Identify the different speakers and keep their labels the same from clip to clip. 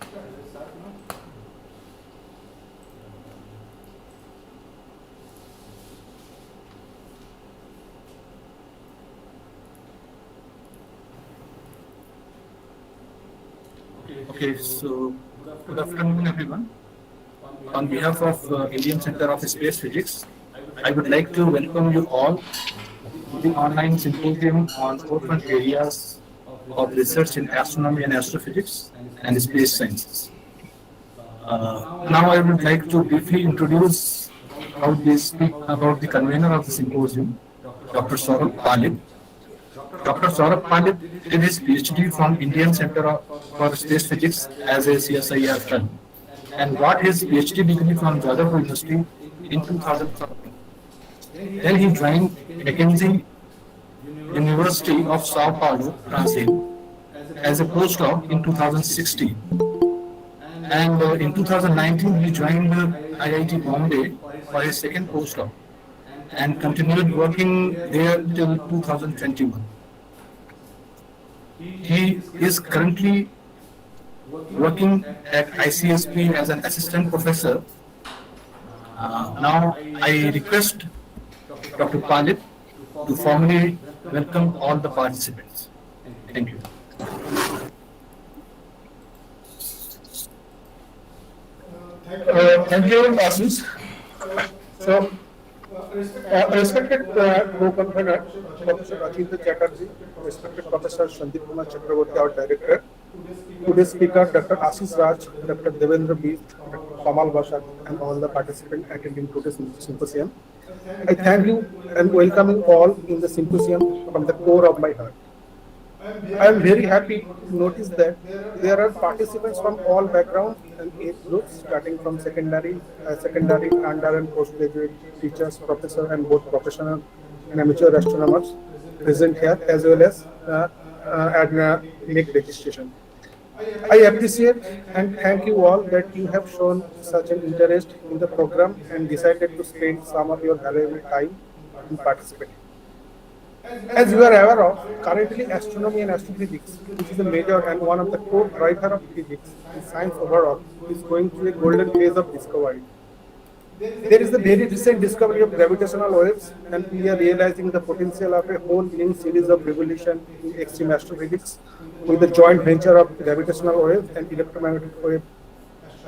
Speaker 1: Okay, so good afternoon, everyone. On behalf of Indian Center of Space Physics, I would like to welcome you all to the online symposium on orphan areas of research in astronomy and astrophysics and space sciences. Now I would like to briefly introduce about the convener of the symposium, Dr. Shodha Pallid. Dr. Saurabh Pallid did his PhD from Indian Center for Space Physics as a CSIR fellow and got his PhD degree from Jadavpur University in 2013. Then he joined Mackenzie University of Sao Paulo, Brazil as a postdoc in 2016. And in 2019, he joined IIT Bombay for his second postdoc and continued working there till 2021. He is currently working at Icsb as an assistant professor. Now I request Dr. Pallid to formally welcome all the participants. Thank you.
Speaker 2: Thank you, Ashish. So, respected co-convener, Professor Untitled Chapter, respected Professor Sandeep Kumar Chakraborty, our director, today's speaker, Dr. Ashish Raj, Dr. Devendra B, Dr. Kamal Bashar, and all the participants attending today's symposium. I thank you and welcome you all in the symposium from the core of my heart. I am very happy to notice that there are participants from all backgrounds and age groups, starting from secondary, under and postgraduate teachers, professors, and both professional and amateur astronomers present here, as well as make registration. I appreciate and thank you all that you have shown such an interest in the program and decided to spend some of your valuable time in participating. As you are aware of, currently astronomy and astrophysics, which is a major and one of the core driver of physics and science overall, is going through a golden phase of discovery. There is the very recent discovery of gravitational waves, and we are realizing the potential of a whole new series of revolution in extreme astrophysics with the joint venture of gravitational wave and electromagnetic wave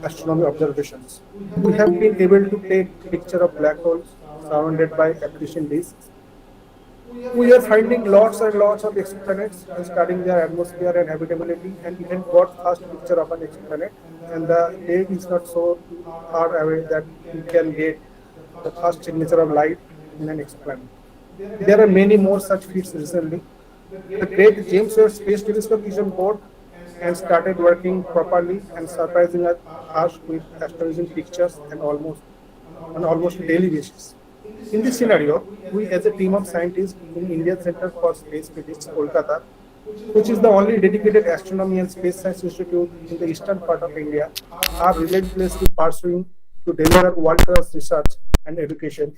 Speaker 2: astronomy observations. We have been able to take picture of black holes surrounded by accretion disks. We are finding lots and lots of exoplanets and studying their atmosphere and habitability, and even got first picture of an exoplanet. And the day is not so far away that you can get the first signature of light in an exoplanet. There are many more such feats recently. The great James Webb Space Telescope is on board and started working properly and surprising us with astonishing pictures and almost daily basis. In this scenario, we as a team of scientists in Indian Center for Space Physics, Kolkata, which is the only dedicated astronomy and space science institute in the eastern part of India, are relentlessly pursuing to deliver world-class research and education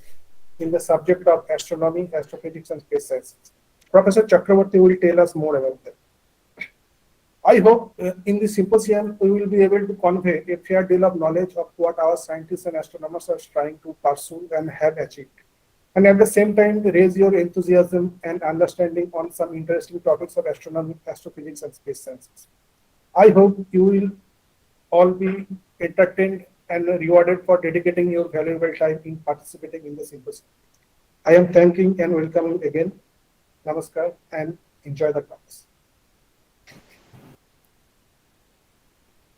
Speaker 2: in the subject of astronomy, astrophysics, and space sciences. Professor Chakraborty will tell us more about that. I hope in this symposium we will be able to convey a fair deal of knowledge of what our scientists and astronomers are trying to pursue and have achieved, and at the same time raise your enthusiasm and understanding on some interesting topics of astronomy, astrophysics, and space sciences. I hope you will all be entertained and rewarded for dedicating your valuable time in participating in the symposium. I am thanking and welcoming again. Namaskar and enjoy the class.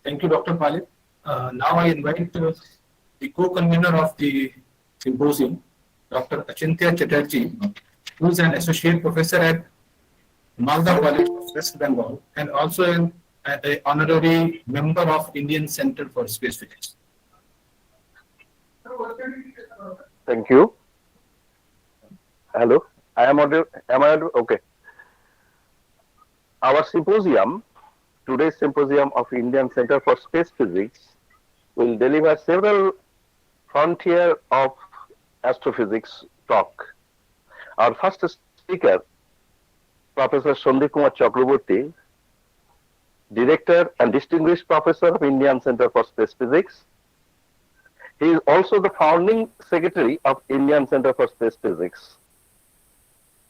Speaker 1: Thank you, Dr. Pallid. Now I invite the co-convener of the symposium, Dr. Achintya Chatterjee, who is an associate professor at Malda College of West Bengal and also an honorary member of Indian Center for Space Physics.
Speaker 3: Thank you. Hello, am I audible? Okay. Our symposium, today's symposium of Indian Center for Space Physics, will deliver several frontier of astrophysics talk. Our first speaker, Professor Sandeep Kumar Chakraborty, Director and Distinguished Professor of Indian Center for Space Physics. He is also the founding secretary of Indian Center for Space Physics.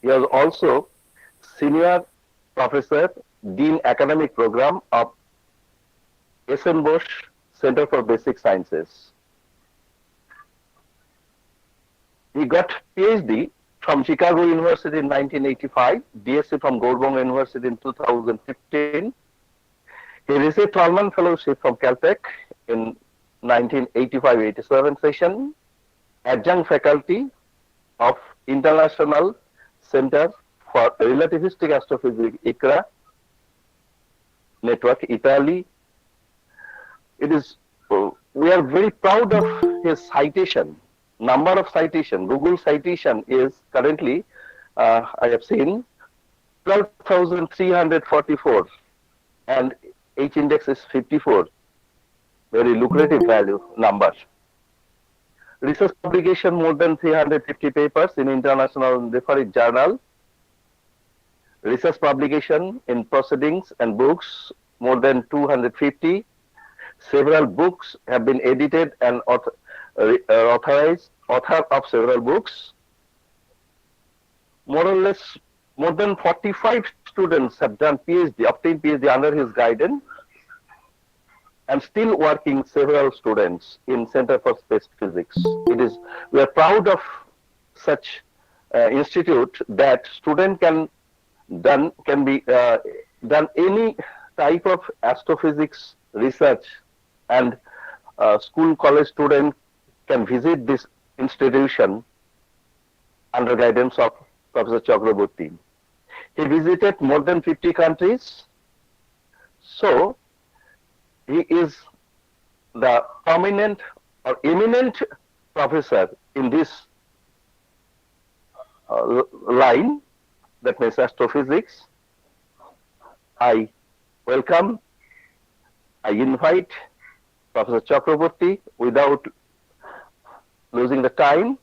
Speaker 3: He was also Senior Professor, Dean Academic Program of S.N. Bose Center for Basic Sciences. He got PhD from Chicago University in 1985, DSc from Gorbong University in 2015. He received Tolman Fellowship from Caltech in 1985-87 session, adjunct faculty of International Center for Relativistic Astrophysics, ICRA, Network, Italy. It is, we are very proud of his citation. Number of citation, Google citation is currently, I have seen, 12,344 and H index is 54. Very lucrative value number. Research publication more than 350 papers in international referred journal. Research publication in proceedings and books more than 250. Several books have been edited and authorized. Author of several books. More or less, more than 45 students have done PhD, obtained PhD under his guidance, and still working several students in Center for Space Physics. It is, we are proud of such institute that student can be done any type of astrophysics research, and school college student can visit this institution under guidance of Professor Chakraborty. He visited more than 50 countries. So he is the prominent or eminent professor in this line, that means astrophysics. I welcome, I invite Professor Chakraborty without losing the time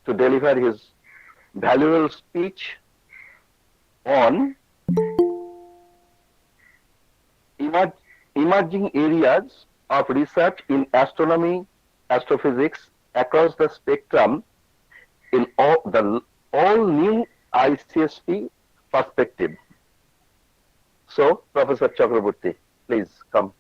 Speaker 3: to deliver his valuable speech on emerging areas of research in astronomy, astrophysics across the spectrum in all new ICSP perspective. So, Professor Chakraborty, please come.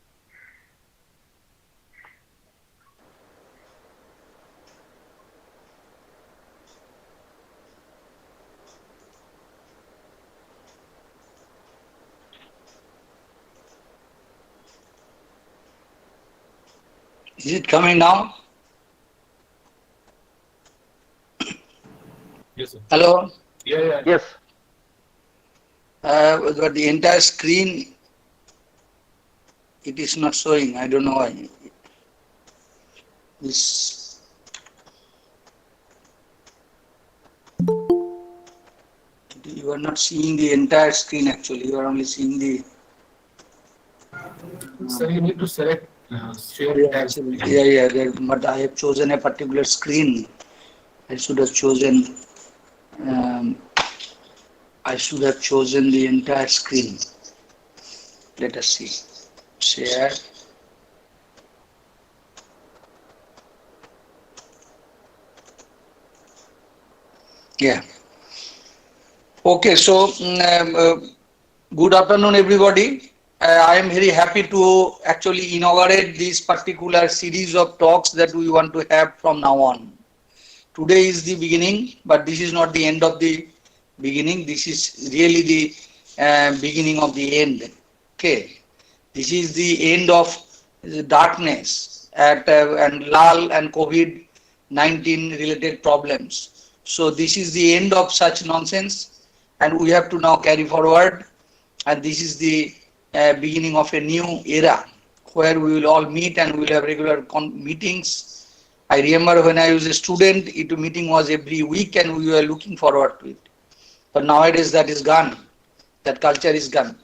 Speaker 4: Is it coming now?
Speaker 1: Yes, sir.
Speaker 4: Hello?
Speaker 1: Yeah.
Speaker 3: Yes.
Speaker 4: But the entire screen, it is not showing. I don't know why. You are not seeing the entire screen actually. You are only seeing the.
Speaker 1: So you need to select share tabs.
Speaker 4: Yeah. But I have chosen a particular screen. I should have chosen. I should have chosen the entire screen. Let us see. Share. Yeah. Okay, so good afternoon, everybody. I am very happy to actually inaugurate this particular series of talks that we want to have from now on. Today is the beginning, but this is not the end of the beginning. This is really the beginning of the end. Okay, this is the end of the darkness and lull and COVID-19 related problems. So this is the end of such nonsense, and we have to now carry forward. And this is the beginning of a new era where we will all meet and we will have regular meetings. I remember when I was a student, the meeting was every week and we were looking forward to it. But nowadays that is gone. That culture is gone.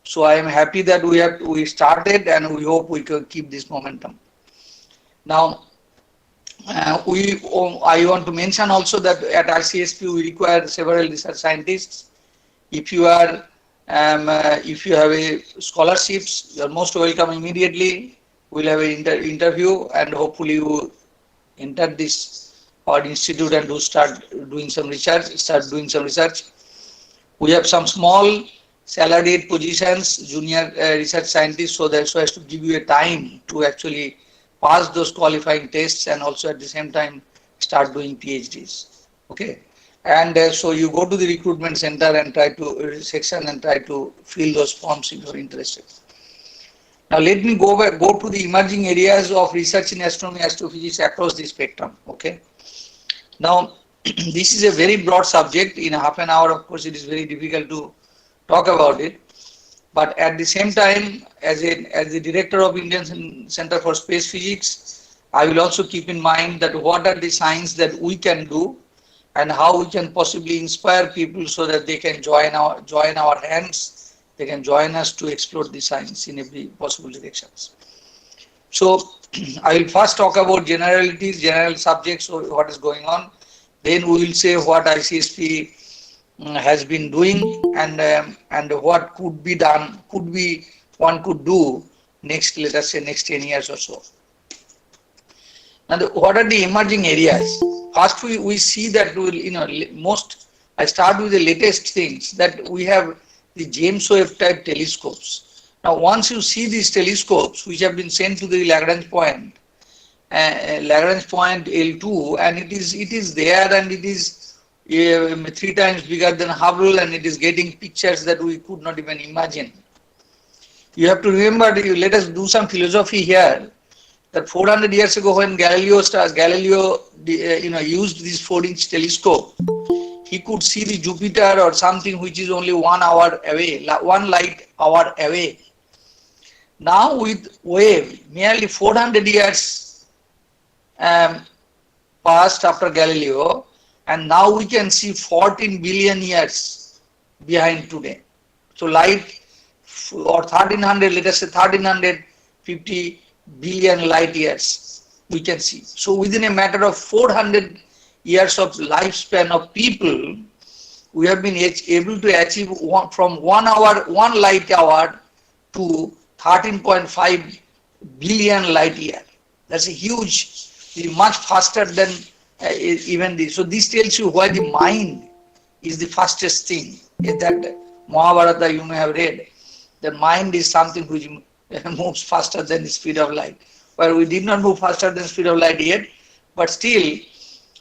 Speaker 4: So I am happy that we started, and we hope we can keep this momentum. Now, I want to mention also that at ICSP we require several research scientists. If you are If you have a scholarships, you are most welcome immediately. We'll have an interview, and hopefully you enter this our institute and start doing some research. We have some small salaried positions, junior research scientists, so as to give you a time to actually pass those qualifying tests and also at the same time start doing PhDs. Okay, and so you go to the recruitment center and try to section and try to fill those forms if you're interested. Now let me go to the emerging areas of research in astronomy, astrophysics across the spectrum. Okay. Now this is a very broad subject. In half an hour, of course, it is very difficult to talk about it. But at the same time, as the director of Indian Center for Space Physics, I will also keep in mind that what are the science that we can do and how we can possibly inspire people so that they can join our hands, they can join us to explore the science in every possible directions. So I will first talk about generalities, general subjects of what is going on. Then we will say what ICSP has been doing and what could be done, one could do next, let us say, next 10 years or so. Now, what are the emerging areas? First, we see that I start with the latest things that we have the James Webb type telescopes. Now, once you see these telescopes, which have been sent to the Lagrange point L2, and it is there, and it is 3 times bigger than Hubble, and it is getting pictures that we could not even imagine. You have to remember, let us do some philosophy here, that 400 years ago when Galileo used this 4-inch telescope, he could see the Jupiter or something which is only 1 hour away, 1 light hour away. Now with Webb, nearly 400 years passed after Galileo, and now we can see 14 billion years behind today. So light, or 1300, let us say 1350 billion light years we can see. So within a matter of 400 years of lifespan of people, we have been able to achieve from 1 light hour to 13.5 billion light year. That's a huge, much faster than even this. So this tells you why the mind is the fastest thing. That Mahabharata you may have read. The mind is something which moves faster than the speed of light. Well, we did not move faster than the speed of light yet, but still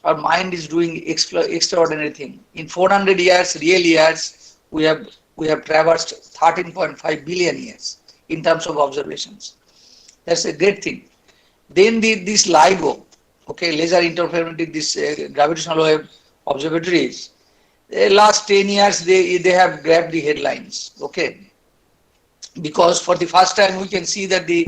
Speaker 4: our mind is doing extraordinary thing. In 400 years, real years, we have traversed 13.5 billion years in terms of observations. That's a great thing. Then this LIGO, okay, laser interferometric, this gravitational wave observatories, the last 10 years they have grabbed the headlines, okay, because for the first time we can see that the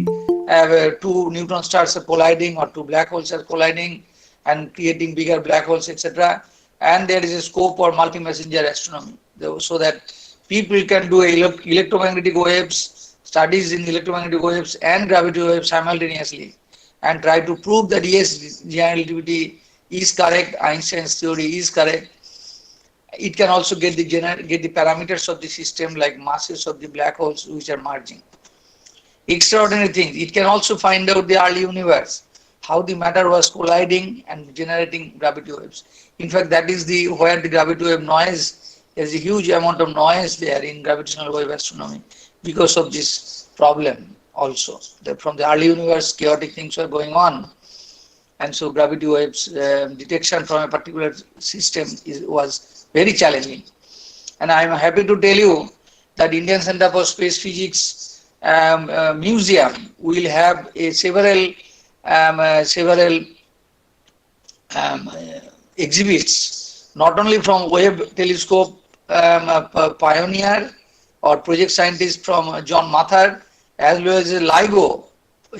Speaker 4: 2 neutron stars are colliding or 2 black holes are colliding and creating bigger black holes, etc. And there is a scope for multi-messenger astronomy, so that people can do electromagnetic waves, studies in electromagnetic waves and gravity waves simultaneously, and try to prove that yes, general relativity is correct, Einstein's theory is correct. It can also get the parameters of the system like masses of the black holes which are merging. Extraordinary things. It can also find out the early universe, how the matter was colliding and generating gravity waves. In fact, that is where the gravity wave noise, there is a huge amount of noise there in gravitational wave astronomy because of this problem also. From the early universe, chaotic things were going on, and so gravity waves detection from a particular system was very challenging. And I am happy to tell you that Indian Center for Space Physics Museum will have several exhibits, not only from Webb telescope pioneer or project scientist from John Mathar, as well as LIGO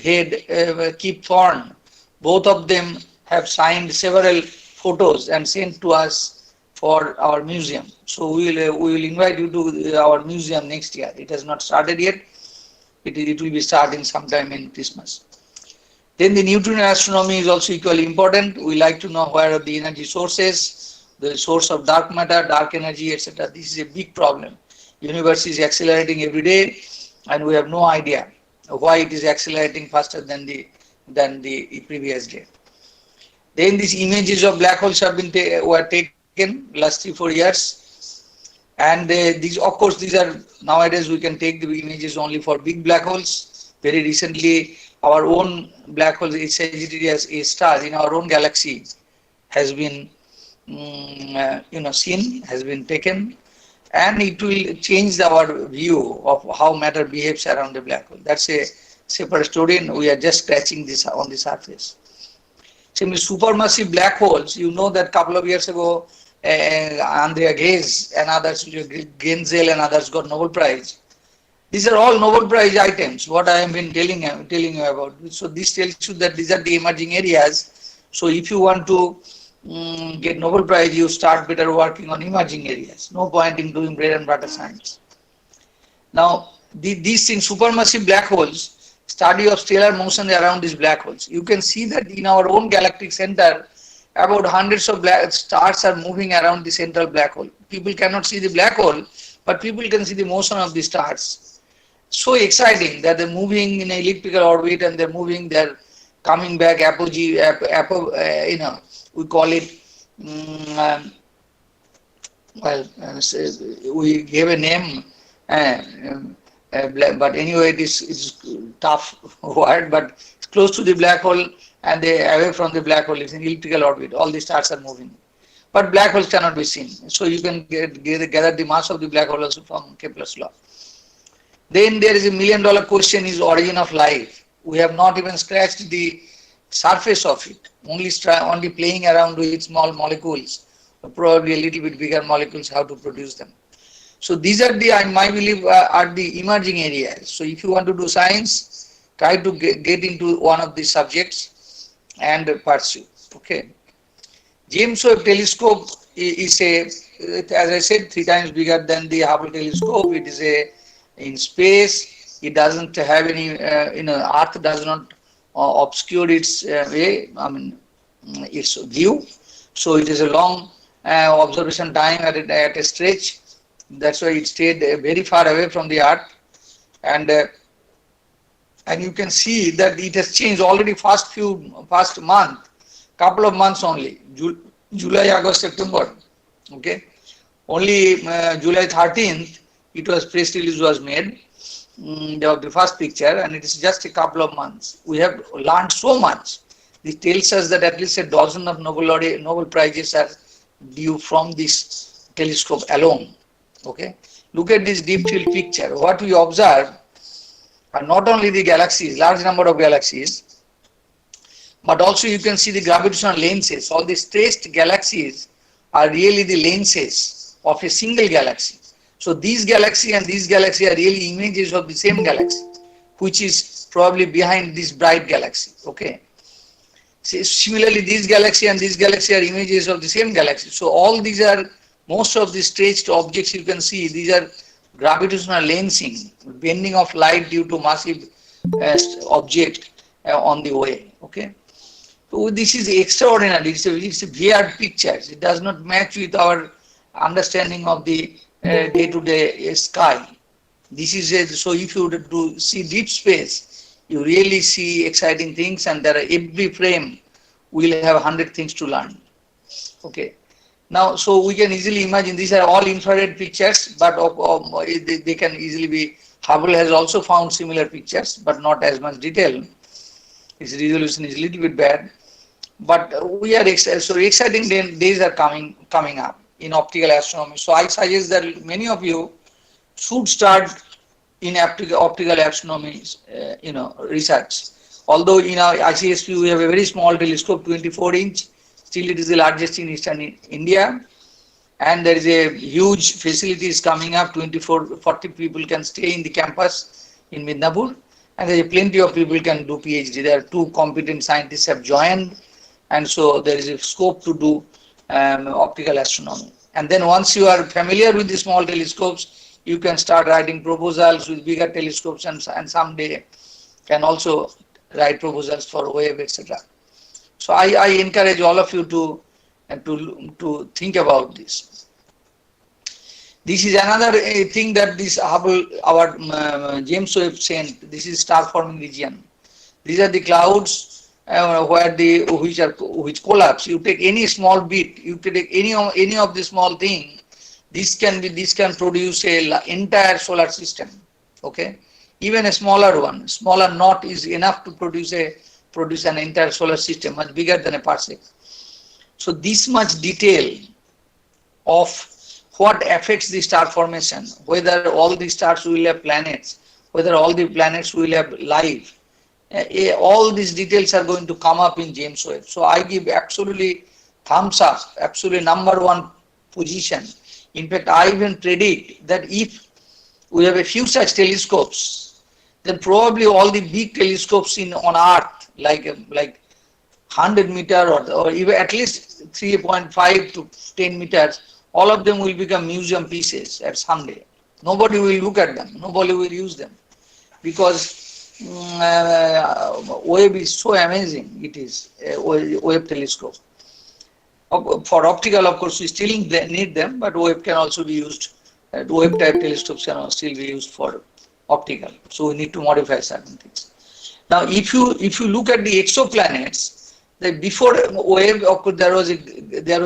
Speaker 4: head Kip Thorne. Both of them have signed several photos and sent to us for our museum. So we will invite you to our museum next year. It has not started yet. It will be starting sometime in Christmas. Then the neutrino astronomy is also equally important. We like to know where are the energy sources, the source of dark matter, dark energy, etc. This is a big problem. Universe is accelerating every day, and we have no idea why it is accelerating faster than the previous day. Then these images of black holes have been were taken last 3-4 years, and these, of course, these are nowadays we can take the images only for big black holes. Very recently, our own black hole, Sagittarius A star in our own galaxy, has been seen, has been taken, and it will change our view of how matter behaves around the black hole. That's a separate story, and we are just scratching this on the surface. Similarly, supermassive black holes, you know that a couple of years ago, Andrea Ghez and others, Genzel and others got Nobel Prize. These are all Nobel Prize items, what I have been telling you about. So this tells you that these are the emerging areas. So if you want to get Nobel Prize, you start better working on emerging areas. No point in doing bread and butter science. Now, these things, supermassive black holes, study of stellar motion around these black holes. You can see that in our own galactic center, about hundreds of stars are moving around the central black hole. People cannot see the black hole, but people can see the motion of the stars. So exciting that they're moving in an elliptical orbit, and they're moving, they're coming back apogee, we call it, we gave a name, but anyway, it is tough word, but it's close to the black hole, and they away from the black hole. It's an elliptical orbit. All the stars are moving, but black holes cannot be seen. So you can gather the mass of the black hole also from Kepler's law. Then there is $1 million question: is origin of life? We have not even scratched the surface of it. Only playing around with small molecules, probably a little bit bigger molecules, how to produce them. So these are the, I might believe, are the emerging areas. So if you want to do science, try to get into one of these subjects and pursue. Okay. James Webb Telescope is as I said, 3 times bigger than the Hubble telescope. It is in space. It doesn't have any, Earth does not obscure its its view. So it is a long observation time at a stretch. That's why it stayed very far away from the Earth, and you can see that it has changed already. Past month, couple of months only, July, August, September. Okay, only July 13th, it was press release was made of the first picture, and it is just a couple of months. We have learned so much. This tells us that at least a dozen of Nobel Prizes are due from this telescope alone. Okay, look at this deep field picture. What we observe are not only the galaxies, large number of galaxies, but also you can see the gravitational lenses. All these traced galaxies are really the lenses of a single galaxy. So these galaxy and these galaxy are really images of the same galaxy, which is probably behind this bright galaxy. Okay. So similarly, these galaxy and these galaxy are images of the same galaxy. So all these are, most of the stretched objects you can see, these are gravitational lensing, bending of light due to massive object on the way. Okay. So this is extraordinary. It's a weird picture. It does not match with our understanding of the day-to-day sky. This is so if you do see deep space, you really see exciting things, and there are every frame will have 100 things to learn. Okay. Now, so we can easily imagine these are all infrared pictures, but they can easily be. Hubble has also found similar pictures, but not as much detail. Its resolution is a little bit bad, but we are so exciting days are coming up in optical astronomy. So I suggest that many of you should start in optical astronomy, research. Although in our Icsb we have a very small telescope, 24-inch, still it is the largest in Eastern India, and there is a huge facilities coming up. 40 people can stay in the campus in Midnapur, and there is plenty of people can do PhD. There are 2 competent scientists have joined, and so there is a scope to do optical astronomy. And then once you are familiar with the small telescopes, you can start writing proposals with bigger telescopes, and someday can also write proposals for Webb, etc. So I encourage all of you to think about this. This is another thing that this Hubble, our James Webb sent. This is star forming region. These are the clouds where which collapse. You take any small bit, you take any of the small thing. This can produce a entire solar system. Okay, even a smaller one, smaller knot is enough to produce an entire solar system, much bigger than a parsec. So this much detail of what affects the star formation, whether all the stars will have planets, whether all the planets will have life, all these details are going to come up in James Webb. So I give absolutely thumbs up, absolutely #1 position. In fact, I even predict that if we have a few such telescopes, then probably all the big telescopes on Earth, like 100 meter or even at least 3.5 to 10 meters, all of them will become museum pieces at someday. Nobody will look at them. Nobody will use them because Webb is so amazing. It is Webb telescope. For optical, of course, we still need them, but Webb can also be used. Webb type telescopes can still be used for optical. So we need to modify certain things. Now, if you look at the exoplanets, before Webb, of course, there was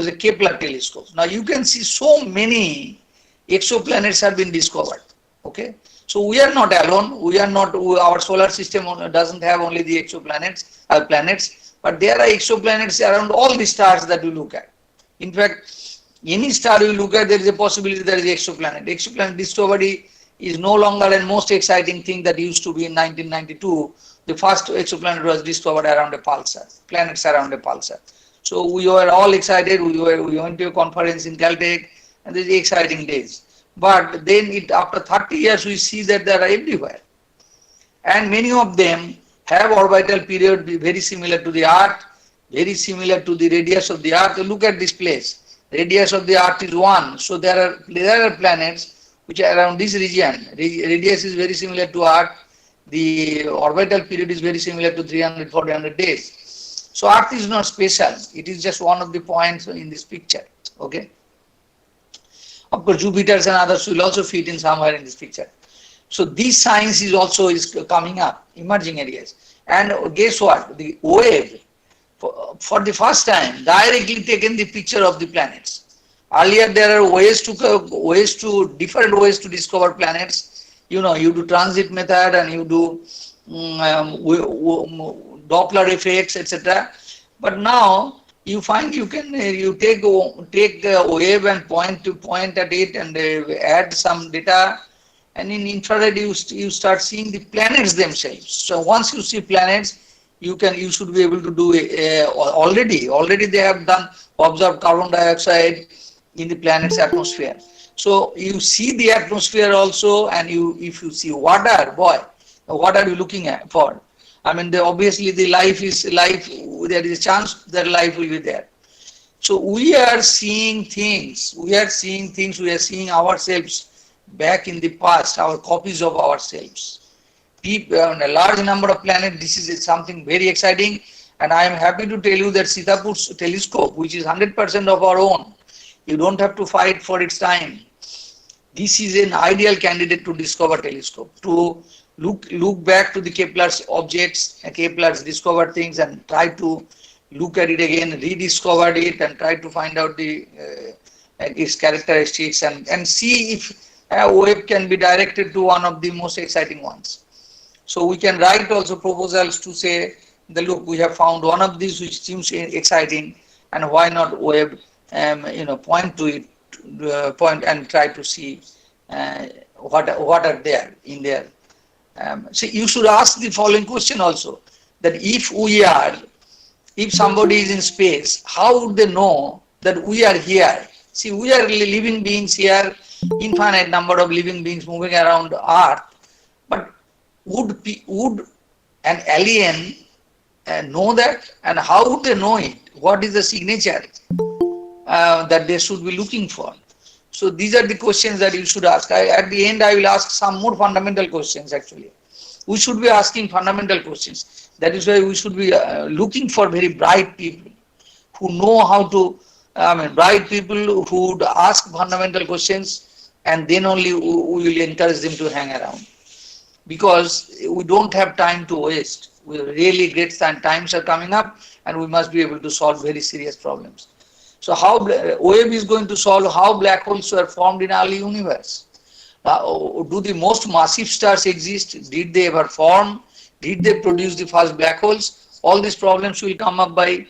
Speaker 4: a Kepler telescope. Now you can see so many exoplanets have been discovered. Okay, so we are not alone. We are not. Our solar system doesn't have only the exoplanets, planets, but there are exoplanets around all the stars that we look at. In fact, any star you look at, there is a possibility there is exoplanet. Exoplanet discovery is no longer the most exciting thing that used to be in 1992. The first exoplanet was discovered around a pulsar, planets around a pulsar. So we were all excited. We went to a conference in Caltech, and these exciting days. But then after 30 years, we see that they are everywhere. And many of them have orbital period very similar to the Earth, very similar to the radius of the Earth. Look at this place. Radius of the Earth is 1. So there are planets which are around this region. Radius is very similar to Earth. The orbital period is very similar to 300, 400 days. So Earth is not special. It is just one of the points in this picture. Okay. Of course, Jupiter and others will also fit in somewhere in this picture. So this science is also coming up, emerging areas. And guess what? The Webb, for the first time, directly taken the picture of the planets. Earlier, there are different ways to discover planets. You know, you do transit method and you do Doppler effects, etc. But now you find you take the wave and point at it and add some data, and in infrared you start seeing the planets themselves. So once you see planets, you should be able to do already they have observed carbon dioxide in the planet's atmosphere. So you see the atmosphere also, and if you see water, boy, what are you looking for? I mean, obviously the life. There is a chance that life will be there. So we are seeing things. We are seeing ourselves back in the past, our copies of ourselves. People on a large number of planets. This is something very exciting, and I am happy to tell you that Sitapur's telescope, which is 100% of our own, you don't have to fight for its time. This is an ideal candidate to discover telescope, to look back to the Kepler's objects, Kepler's discovered things, and try to look at it again, rediscover it, and try to find out its characteristics, and see if a wave can be directed to one of the most exciting ones. So we can write also proposals to say, look, we have found one of these which seems exciting, and why not wave, point to it, point and try to see what are there in there. So you should ask the following question also, that if somebody is in space, how would they know that we are here? See, we are living beings here, infinite number of living beings moving around Earth, but would an alien know that, and how would they know it? What is the signature that they should be looking for? So these are the questions that you should ask. At the end, I will ask some more fundamental questions actually. We should be asking fundamental questions. That is why we should be looking for very bright people who know how to, bright people who would ask fundamental questions, and then only we will encourage them to hang around, because we don't have time to waste. We really great times are coming up, and we must be able to solve very serious problems. So how OAB is going to solve how black holes were formed in early universe? Do the most massive stars exist? Did they ever form? Did they produce the first black holes? All these problems will come up by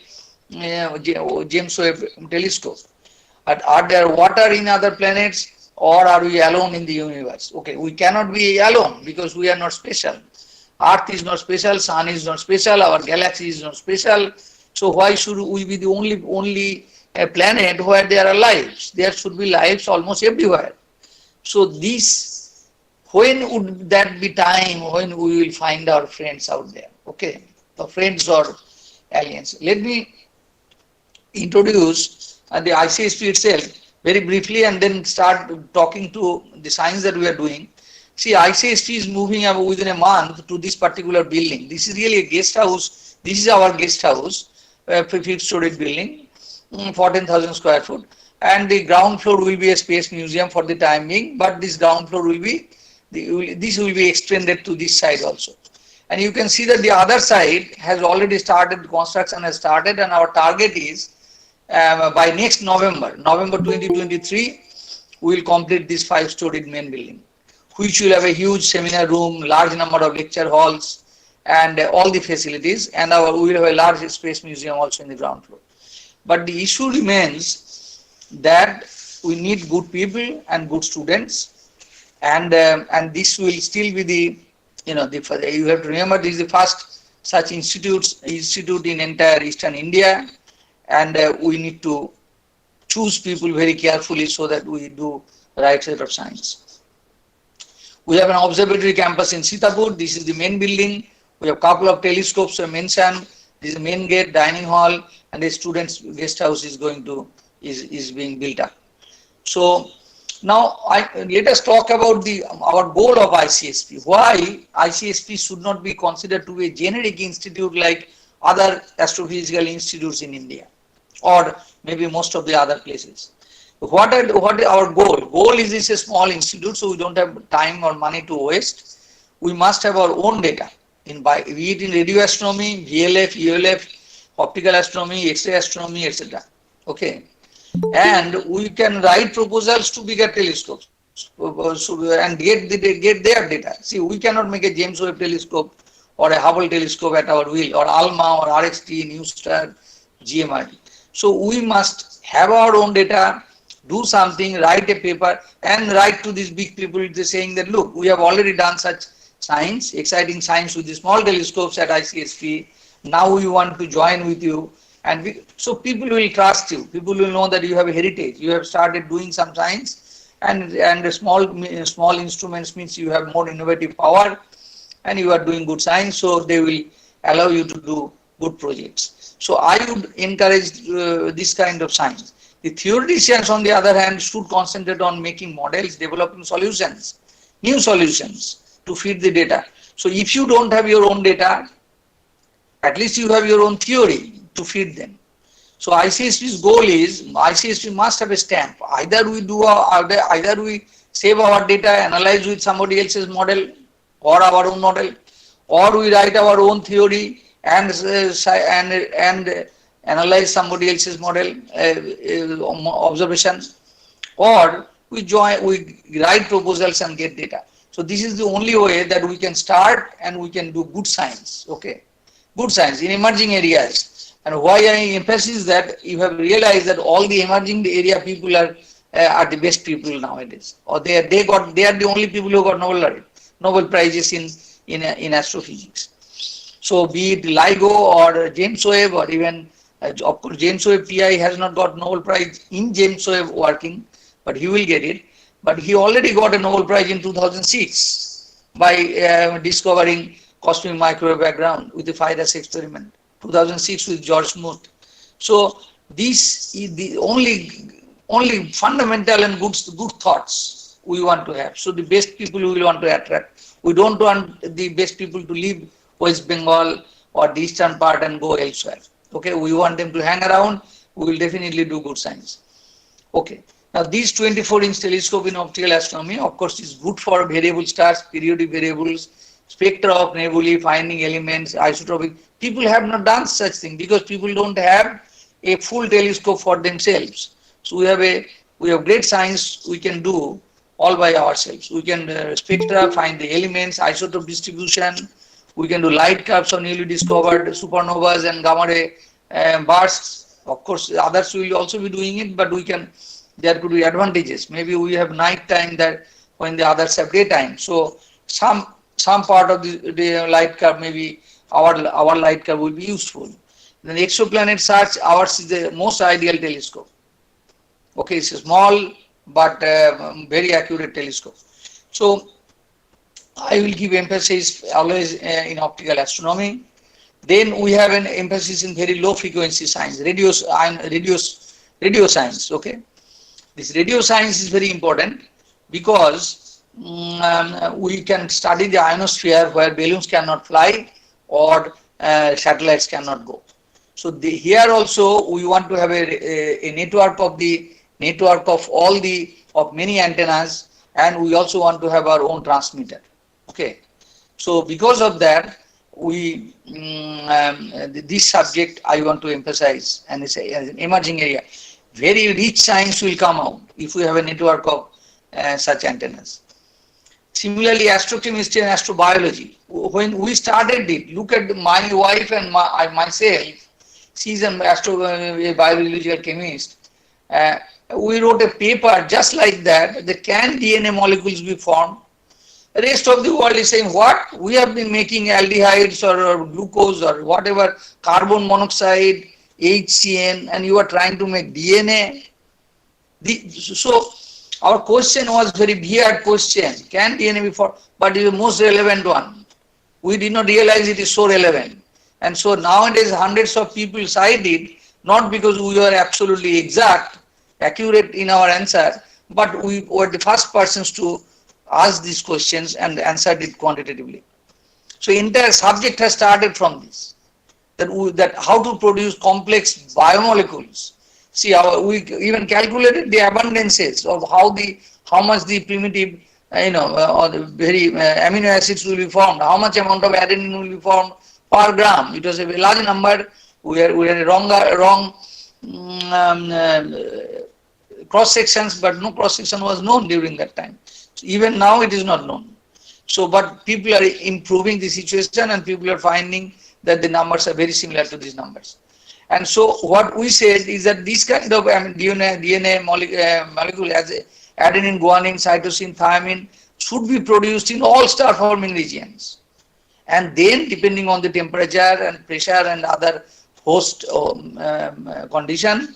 Speaker 4: James Webb telescope. Are there water in other planets, or are we alone in the universe? Okay, we cannot be alone because we are not special. Earth is not special, Sun is not special, our galaxy is not special. So why should we be the only planet where there are lives? There should be lives almost everywhere. So this, when would that be time when we will find our friends out there? Okay, the friends or aliens. Let me introduce the ICSP itself very briefly, and then start talking to the science that we are doing. See, ICSP is moving up within a month to this particular building. This is really a guest house. This is our guest house, fifth story building, 14,000 square foot. And the ground floor will be a space museum for the time being, but this ground floor will be, this will be extended to this side also. And you can see that the other side has already started, construction has started, and our target is by next November 2023, we will complete this 5-storied main building, which will have a huge seminar room, large number of lecture halls, and all the facilities, and we will have a large space museum also in the ground floor. But the issue remains that we need good people and good students, and this will still be the, you have to remember, this is the first such institute in entire Eastern India, and we need to choose people very carefully so that we do right set of science. We have an observatory campus in Sitapur. This is the main building. We have a couple of telescopes I mentioned. This is the main gate, dining hall, and the students' guest house is is being built up. So now let us talk about our goal of ICSP. Why ICSP should not be considered to be a generic institute like other astrophysical institutes in India, or maybe most of the other places. What is our goal? Goal is this a small institute, so we don't have time or money to waste. We must have our own data, be it in radio astronomy, VLF, ULF, optical astronomy, X-ray astronomy, etc. Okay, and we can write proposals to bigger telescopes and get their data. See, we cannot make a James Webb telescope or a Hubble telescope at our will, or ALMA or RXT, NewStar, GMRT. So we must have our own data, do something, write a paper, and write to these big people saying that, look, we have already done such science, exciting science with the small telescopes at ICSP. Now we want to join with you. And so people will trust you. People will know that you have a heritage. You have started doing some science, and small instruments means you have more innovative power, and you are doing good science. So they will allow you to do good projects. So I would encourage this kind of science. The theoreticians, on the other hand, should concentrate on making models, developing solutions, new solutions to feed the data. So if you don't have your own data, at least you have your own theory to feed them. So ICSP's goal is, ICSP must have a stamp. Either we save our data, analyze with somebody else's model or our own model, or we write our own theory and analyze somebody else's model observation, or we write proposals and get data. So this is the only way that we can start and we can do good science. Okay, good science in emerging areas. And why I emphasize that, you have realized that all the emerging area people are the best people nowadays, or they are the only people who got Nobel prizes in astrophysics. So be it LIGO or James Webb, or even of course James Webb PI has not got Nobel Prize in James Webb working, but he will get it. But he already got a Nobel Prize in 2006 by discovering cosmic microwave background with the FIRAS experiment. 2006 with George Smoot. So this is the only fundamental and good thoughts we want to have. So the best people we will want to attract. We don't want the best people to leave West Bengal or the eastern part and go elsewhere. Okay, we want them to hang around. We will definitely do good science. Okay, Now these 24-inch telescope in optical astronomy, of course, is good for variable stars, periodic variables, spectra of nebulae, finding elements, isotopic. People have not done such thing because people don't have a full telescope for themselves. So we have great science we can do all by ourselves. We can spectra, find the elements, isotope distribution. We can do light curves on newly discovered supernovas and gamma ray bursts. Of course, others will also be doing it, but we can. There could be advantages. Maybe we have night time that when the others have daytime. So some part of the light curve, maybe our light curve will be useful. Then exoplanet search, ours is the most ideal telescope. Okay, it's a small but very accurate telescope. So I will give emphasis always in optical astronomy. Then we have an emphasis in very low frequency science, radio science. Okay, this radio science is very important because we can study the ionosphere where balloons cannot fly or satellites cannot go. So here also we want to have a network of many antennas, and we also want to have our own transmitter. Okay, so because of that, this subject I want to emphasize, and it's an emerging area. Very rich science will come out if we have a network of such antennas. Similarly, astrochemistry and astrobiology. When we started it, look at my wife and myself. She's a biological chemist. We wrote a paper just like that. Can DNA molecules be formed? The rest of the world is saying, what? We have been making aldehydes or glucose or whatever, carbon monoxide, HCN, and you are trying to make DNA. So our question was very weird question. Can DNA be formed? But it is the most relevant one. We did not realize it is so relevant. And so nowadays hundreds of people cite it, not because we were absolutely accurate in our answer, but we were the first persons to ask these questions and answered it quantitatively. So entire subject has started from this, that how to produce complex biomolecules. See, we even calculated the abundances of how much the primitive, or the very amino acids will be formed, how much amount of adenine will be formed per gram. It was a very large number. We had wrong cross sections, but no cross section was known during that time. So even now it is not known. So, but people are improving the situation, and people are finding that the numbers are very similar to these numbers. And so what we said is that this kind of DNA molecule as adenine, guanine, cytosine, thymine should be produced in all star forming regions. And then depending on the temperature and pressure and other host condition,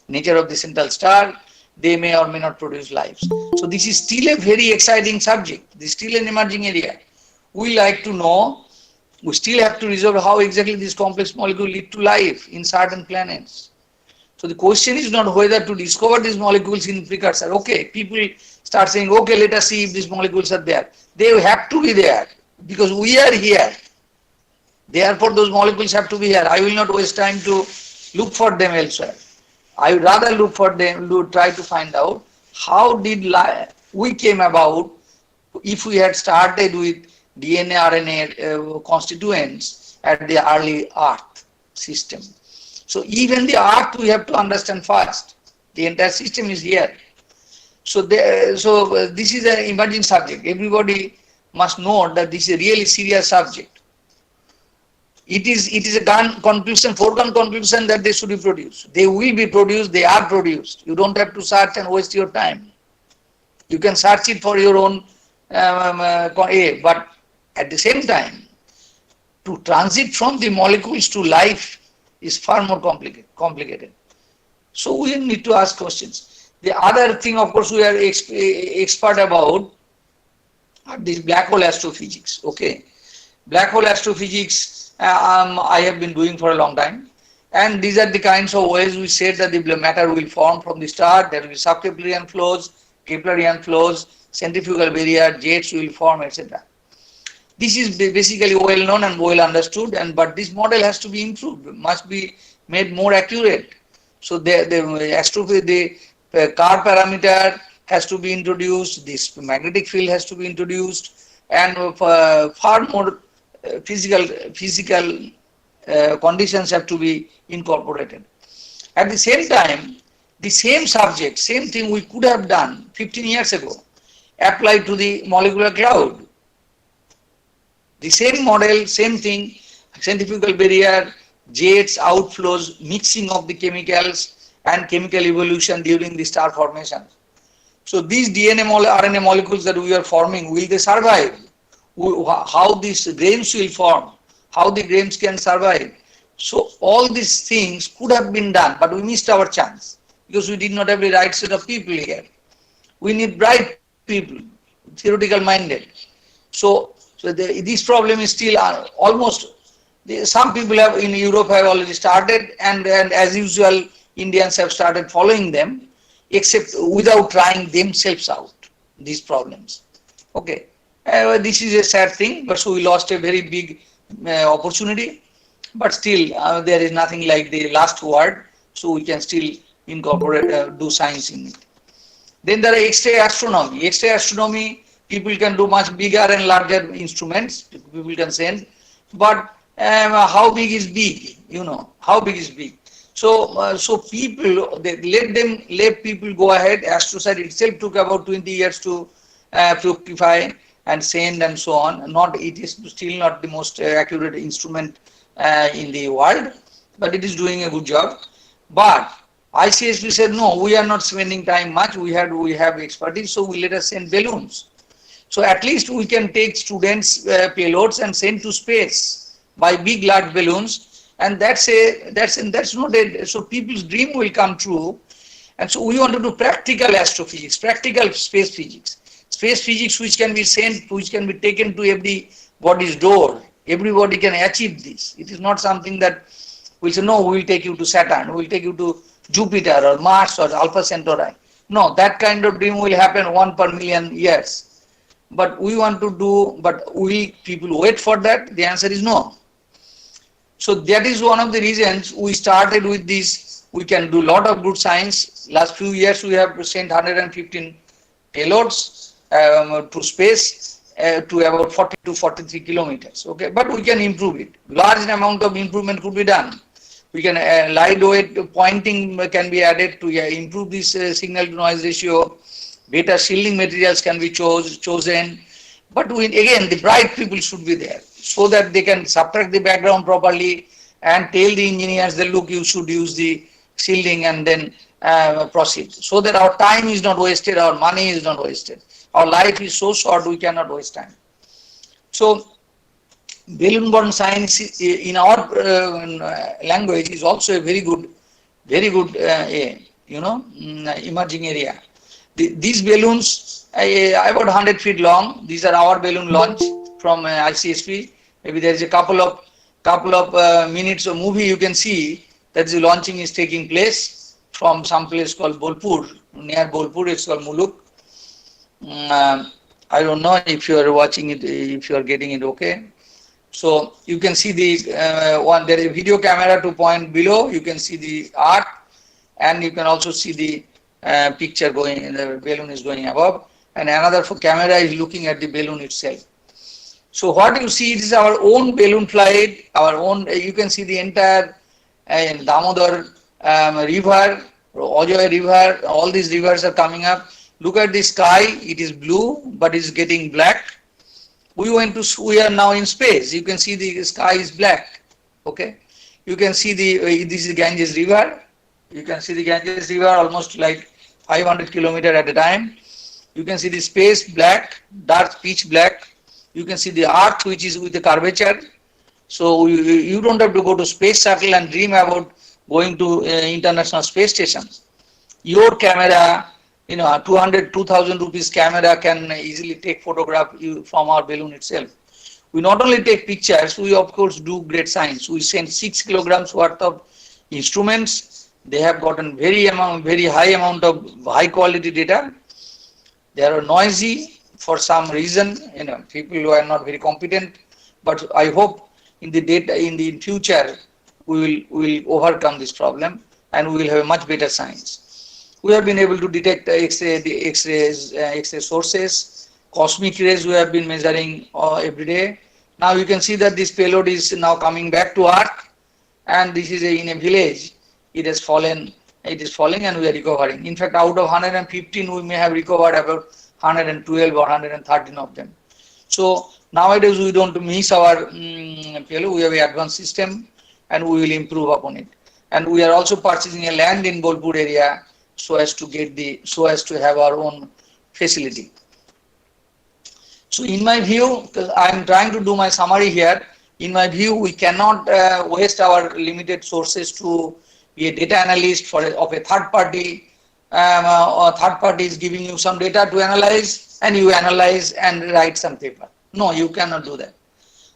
Speaker 4: nature of the central star, they may or may not produce lives. So this is still a very exciting subject. This is still an emerging area. We like to know, we still have to resolve how exactly this complex molecule lead to life in certain planets. So the question is not whether to discover these molecules in precursor. Okay, people start saying, okay, let us see if these molecules are there. They have to be there because we are here. Therefore, those molecules have to be here. I will not waste time to look for them elsewhere. I would rather look for them, try to find out how did we came about if we had started with DNA, RNA constituents at the early Earth system. So even the Earth we have to understand first. The entire system is here. So this is an emerging subject. Everybody must know that this is a really serious subject. It is a foregone conclusion that they should be produced. They will be produced, they are produced. You don't have to search and waste your time. You can search it for your own but at the same time, to transit from the molecules to life is far more complicated. So we need to ask questions. The other thing, of course, we are expert about are these black hole astrophysics. Okay, black hole astrophysics I have been doing for a long time, and these are the kinds of ways we said that the matter will form from the star. There will be sub-Keplerian flows, Keplerian flows, centrifugal barrier, jets will form, etc. This is basically well known and well understood, but this model has to be improved, must be made more accurate. So the car parameter has to be introduced, this magnetic field has to be introduced, and far more physical conditions have to be incorporated. At the same time, the same subject, same thing we could have done 15 years ago, applied to the molecular cloud. The same model, same thing, centrifugal barrier, jets, outflows, mixing of the chemicals and chemical evolution during the star formation. So these DNA, RNA molecules that we are forming, will they survive? How these grains will form? How the grains can survive? So all these things could have been done, but we missed our chance because we did not have the right set of people here. We need bright people, theoretical minded. So this problem is still almost, some people have in Europe have already started, and as usual Indians have started following them, except without trying themselves out these problems. Okay, this is a sad thing, but so we lost a very big opportunity, but still there is nothing like the last word, so we can still incorporate, do science in it. Then there are X-ray astronomy. X-ray astronomy, people can do much bigger and larger instruments, people can send, but how big is big? You know, how big is big? So, so people, let people go ahead. Astrosat itself took about 20 years to fructify and send and so on. Not, it is still not the most accurate instrument in the world, but it is doing a good job. But ICSB said, no, we are not spending time much. We have expertise, so let us send balloons. So at least we can take students, payloads, and send to space by big large balloons. And that's not a, so people's dream will come true. And so we want to do practical astrophysics, practical space physics which can be sent, which can be taken to everybody's door. Everybody can achieve this. It is not something that we'll say, no, we'll take you to Saturn, we'll take you to Jupiter or Mars or Alpha Centauri. No, that kind of dream will happen 1 per million years. But we want to do, but will people wait for that? The answer is no. So that is one of the reasons we started with this. We can do a lot of good science. Last few years we have sent 115 payloads to space to about 40 to 43 kilometers. Okay, but we can improve it. Large amount of improvement could be done. We can lightweight pointing can be added to improve this signal to noise ratio. Better shielding materials can be chosen. But again, the bright people should be there, so that they can subtract the background properly and tell the engineers that, look, you should use the shielding and then proceed, so that our time is not wasted, our money is not wasted. Our life is so short, we cannot waste time. So balloon-borne science in our language is also a very good emerging area. These balloons about 100 feet long. These are our balloon launch from ICSP. Maybe there is a couple of minutes of movie you can see that the launching is taking place from some place called Bolpur. Near Bolpur, it's called Muluk. I don't know if you are watching it, if you are getting it okay. So you can see the there is a video camera to point below. You can see the art, and you can also see the picture going, the balloon is going above, and another camera is looking at the balloon itself. So what you see is our own balloon flight, our own, you can see the entire Damodar river, Ojoy river, all these rivers are coming up. Look at the sky, it is blue, but it's getting black. We are now in space. You can see the sky is black. Okay. You can see this is Ganges river. You can see the Ganges river almost like 500 kilometers at a time. You can see the space black, dark pitch black. You can see the earth, which is with the curvature. So you don't have to go to space shuttle and dream about going to international space stations. Your camera, 2,000 rupees camera can easily take photograph from our balloon itself. We not only take pictures, we of course do great science. We send 6 kilograms worth of instruments. They have gotten very high amount of high quality data. They are noisy for some reason, people who are not very competent. But I hope in the future we will overcome this problem and we will have a much better science. We have been able to detect X-ray sources, cosmic rays we have been measuring every day. Now you can see that this payload is now coming back to Earth, and this is in a village. It has fallen. It is falling, and we are recovering. In fact, out of 115, we may have recovered about 112 or 113 of them. So nowadays we don't miss our payload. We have an advanced system, and we will improve upon it. And we are also purchasing a land in Bolpur area so as to have our own facility. So in my view, because I am trying to do my summary here, in my view, we cannot waste our limited sources to be a data analyst of a third party. A third party is giving you some data to analyze, and you analyze and write some paper. No, you cannot do that.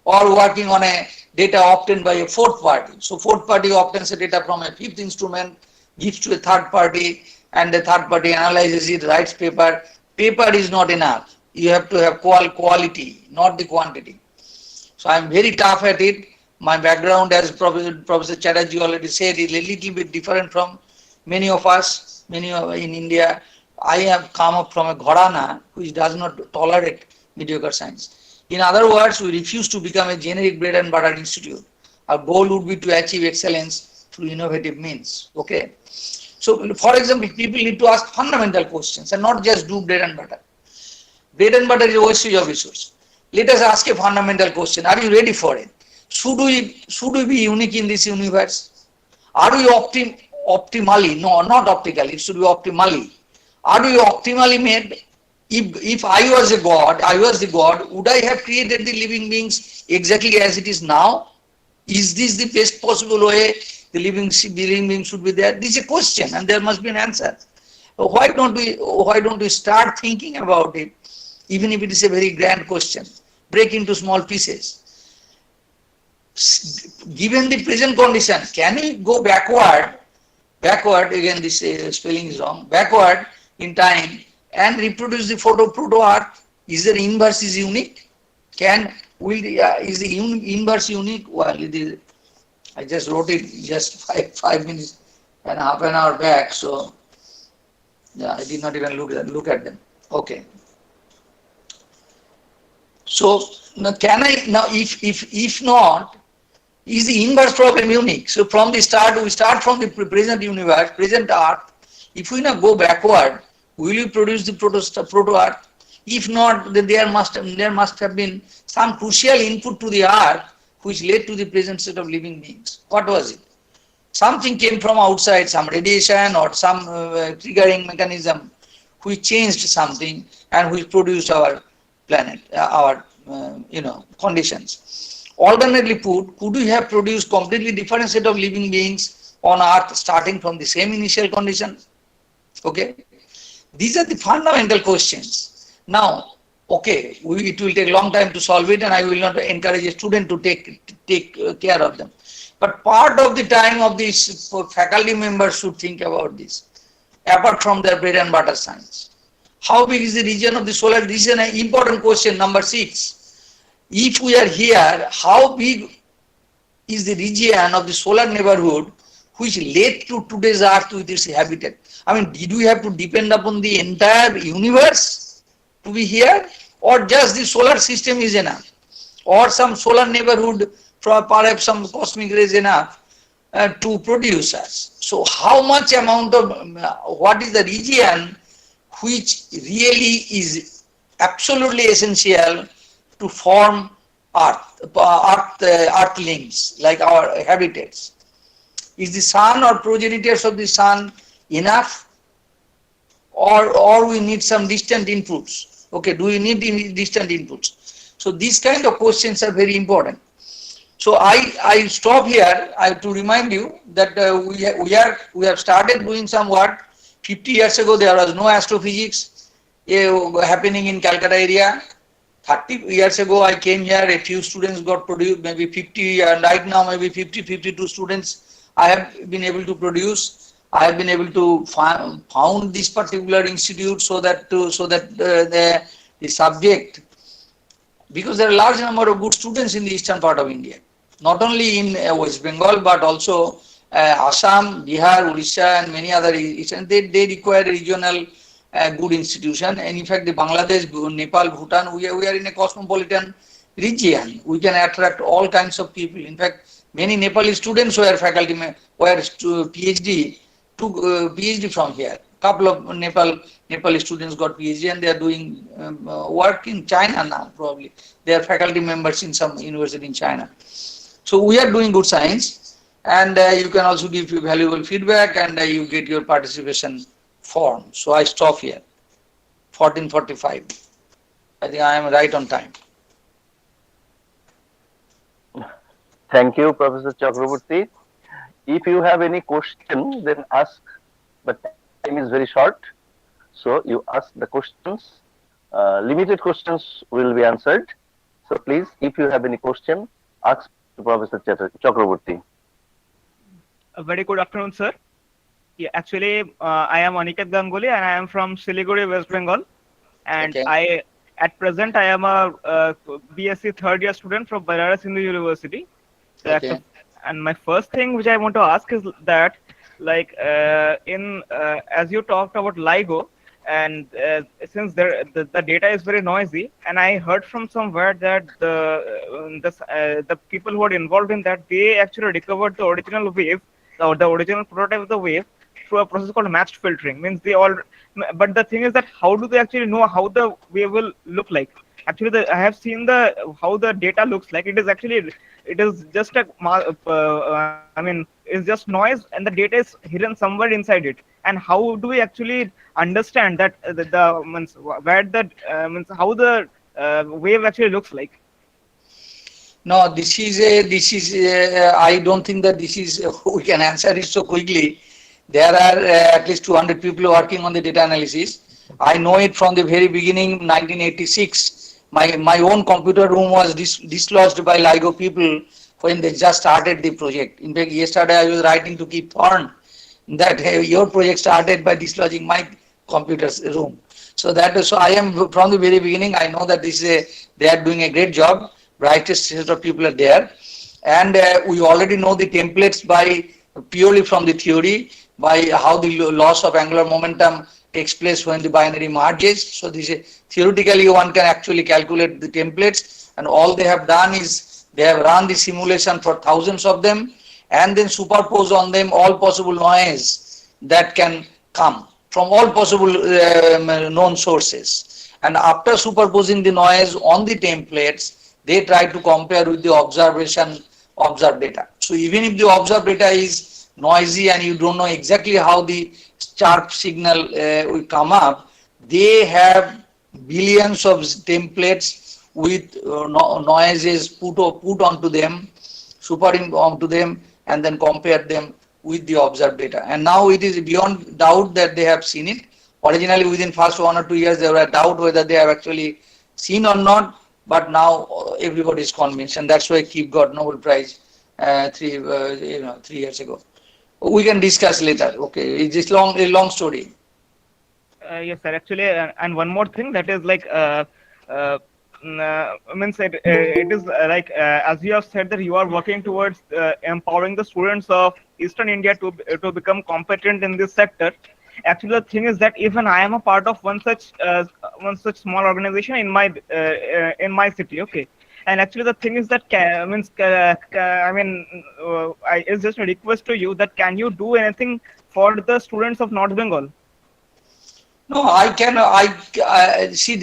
Speaker 4: Or working on a data obtained by a fourth party. So fourth party obtains the data from a fifth instrument, gives to a third party, and the third party analyzes it, writes paper. Paper is not enough. You have to have quality, not the quantity. So I am very tough at it. My background, as Professor Chatterjee already said, is a little bit different from many of us, in India. I have come up from a gharana which does not tolerate mediocre science. In other words, we refuse to become a generic bread and butter institute. Our goal would be to achieve excellence through innovative means. Okay. So, for example, people need to ask fundamental questions and not just do bread and butter. Bread and butter is a wastage of resource. Let us ask a fundamental question. Are you ready for it? Should we be unique in this universe? Are we optimally? No, not optically. It should be optimally. Are we optimally made? If I was the God, would I have created the living beings exactly as it is now? Is this the best possible way the living being should be there? This is a question, and there must be an answer. Why don't we start thinking about it, even if it is a very grand question? Break into small pieces. Given the present condition, can we go backward, again this spelling is wrong, backward in time and reproduce the proto-Earth? Is the inverse is unique? Is the inverse unique? Well, I just wrote it just 5 minutes and half an hour back, so yeah, I did not even look at them. Okay. So now if not, is the inverse problem unique? So from the start, we start from the present universe, present Earth. If we now go backward, will you produce the proto-Earth? If not, then there must have been some crucial input to the Earth which led to the present state of living beings. What was it? Something came from outside, some radiation or some triggering mechanism which changed something and which produced our planet, our conditions. Alternately put, could we have produced completely different set of living beings on Earth starting from the same initial condition? Okay. These are the fundamental questions. Now, okay, it will take a long time to solve it, and I will not encourage a student to take care of them. But part of the time of these faculty members should think about this, apart from their bread and butter science. How big is the region of the solar? This is an important question, number 6. If we are here, how big is the region of the solar neighborhood which led to today's Earth with its habitat? I mean, did we have to depend upon the entire universe to be here, or just the solar system is enough, or some solar neighborhood, perhaps some cosmic rays enough to produce us? So how much amount of, what is the region which really is absolutely essential to form earthlings, like our habitats? Is the sun or progenitors of the sun enough, or we need some distant inputs? Okay, do we need distant inputs? So these kind of questions are very important. So I stop here to remind you that we have started doing some work. 50 years ago there was no astrophysics happening in Calcutta area. 30 years ago I came here, a few students got produced, maybe 50, and right now maybe 50, 52 students I have been able to produce. I have been able to found this particular institute so that the subject, because there are a large number of good students in the eastern part of India, not only in West Bengal but also Assam, Bihar, Odisha, and many other eastern, they require regional good institution. And in fact, the Bangladesh, Nepal, Bhutan, we are in a cosmopolitan region. We can attract all kinds of people. In fact, many Nepali students were faculty, were PhD, took PhD from here. Couple of Nepali students got PhD and they are doing work in China now. Probably they are faculty members in some university in China. So we are doing good science, and you can also give valuable feedback, and you get your participation form. So I stop here. 14:45. I think I am right on time.
Speaker 3: Thank you, Professor Chakraborty. If you have any question, then ask. But time is very short, so you ask the questions. Limited questions will be answered. So please, if you have any question, ask to Professor Chakraborty.
Speaker 5: A very good afternoon, sir. Yeah, actually, I am Aniket Ganguly and I am from Siliguri, West Bengal. And
Speaker 4: Okay.
Speaker 5: at present, I am a BSc third year student from Banaras Hindu University. So
Speaker 4: Okay.
Speaker 5: and my first thing which I want to ask is that, like, as you talked about LIGO, and since the data is very noisy, and I heard from somewhere that the people who are involved in that, they actually recovered the original wave, or the original prototype of the wave, through a process called matched filtering. Means they all, but the thing is that how do they actually know how the wave will look like? Actually, I have seen how the data looks like. It is just it's just noise, and the data is hidden somewhere inside it. And how do we actually understand that the means where the means how the wave actually looks like?
Speaker 4: No, I don't think that this is, we can answer it so quickly. There are at least 200 people working on the data analysis. I know it from the very beginning, 1986. My own computer room was dislodged by LIGO people when they just started the project. In fact, yesterday I was writing to Keith Thorne that hey, your project started by dislodging my computer's room. So I am from the very beginning. I know that they are doing a great job. Brightest set of people are there, and we already know the templates by purely from the theory, by how the loss of angular momentum takes place when the binary merges. So this is theoretically one can actually calculate the templates, and all they have done is they have run the simulation for thousands of them, and then superpose on them all possible noise that can come from all possible known sources. And after superposing the noise on the templates, they try to compare with the observed data. So even if the observed data is noisy and you don't know exactly how the sharp signal will come up, they have billions of templates with noises put onto them, superimpose onto them, and then compare them with the observed data. And now it is beyond doubt that they have seen it. Originally, within first 1 or 2 years, there were doubt whether they have actually seen or not. But now everybody is convinced, and that's why Keith got Nobel Prize 3 years ago. We can discuss later. Okay, it's just a long story.
Speaker 5: Yes, sir. Actually, and one more thing, that is like means it is like as you have said that you are working towards empowering the students of Eastern India to become competent in this sector. Actually, the thing is that even I am a part of one such small organization in my city. Okay, and actually the thing is that it's just a request to you that can you do anything for the students of North Bengal?
Speaker 4: No, I can. I see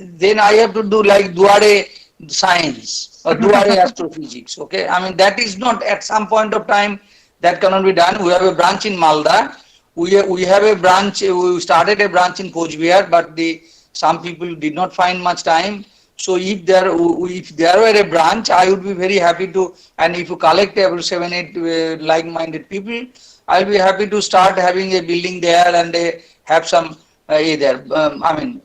Speaker 4: then I have to do like Duare science or Duare astrophysics. Okay, I mean that is not at some point of time that cannot be done. We have a branch in Malda. We have a branch. We started a branch in Coach Bihar, but some people did not find much time. So if there were a branch, I would be very happy to. And if you collect about 7-8 like-minded people, I'll be happy to start having a building there and have some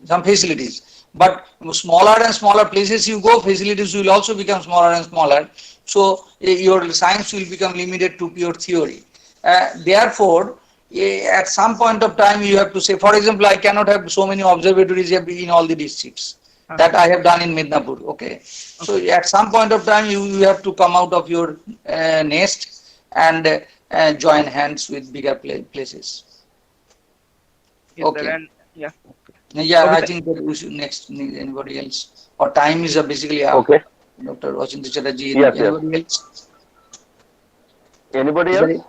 Speaker 4: some facilities. But smaller and smaller places you go, facilities will also become smaller and smaller. So your science will become limited to pure theory. Therefore, at some point of time you have to say, for example, I cannot have so many observatories in all the districts that I have done in Midnapur. Okay. So at some point of time you have to come out of your nest and join hands with bigger places.
Speaker 5: Yes, sir.
Speaker 4: Okay.
Speaker 5: And yeah.
Speaker 4: Yeah,
Speaker 5: Okay,
Speaker 4: I think that we should next need anybody else. Our time is basically up.
Speaker 3: Okay.
Speaker 4: Dr. Vachinda Chatterjee,
Speaker 3: Yes, yes.
Speaker 4: anybody else?
Speaker 3: Anybody
Speaker 4: Is
Speaker 3: else?
Speaker 4: there-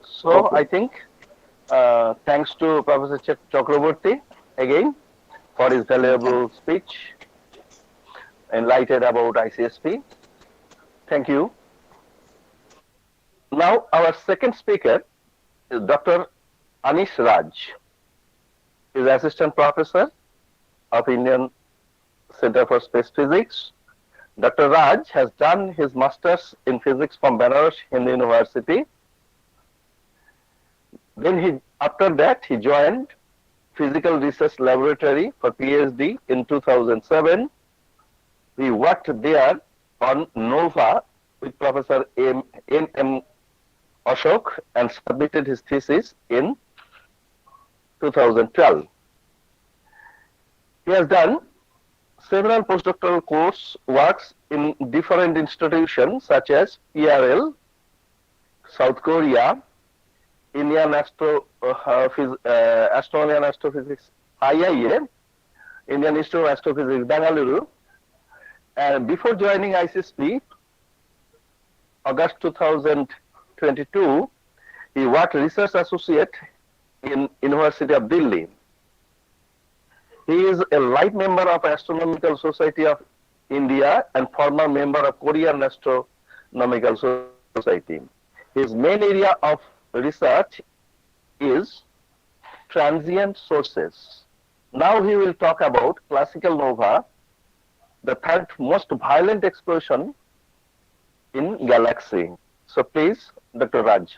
Speaker 3: So
Speaker 4: Okay.
Speaker 3: I think thanks to Professor Chakraborty again for his
Speaker 4: Thank
Speaker 3: valuable speech, enlightened about ICSP. Thank you. Now our second speaker is Dr. Anish Raj. He is Assistant Professor of Indian Center for Space Physics. Dr. Raj has done his Masters in Physics from Banaras Hindu University. Then after that, he joined Physical Research Laboratory for PhD in 2007. He worked there on NOVA with Professor N.M. Ashok and submitted his thesis in 2012. He has done several postdoctoral course works in different institutions such as PRL, South Korea, Indian Astronomy and Astrophysics, IIA, Indian Institute of Astrophysics, Bengaluru. And before joining ICSP, August 2022, he worked research associate in University of Delhi. He is a life member of Astronomical Society of India and former member of Korean Astronomical Society. His main area of research is transient sources. Now he will talk about classical nova, the third most violent explosion in galaxy. So please, Dr. Raj.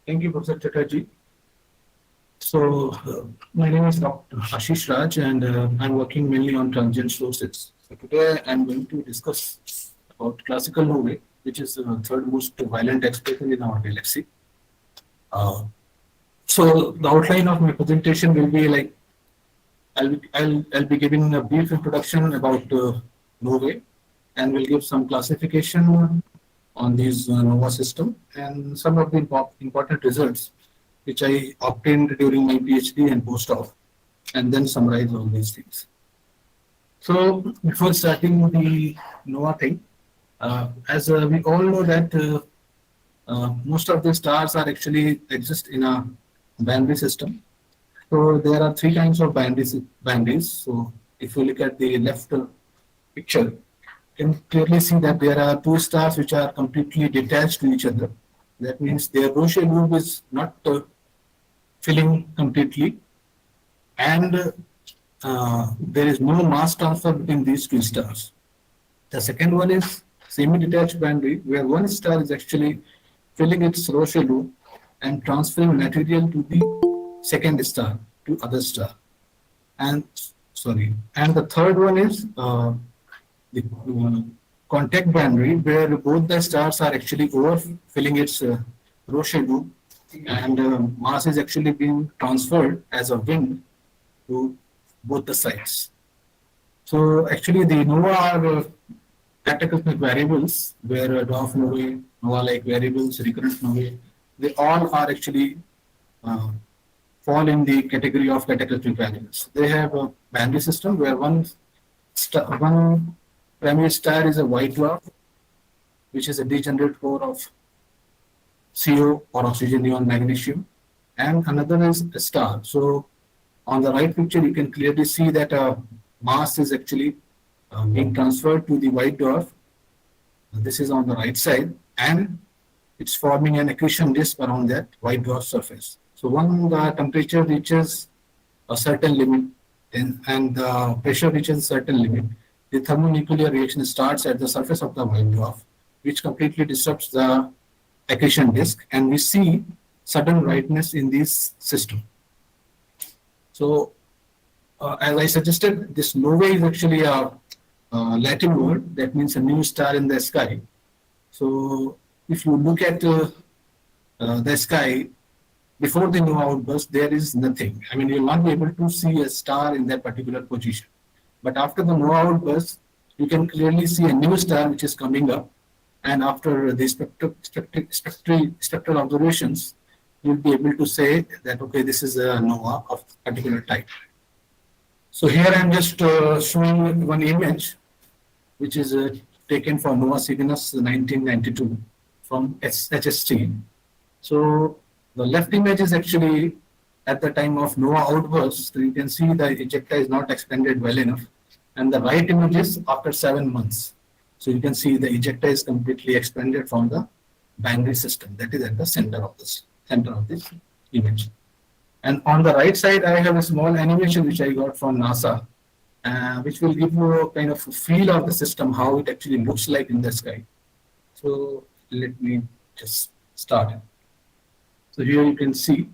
Speaker 1: Thank you, Professor Chatterjee. So, my name is Dr. Ashish Raj, and I'm working mainly on transient sources. So today, I'm going to discuss about classical novae, which is the third most violent explosion in our galaxy. So, the outline of my presentation will be like I'll be giving a brief introduction about novae, and will give some classification on these nova system and some of the important results which I obtained during my PhD and postdoc, and then summarize all these things. So before starting the nova thing, as we all know that most of the stars are actually exist in a binary system. So there are three kinds of binaries. So if you look at the left picture, you can clearly see that there are two stars which are completely detached to each other. That means their Roche loop is not filling completely, and there is no mass transfer between these two stars. The second one is semi-detached binary, where one star is actually filling its Roche loop and transferring material to the second star, to other star. And and the third one is the contact binary, where both the stars are actually overfilling its Roche loop, and mass is actually being transferred as a wind to both the sides. So actually the nova are cataclysmic variables, where dwarf novae, nova-like variables, recurrent novae, they all are actually uh, fall in the category of cataclysmic variables. They have a binary system where one primary star is a white dwarf, which is a degenerate core of CO or oxygen neon magnesium, and another is a star. So on the right picture, you can clearly see that mass is actually being transferred to the white dwarf. This is on the right side, and it's forming an accretion disk around that white dwarf surface. So when the temperature reaches a certain limit and the pressure reaches a certain limit, the thermonuclear reaction starts at the surface of the white dwarf, which completely disrupts the accretion disk, and we see sudden brightness in this system. So, as I suggested, this nova is actually a Latin word that means a new star in the sky. So, if you look at the sky before the nova outburst, there is nothing. I mean, you'll not be able to see a star in that particular position. But after the nova outburst, you can clearly see a new star which is coming up. And after the spectral observations, you'll be able to say that, okay, this is a nova of particular type. So here I'm just showing one image, which is taken for Nova Cygnus 1992 from HST. So the left image is actually at the time of nova outburst. So you can see the ejecta is not expanded well enough. And the right image is after 7 months. So you can see the ejecta is completely expanded from the binary system. That is at the center of this image. And on the right side, I have a small animation which I got from NASA, which will give you a kind of a feel of the system, how it actually looks like in the sky. So let me just start. So here you can see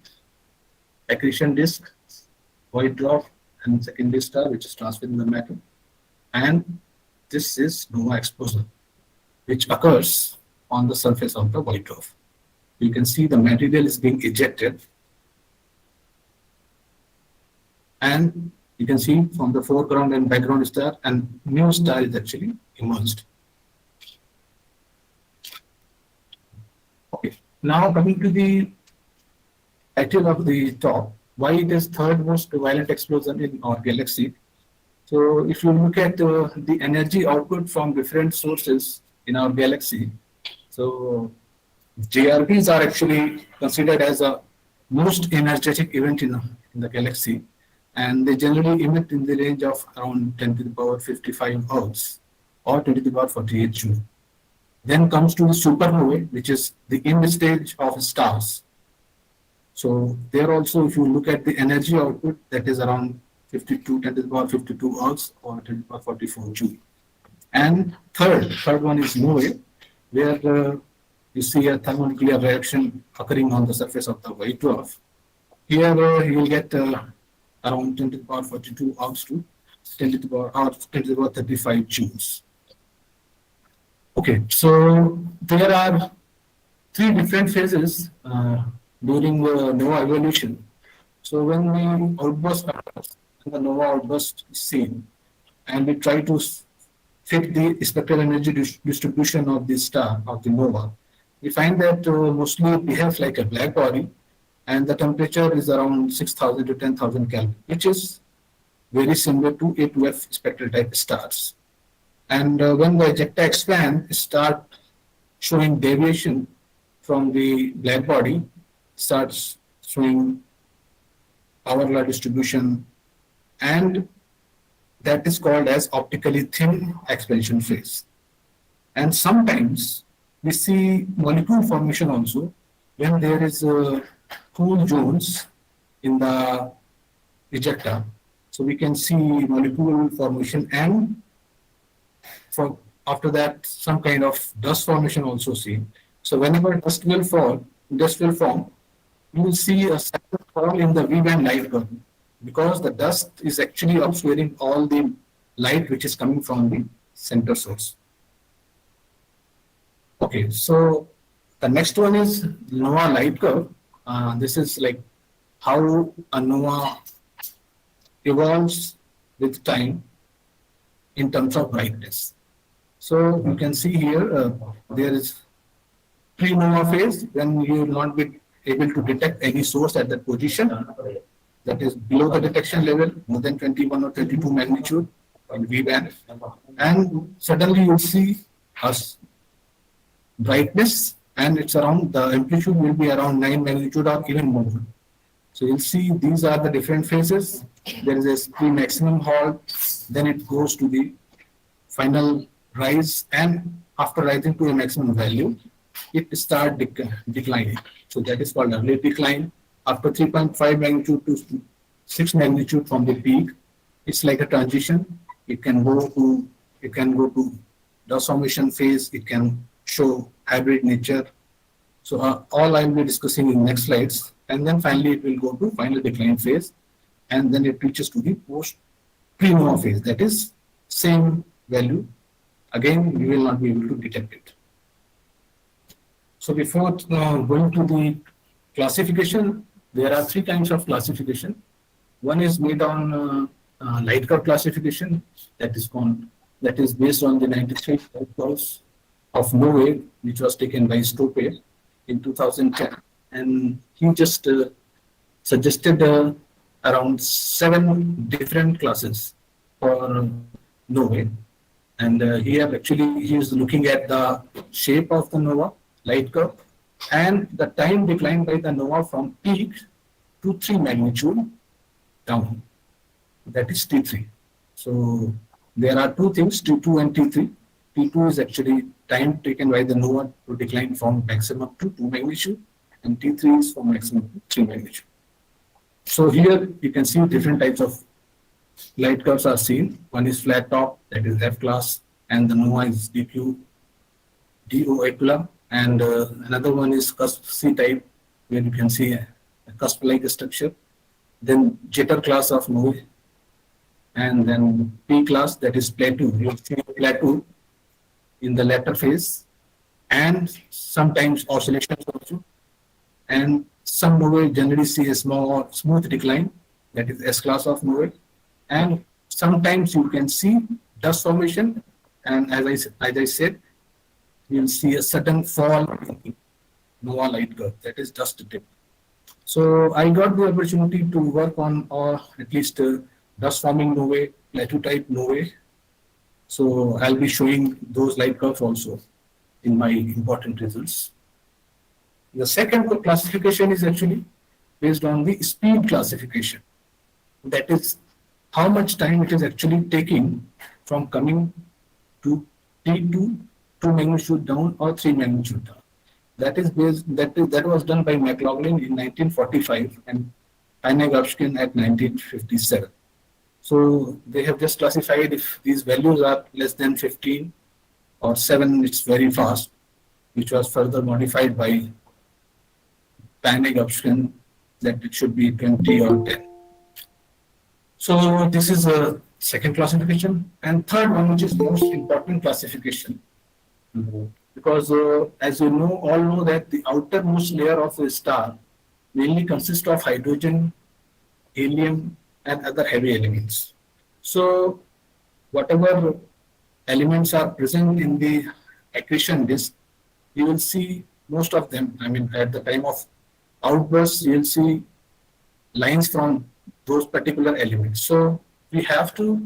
Speaker 1: accretion disk, white dwarf, and secondary star, which is transferring the matter. And this is nova exposure, which occurs on the surface of the white dwarf. You can see the material is being ejected. And you can see from the foreground and background star, and new star is actually emerged. Okay, now coming to the title of the talk, why it is third most violent explosion in our galaxy. So if you look at the energy output from different sources in our galaxy, so JRBs are actually considered as a most energetic event in the galaxy, and they generally emit in the range of around 10 to the power 55 Hz or 10 to the power 48 Joule. Then comes to the supernovae, which is the end stage of stars. So there also, if you look at the energy output, that is around 52, 10 to the power 52 Hz or 10 to the power 44 Joule. And third one is novae, where you see a thermonuclear reaction occurring on the surface of the white dwarf. Here you will get around 10 to the power 42 Hz to 10 to the power 35 joules. Okay, so there are three different phases during the nova evolution. So when the outburst occurs, the nova outburst is seen, and we try to fit the spectral energy distribution of the star, of the nova, we find that mostly it behaves like a black body, and the temperature is around 6,000 to 10,000 Kelvin, which is very similar to A2F spectral type stars. And when the ejecta expand, start showing deviation from the black body, starts showing power law distribution, and that is called as optically thin expansion phase. And sometimes we see molecule formation also when there is cool zones in the ejecta. So we can see molecule formation, and after that some kind of dust formation also seen. So whenever dust will form, you will see a sudden fall in the V band light curve, because the dust is actually obscuring all the light which is coming from the center source. Okay, so the next one is nova light curve. This is like how a nova evolves with time in terms of brightness. So you can see here there is pre-nova phase, when you will not be able to detect any source at that position, that is below the detection level, more than 21 or 22 magnitude in V band, and suddenly you will see a brightness, and it's around, the amplitude will be around 9 magnitude or even more. So you'll see these are the different phases. There is a pre-maximum halt, then it goes to the final rise, and after rising to a maximum value, it starts declining. So that is called early decline. After 3.5 magnitude to 6 magnitude from the peak, it's like a transition. It can go to dust formation phase. It can show hybrid nature. So all I will be discussing in next slides, and then finally it will go to final decline phase, and then it reaches to the post pre-nova phase. That is same value. Again, you will not be able to detect it. So before going to the classification, there are three kinds of classification. One is made on light curve classification, that is based on the 93 light curves of Novae, which was taken by Stope in 2010, and he just suggested around 7 different classes for Novae, and he is looking at the shape of the nova, light curve, and the time declined by the nova from peak to 3 magnitude down. That is T3. So there are two things, T2 and T3. T2 is actually time taken by the nova to decline from maximum to 2 magnitude, and T3 is from maximum to 3 magnitude. So here you can see different types of light curves are seen. One is flat top, that is F class, and the nova is DQ, DO Aquila, and another one is cusp C type, where you can see a cusp-like structure. Then Jeter class of nova, and then P class, that is plateau. You see a plateau in the latter phase, and sometimes oscillations also. And some novae generally see a small smooth decline, that is S class of novae. And sometimes you can see dust formation, and as I said, you will see a sudden fall in nova light curve, that is dust tip. So I got the opportunity to work on, or at least dust forming novae, plateau type novae. So I'll be showing those light curves also in my important results. The second classification is actually based on the speed classification. That is how much time it is actually taking from coming to T2, 2 magnitude down or 3 magnitude down. That is that was done by McLaughlin in 1945 and Pine-Gopshkin at 1957. So they have just classified if these values are less than 15 or 7, it's very fast, which was further modified by Pine-Gopshkin that it should be 20 or 10. So this is a second classification, and third one, which is most important classification, because as you know, all know that the outermost layer of a star mainly consists of hydrogen, helium, and other heavy elements. So whatever elements are present in the accretion disk, you will see most of them. I mean, at the time of outbursts, you will see lines from those particular elements. So we have to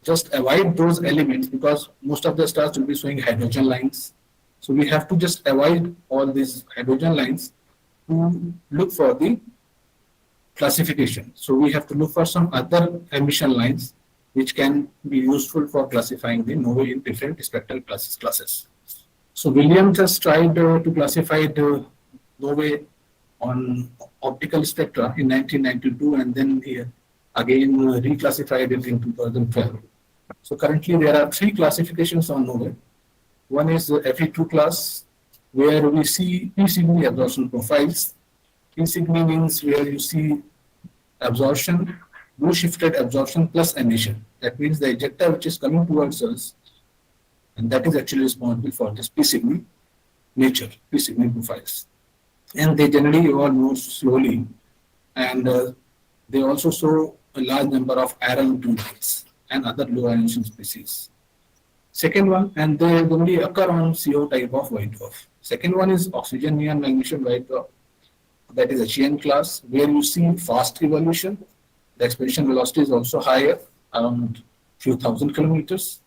Speaker 1: just avoid those elements, because most of the stars will be showing hydrogen lines. So we have to just avoid all these hydrogen lines to look for the classification. So we have to look for some other emission lines which can be useful for classifying the novae in different spectral classes. So Williams has tried to classify the novae on optical spectra in 1992, and then he again reclassified it in 2012. So currently there are 3 classifications on novae. One is the Fe2 class, where we see P-Cygni absorption profiles. P-Cygni means where you see absorption, blue shifted absorption plus emission. That means the ejector which is coming towards us, and that is actually responsible for this P-Cygni nature, P-Cygni profiles. And they generally evolve more slowly, and they also show a large number of iron lines and other low ionization species. Second one, and they generally occur on CO type of white dwarf. Second one is oxygen neon magnesium white dwarf, that is HEN class, where you see fast evolution. The expedition velocity is also higher, around few thousand kilometers,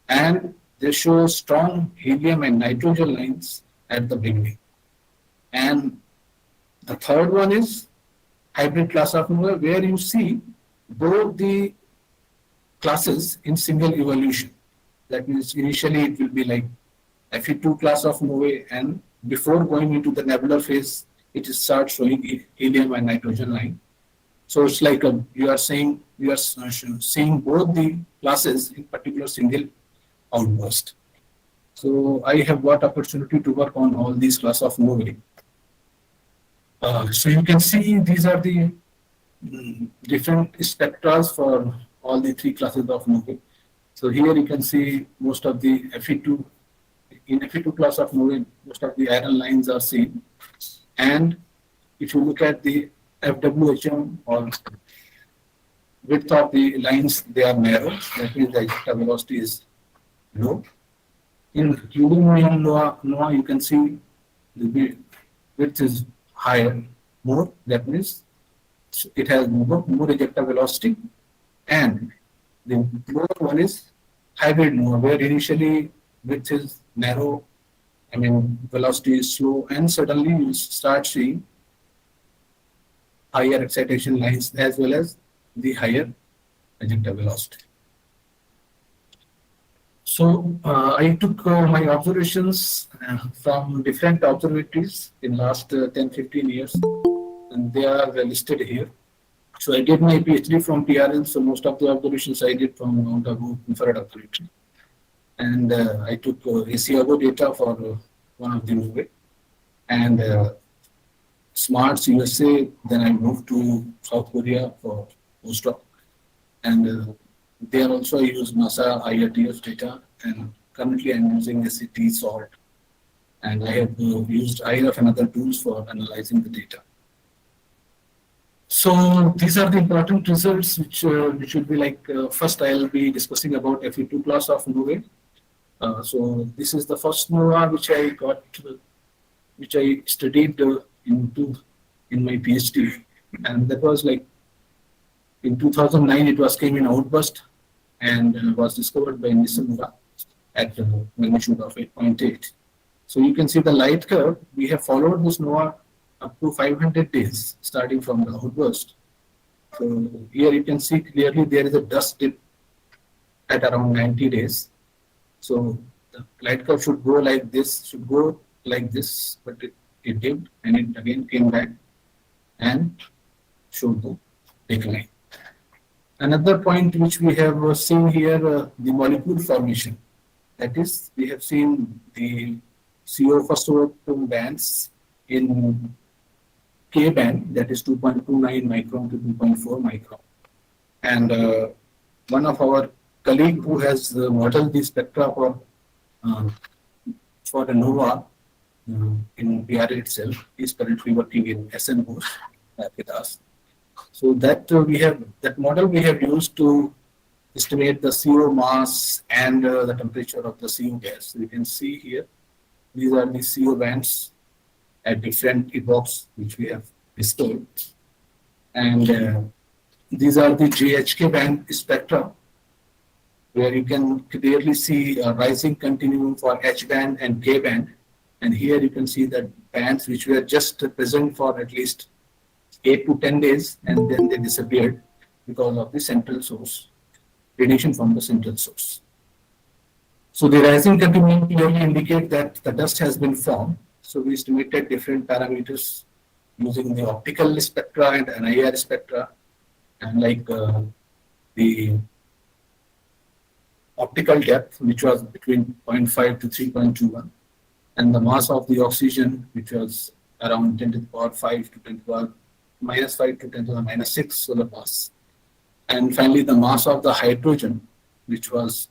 Speaker 1: and they show strong helium and nitrogen lines at the beginning. And the third one is hybrid class of nova, where you see both the classes in single evolution. That means initially it will be like Fe2 class of novae, and before going into the nebular phase, it starts showing helium and nitrogen line. So it's like you are seeing both the classes in particular single outburst. So I have got opportunity to work on all these class of novae. So you can see these are the different spectra for all the three classes of novae. So here you can see most of the Fe2, in Fe2 class of novae, most of the iron lines are seen. And if you look at the FWHM or width of the lines, they are narrow. That means the ejecta velocity is low. Including Noah, you can see the width is higher, more. That means it has more ejecta velocity. And the lower one is hybrid Noah, where initially width is narrow, velocity is slow, and suddenly you start seeing higher excitation lines as well as the higher ejecta velocity. So I took my observations from different observatories in last 10-15 years, and they are listed here. So I did my PhD from TRL, so most of the observations I did from Mount Abu infrared observatory. And I took ACIO data for one of the novae, and SMARTS USA. Then I moved to South Korea for postdoc, and there also I use NASA IRTF data, and currently I'm using SCT SALT, and I have used IRF and other tools for analyzing the data. So these are the important results which will be like, first I'll be discussing about Fe2 class of novae. So this is the first nova which I got, which I studied in my PhD, and that was like in 2009. It was came in outburst and was discovered by Nebular at magnitude of 8.8. So you can see the light curve. We have followed this nova up to 500 days, starting from the outburst. So here you can see clearly there is a dust dip at around 90 days. So the light curve should go like this, but it dipped and it again came back and showed the decline. Another point which we have seen here, the molecule formation. That is, we have seen the CO phosphoatom bands in K band, that is 2.29 micron to 2.4 micron. And one of our colleague who has modeled the spectra for the nova in PR itself is currently working in SN with us. So that that model we have used to estimate the CO mass and the temperature of the CO gas. So you can see here, these are the CO bands at different epochs which we have bestowed. And these are the JHK band spectra, where you can clearly see a rising continuum for H band and K band. And here you can see that bands which were just present for at least 8 to 10 days, and then they disappeared because of the central source, radiation from the central source. So the rising continuum clearly indicate that the dust has been formed. So we estimated different parameters using the optical spectra and NIR spectra, and like the optical depth, which was between 0.5 to 3.21, and the mass of the oxygen, which was around 10 to the power 5 to 10 to the power minus 5 to 10 to the minus 6 solar mass. And finally, the mass of the hydrogen, which was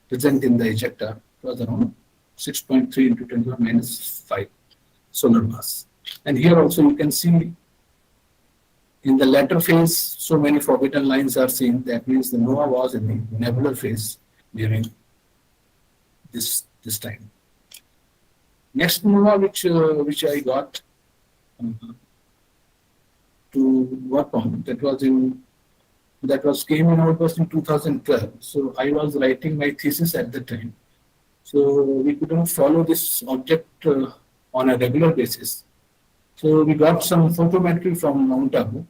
Speaker 1: present in the ejector, was around 6.3 into 10 to the minus 5 solar mass. And here also you can see in the latter phase, so many forbidden lines are seen. That means the nova was in the nebular phase during this time. Next nova which I got to work on, came in outburst in 2012. So I was writing my thesis at the time. So we couldn't follow this object on a regular basis. So we got some photometry from Mount Abu,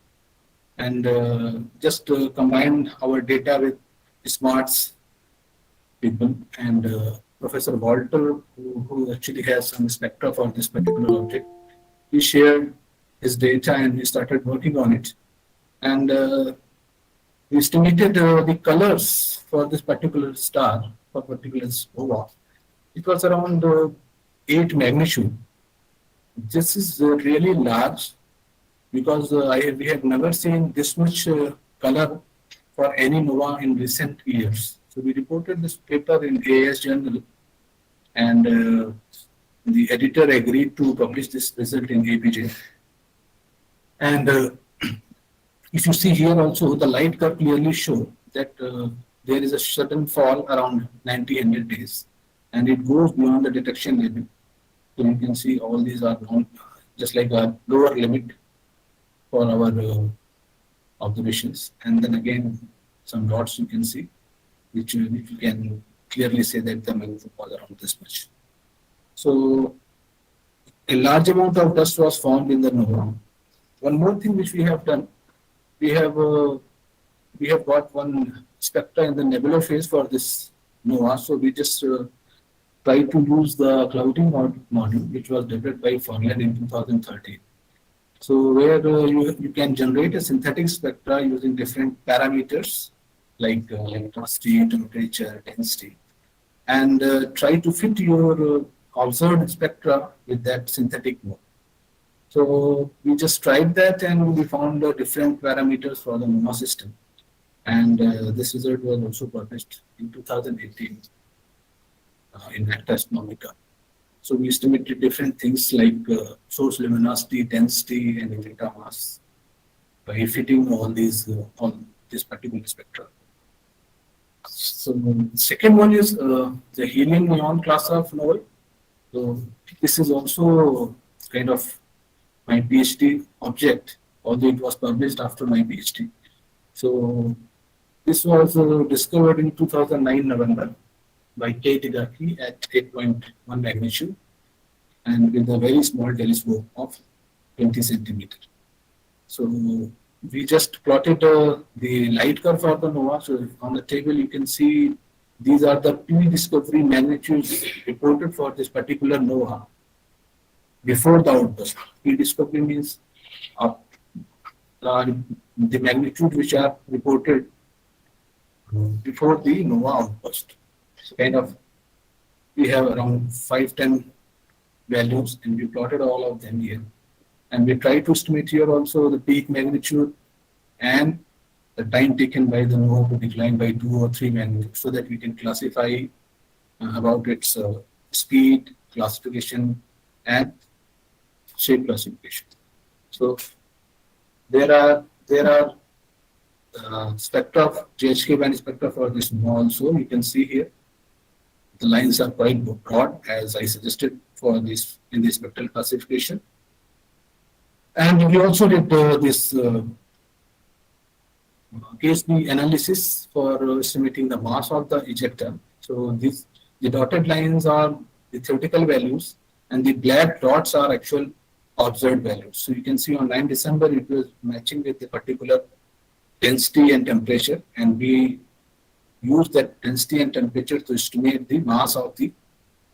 Speaker 1: and just combined our data with SMARTS people, and Professor Walter, who actually has some spectra for this particular object. He shared his data and we started working on it. And we estimated the colors for this particular star, for particular nova. It was around 8 magnitude. This is really large, because we have never seen this much color for any nova in recent years. So we reported this paper in AS Journal, and the editor agreed to publish this result in APJ. And if you see here also, the light curve clearly show that there is a sudden fall around 90-100 days, and it goes beyond the detection limit. So you can see all these are just like a lower limit for our observations. And then again, some dots you can see, which you can clearly say that the magnitude was around this much. So a large amount of dust was found in the nova. One more thing which we have done, we have got one spectra in the nebular phase for this nova. So we just try to use the clouding module, which was developed by Forland in 2013. So where you can generate a synthetic spectra using different parameters like electricity, temperature, density, and try to fit your observed spectra with that synthetic mode. So we just tried that and we found different parameters for the NOMA system. And this result was also published in 2018 in Acta Astronomica. So we estimated different things like source luminosity, density, and ejecta mass by fitting all this particular spectra. So the second one is the helium neon class of nova. So this is also kind of my PhD object, although it was published after my PhD. So this was discovered in 2009 November by K. Tigaki at 8.1 magnitude and with a very small telescope of 20 centimeter. So we just plotted the light curve for the nova. So on the table you can see these are the pre-discovery magnitudes reported for this particular nova before the outburst. Pre-discovery means the magnitude which are reported before the nova outburst. So kind of we have around 5-10 values and we plotted all of them here. And we try to estimate here also the peak magnitude and the time taken by the nova to decline by 2 or 3 magnitudes so that we can classify about its speed, classification, and shape classification. So there are spectra of GHK band spectra for this nova also. You can see here the lines are quite broad as I suggested for this in the spectral classification. And we also did this Icsb analysis for estimating the mass of the ejector. So the dotted lines are the theoretical values and the black dots are actual observed values. So you can see on 9 December it was matching with the particular density and temperature, and we use that density and temperature to estimate the mass of the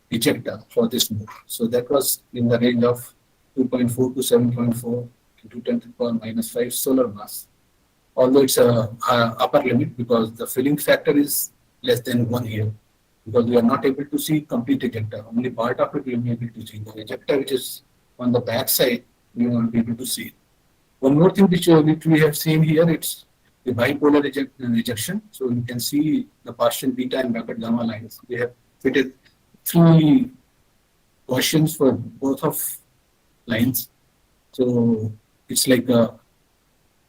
Speaker 1: ejector for this node. So that was in the range of 2.4 to 7.4 into 10 to the power minus 5 solar mass. Although it's a upper limit because the filling factor is less than 1 here, because we are not able to see complete ejector. Only part of it we will be able to see. The ejector which is on the back side, we won't be able to see. One more thing which we have seen here, it's the bipolar ejection. So you can see the partial beta and bracket gamma lines. We have fitted 3 questions for both of lines. So it's like a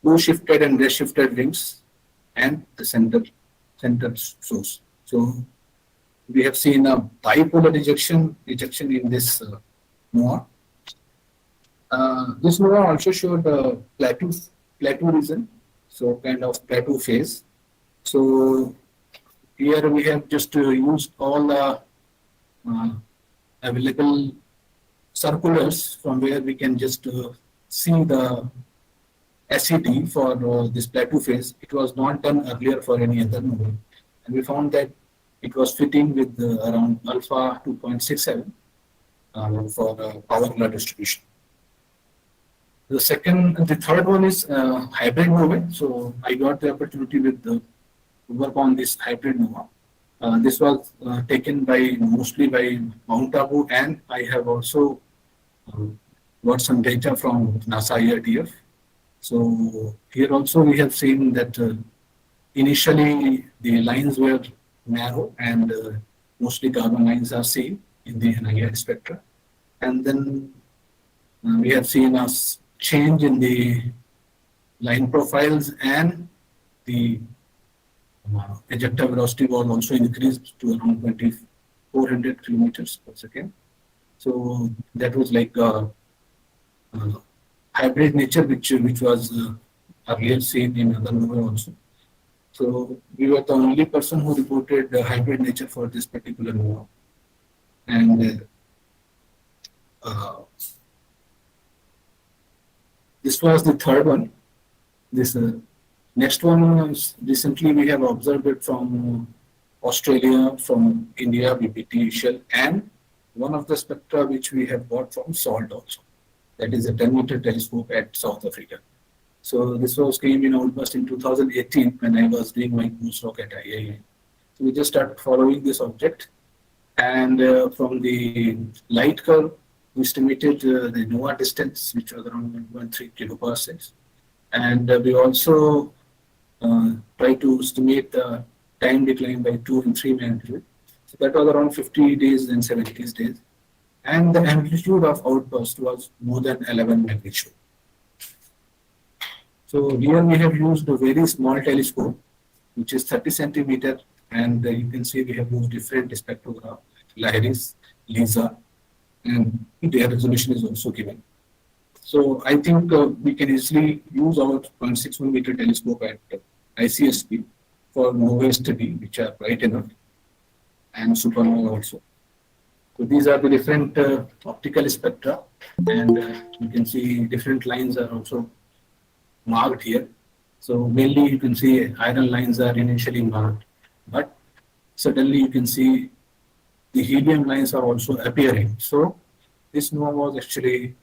Speaker 1: blue shifted and red shifted rings and the center source. So we have seen a bipolar ejection in this nova. This nova also showed a plateau region, so kind of plateau phase. So here we have just used all the available circulars from where we can just see the SED for this plateau phase. It was not done earlier for any other nova, and we found that it was fitting with around alpha 2.67 for power law distribution. The third one is hybrid nova. So I got the opportunity to work on this hybrid nova. This was taken mostly by Mount Abu, and I have also got some data from NASA IRDF. So here also we have seen that initially the lines were narrow and mostly carbon lines are seen in the NIR spectra. And then we have seen a change in the line profiles, and the ejector velocity was also increased to around 2400 kilometers per second. So that was like uh, hybrid nature, which was earlier seen in other novae also. So we were the only person who reported hybrid nature for this particular nova, and uh, this was the third one. This next one is recently we have observed it from Australia, from India, BPT shell, and one of the spectra which we have got from SALT also. That is a 10-meter telescope at South Africa. So this was came in almost in 2018 when I was doing my postdoc at IIA. So we just started following this object, and from the light curve, we estimated the NOAA distance, which was around 1.3 kiloparsecs, and we also try to estimate the time decline by 2 and 3 magnitude. So that was around 50 days and 70 days. And the amplitude of outburst was more than 11 magnitude. So here we have used a very small telescope, which is 30 centimeter, and you can see we have used different spectrograph, like LIRIS, LISA, and their resolution is also given. So I think we can easily use our 0.61 meter telescope at Icsb for novae study, which are bright enough, and supernova also. So these are the different optical spectra, and you can see different lines are also marked here. So mainly you can see iron lines are initially marked, but suddenly you can see the helium lines are also appearing. So this nova was actually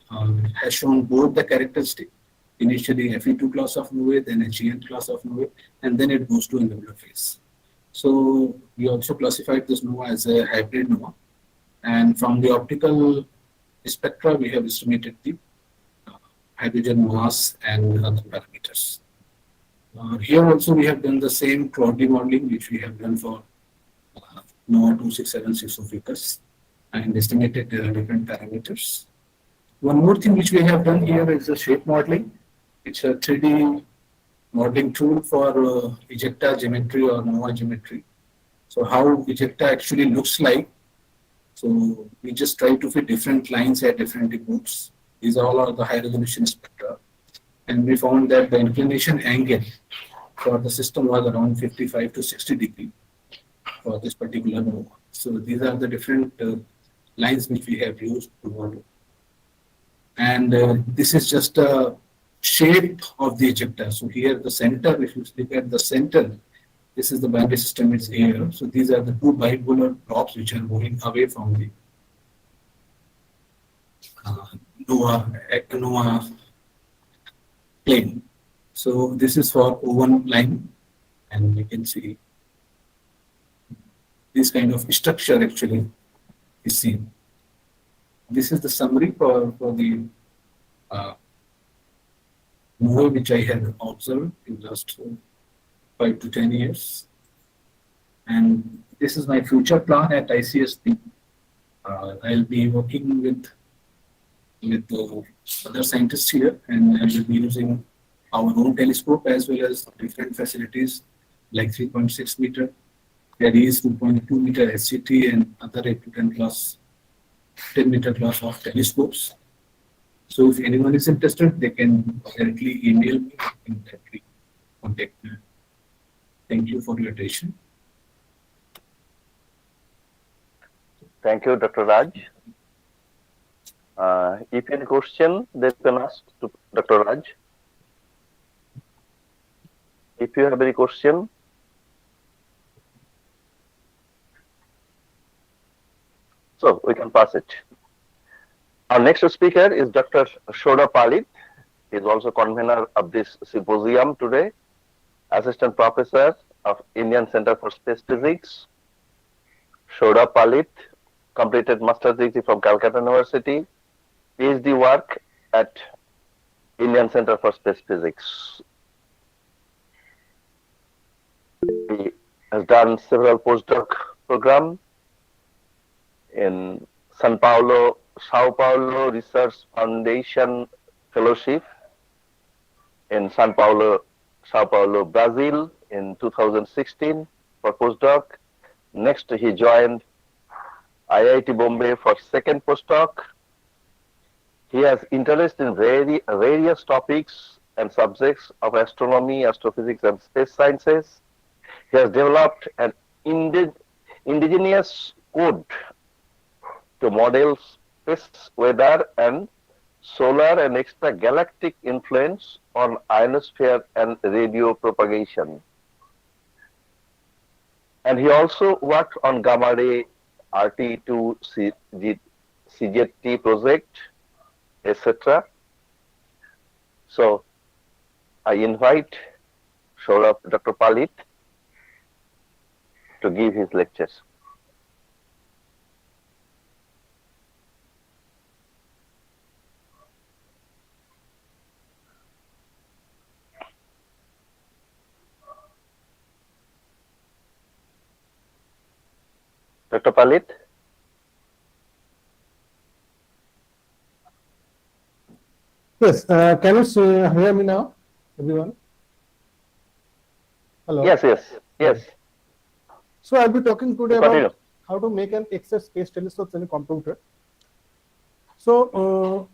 Speaker 1: has shown both the characteristic. Initially Fe2 class of novae, then HEN class of novae, and then it goes to a nebular phase. So we also classified this nova as a hybrid nova, and from the optical spectra we have estimated the hydrogen mass and other parameters. Here also we have done the same cloudly modeling which we have done for NOAA 2676 of Ficus, and estimated different parameters. One more thing which we have done here is the shape modeling. It's a 3D modeling tool for ejector geometry or NOAA geometry. So how ejector actually looks like. So we just try to fit different lines at different depots. These all are the high resolution spectra. And we found that the inclination angle for the system was around 55 to 60 degrees for this particular nova. So these are the different lines which we have used to model. And this is just a shape of the ejector. So here the center, if you look at the center, this is the binary system, it's here. So these are the two bipolar blobs which are moving away from the NOAA plane. So this is for O1 line, and you can see this kind of structure actually is seen. This is the summary for the movie which I have observed in the last 5 to 10 years. And this is my future plan at ICSB. I'll be working with other scientists here, and I will be using our own telescope as well as different facilities like 3.6 meter, there is 2.2 meter SCT and other 8 to 10 class, 10 meter class of telescopes. So if anyone is interested, they can directly email me and directly contact me. Thank you for your attention.
Speaker 3: Thank you, Dr. Raj. If any question, they can ask to Dr. Raj. If you have any question, so we can pass it. Our next speaker is Dr. Shodha Pallid. He is also convener of this symposium today, Assistant Professor of Indian Center for Space Physics. Shodha Pallid completed Master's degree from Calcutta University, PhD work at Indian Center for Space Physics. He has done several postdoc programs in Sao Paulo Research Foundation Fellowship in Sao Paulo, Brazil in 2016 for postdoc. Next, he joined IIT Bombay for second postdoc. He has interest in various topics and subjects of astronomy, astrophysics, and space sciences. He has developed an indigenous code to model space weather and solar and extragalactic influence on ionosphere and radio propagation. And he also worked on gamma ray RT2 CGT project, etc. So I invite Dr. Pallid to give his lectures. Dr. Pallid?
Speaker 2: Yes, can you hear me now, everyone? Hello?
Speaker 3: Yes.
Speaker 2: So I'll be talking today
Speaker 3: Continue.
Speaker 2: about how to make an X-ray space telescope in a computer. So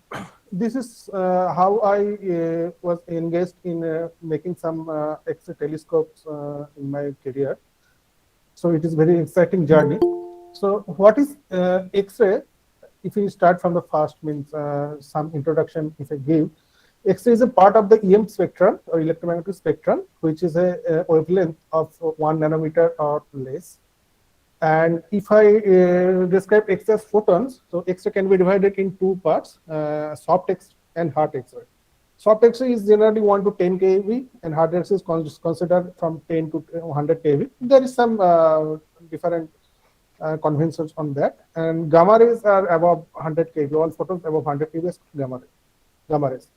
Speaker 2: this is how I was engaged in making some X-ray telescopes in my career. So it is very exciting journey. So what is X-ray? If we start from the first, means some introduction if I give. X-ray is a part of the EM spectrum or electromagnetic spectrum, which is a wavelength of 1 nanometer or less. And if I describe X-ray as photons, so X-ray can be divided in two parts, soft X and hard X-ray. Soft X-ray is generally 1 to 10 keV, and hard X-ray is considered from 10 to 100 keV. There is some different conventions on that. And gamma rays are above 100 keV. All photons above 100 keV is gamma rays.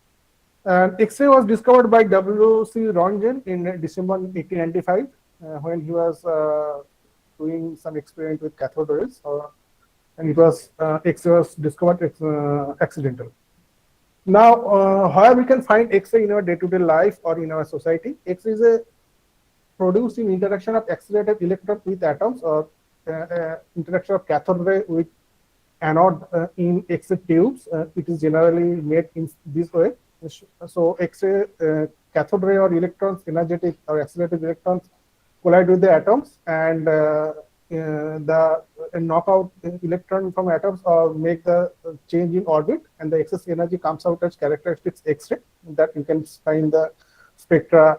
Speaker 2: And X-ray was discovered by W.C. Röntgen in December 1895 when he was doing some experiment with cathode rays, and it was X-ray was discovered accidental. Now, how we can find X-ray in our day-to-day life or in our society? X-ray is a produced in interaction of accelerated electron with atoms or interaction of cathode ray with anode in X-ray tubes. It is generally made in this way. So X-ray cathode ray or electrons, energetic or accelerated electrons collide with the atoms, and the knockout electron from atoms or make the change in orbit, and the excess energy comes out as characteristics X-ray that you can find the spectra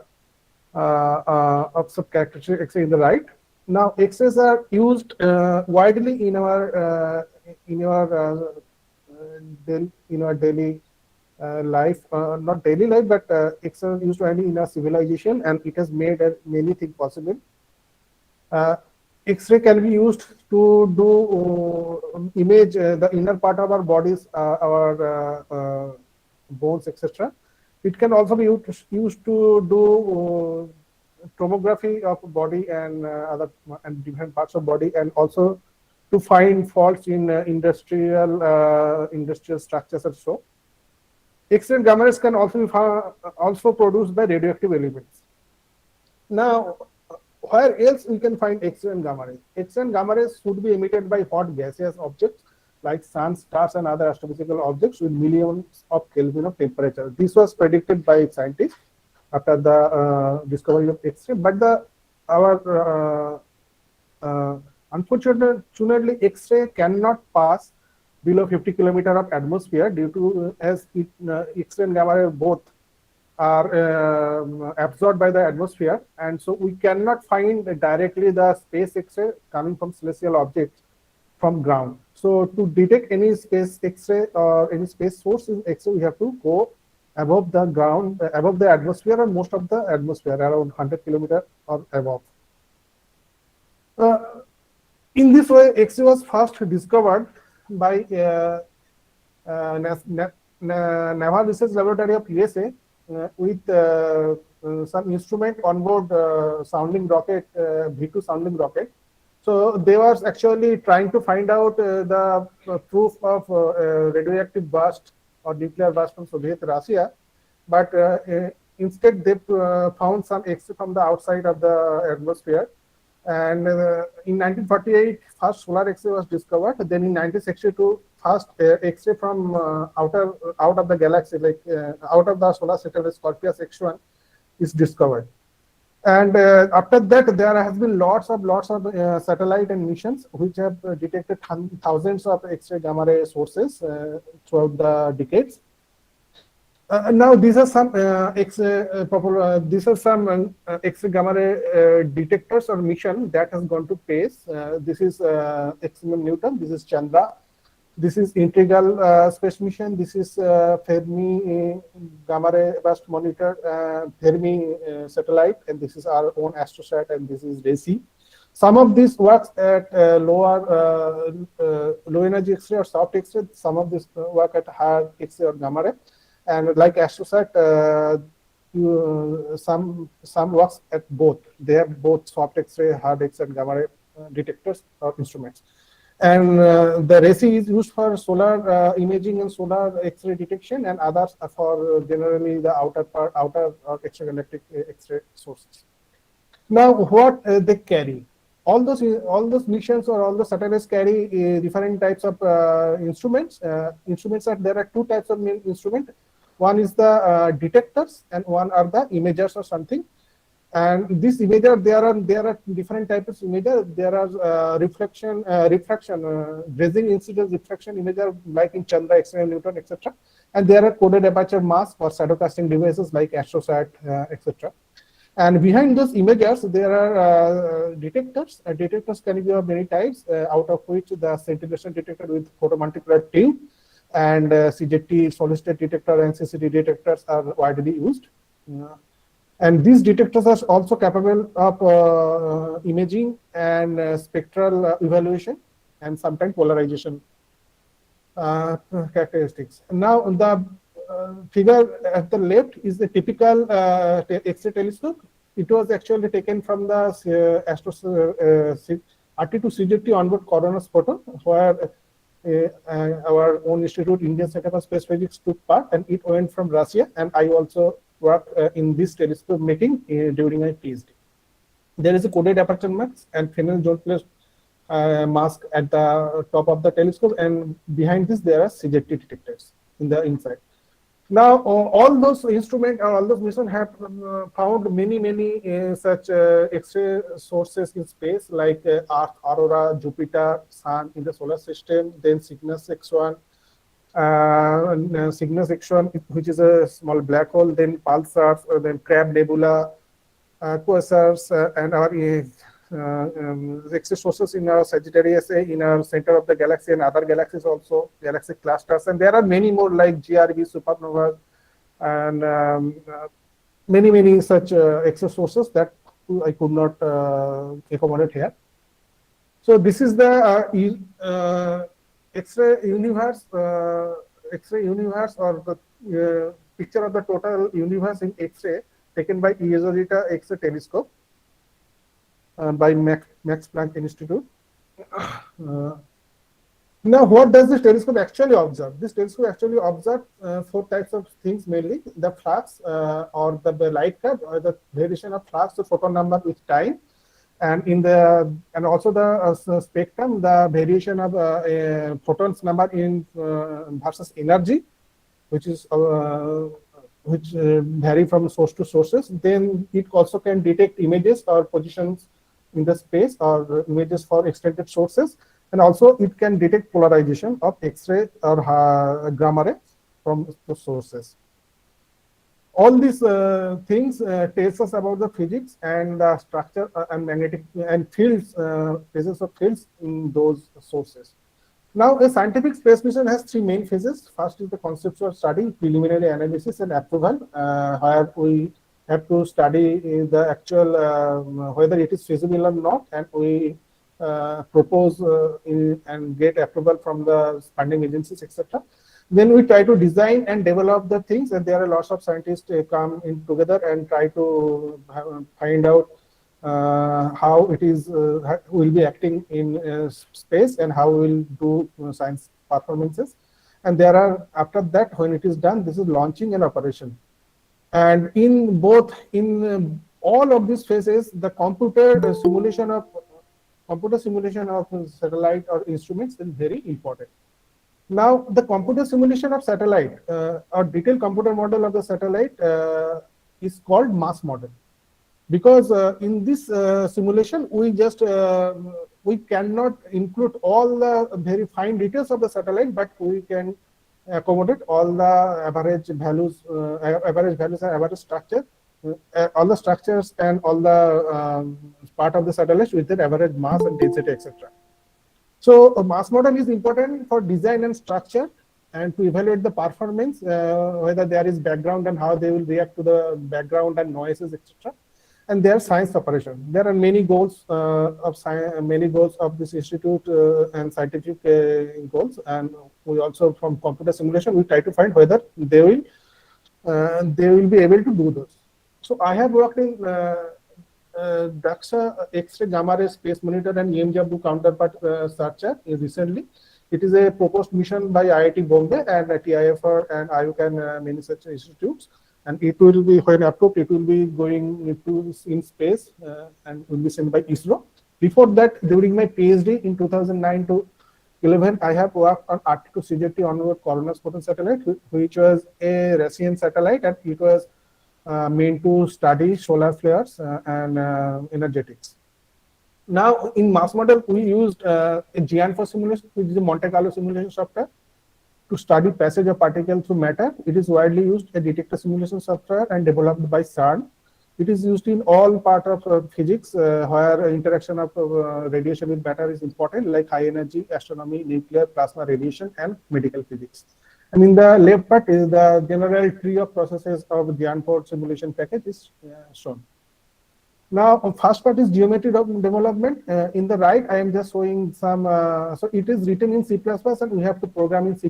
Speaker 2: of some characteristic X-ray in the right. Now X-rays are used widely in our daily life, not daily life, but X-ray is used widely in our civilization, and it has made many things possible. X-ray can be used to do image the inner part of our bodies, our bones, etc. It can also be used to do tomography of body and other and different parts of body, and also to find faults in industrial structures or so. X-ray and gamma rays can also be also produced by radioactive elements. Now, where else we can find X-ray and gamma rays? X-ray and gamma rays should be emitted by hot gaseous objects like sun, stars, and other astrophysical objects with millions of Kelvin of temperature. This was predicted by scientists after the discovery of X-ray, but unfortunately, X-ray cannot pass below 50 kilometers of atmosphere due to X-ray and gamma ray both are absorbed by the atmosphere, and so we cannot find directly the space X-ray coming from celestial objects from ground. So to detect any space X-ray or any space source in X-ray, we have to go above the ground, above the atmosphere, and most of the atmosphere around 100 kilometers or above. In this way, X-ray was first discovered by Naval Research Laboratory of USA with some instrument on board sounding rocket, V2 sounding rocket. So they were actually trying to find out the proof of radioactive burst or nuclear burst from Soviet Russia, but instead they found some X-ray from the outside of the atmosphere. And in 1948, first solar X-ray was discovered. Then in 1962, first X-ray from out of the galaxy, like out of the solar system, Scorpius X1, is discovered. And after that, there has been lots of satellite and missions which have detected thousands of X-ray gamma ray sources throughout the decades. Now these are some X-ray gamma ray detectors or mission that has gone to space. This is XMM Newton. This is Chandra. This is Integral Space Mission. This is Fermi Gamma Ray Burst Monitor, Fermi satellite, and this is our own Astrosat, and this is RACI. Some of this works at lower low energy X-ray or soft X-ray. Some of this work at higher X-ray or gamma ray, and like Astrosat, some works at both. They have both soft X-ray, hard X-ray, and gamma ray detectors or instruments. And the RACI is used for solar imaging and solar X-ray detection, and others are for generally the outer or extragalactic X-ray sources. Now, what they carry? All those missions or all the satellites carry different types of instruments. There are two types of instrument. One is the detectors, and one are the imagers or something. And this imager, there are different types of imager. There are refraction, grazing incidence refraction imager like in Chandra, X-ray, Newton, etc. And there are coded aperture mask or shadow casting devices like Astrosat, etc. And behind those imagers, there are detectors. Detectors can be of many types, out of which the scintillation detector with photomultiplier tube and CZT solid state detector and CCD detectors are widely used. And these detectors are also capable of imaging and spectral evaluation and sometimes polarization characteristics. Now, the figure at the left is the typical X-ray telescope. It was actually taken from the RT2 CZT onboard coronal photon, where our own institute, Indian Center for Space Physics, took part, and it went from Russia. And I also worked in this telescope making during my PhD. There is a coded aperture mask and Fresnel zone place mask at the top of the telescope, and behind this there are CZT detectors in the inside. Now, all those instruments or all those missions have found many such X-ray sources in space, like Earth, Aurora, Jupiter, Sun in the solar system, then Cygnus X1, Cygnus X1, which is a small black hole, then pulsars, then Crab Nebula, quasars, and our X-ray sources in our Sagittarius A, in our center of the galaxy, and other galaxies also, galaxy clusters. And there are many more like GRB, supernova, and many such X-ray sources that I could not accommodate here. So this is the X-ray universe, or the picture of the total universe in X-ray taken by Ejector X-ray telescope by Max Planck Institute. Now, what does this telescope actually observe? This telescope actually observes four types of things mainly: the flux or the light curve, or the variation of flux to photon number with time, and also the spectrum, the variation of photons number in versus energy, which vary from source to sources. Then it also can detect images or positions in the space, or images for extended sources, and also it can detect polarization of X-ray or gamma ray from the sources. All these things tells us about the physics and the structure and magnetic and fields, presence of fields in those sources. Now, a scientific space mission has three main phases. First is the conceptual study, preliminary analysis, and approval, where we have to study the actual whether it is feasible or not, and we propose and get approval from the funding agencies, etc. Then we try to design and develop the things, and there are lots of scientists come in together and try to find out how it is will be acting in space and how we will do science performances. And there are, after that, when it is done, this is launching and operation. And in both, in all of these phases, the computer simulation of satellite or instruments is very important. Now, the computer simulation of satellite or detailed computer model of the satellite is called mass model, because in this simulation we cannot include all the very fine details of the satellite, but we can accommodate all the average values and average structure, all the structures and all the part of the satellite with their average mass and density, etc. So a mass model is important for design and structure, and to evaluate the performance, whether there is background and how they will react to the background and noises, etc. And their science operation. There are many goals of science, many goals of this institute and scientific goals. And we also, from computer simulation, we try to find whether they will be able to do those. So I have worked in DAXA X-ray gamma ray space monitor and EMW counterpart searcher recently. It is a proposed mission by IIT Bombay and TIFR and IUCAN and many such institutes. And it will be, when approved, it will be going in space and will be sent by ISRO. Before that, during my PhD in 2009 to 11, I have worked on Arctic CJT onboard coronal spotting satellite, which was a Russian satellite, and it was meant to study solar flares and energetics. Now, in mass model, we used a GN4 simulation, which is a Monte Carlo simulation software, to study passage of particles through matter. It is widely used a detector simulation software and developed by CERN. It is used in all part of physics where interaction of radiation with matter is important, like high energy, astronomy, nuclear, plasma radiation, and medical physics. And in the left part is the general tree of processes of GN4 simulation package is shown. Now, first part is geometry development. In the right, I am just showing some, so it is written in C++ and we have to program in C++.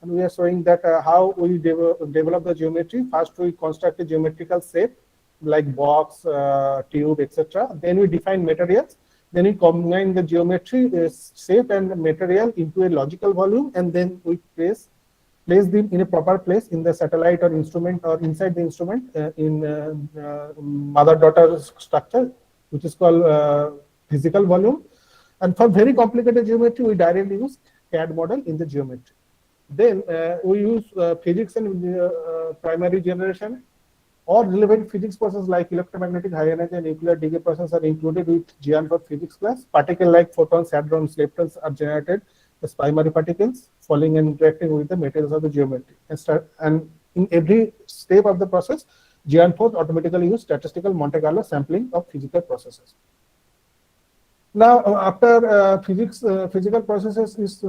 Speaker 2: And we are showing that how we develop the geometry. First, we construct a geometrical shape like box, tube, etc. Then we define materials. Then we combine the geometry, shape and material into a logical volume, and then we place them in a proper place in the satellite or instrument or inside the instrument in mother-daughter structure, which is called physical volume. And for very complicated geometry, we directly use CAD model in the geometry. Then we use physics and primary generation. All relevant physics processes like electromagnetic, high energy, and nuclear decay processes are included with GN4 physics class. Particles like photons, hadrons, leptons are generated as primary particles, falling and interacting with the materials of the geometry. And in every step of the process, GN4 automatically use statistical Monte Carlo sampling of physical processes. Now, after physical processes is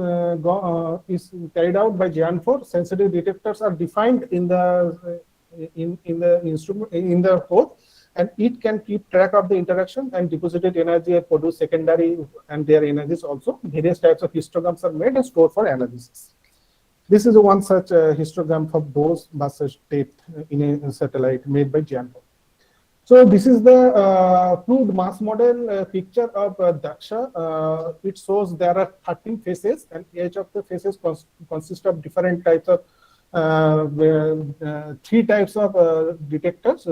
Speaker 2: carried out by GN4, sensitive detectors are defined in the instrument in the code, and it can keep track of the interaction and deposited energy and produce secondary and their energies also. Various types of histograms are made and stored for analysis. This is one such histogram for Bose versus state in a satellite made by GN4. So this is the proved mass model picture of DAXA. It shows there are 13 phases, and each of the phases consists of different types of three types of detectors: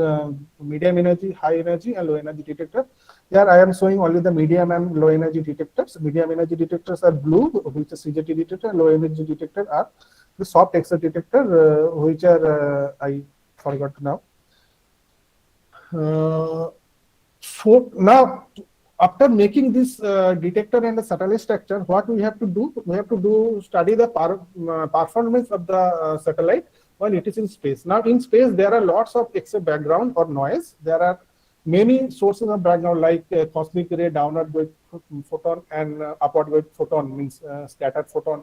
Speaker 2: medium energy, high energy, and low energy detector. Here I am showing only the medium and low energy detectors. Medium energy detectors are blue, which is CJT detector. Low energy detector are the soft X-ray detector, which are I forgot now. So now, after making this detector and the satellite structure, what we have to do? We have to study the performance of the satellite while it is in space. Now, in space, there are lots of X-ray background or noise. There are many sources of background like cosmic ray, downward going photon, and upward going photon, means scattered photon,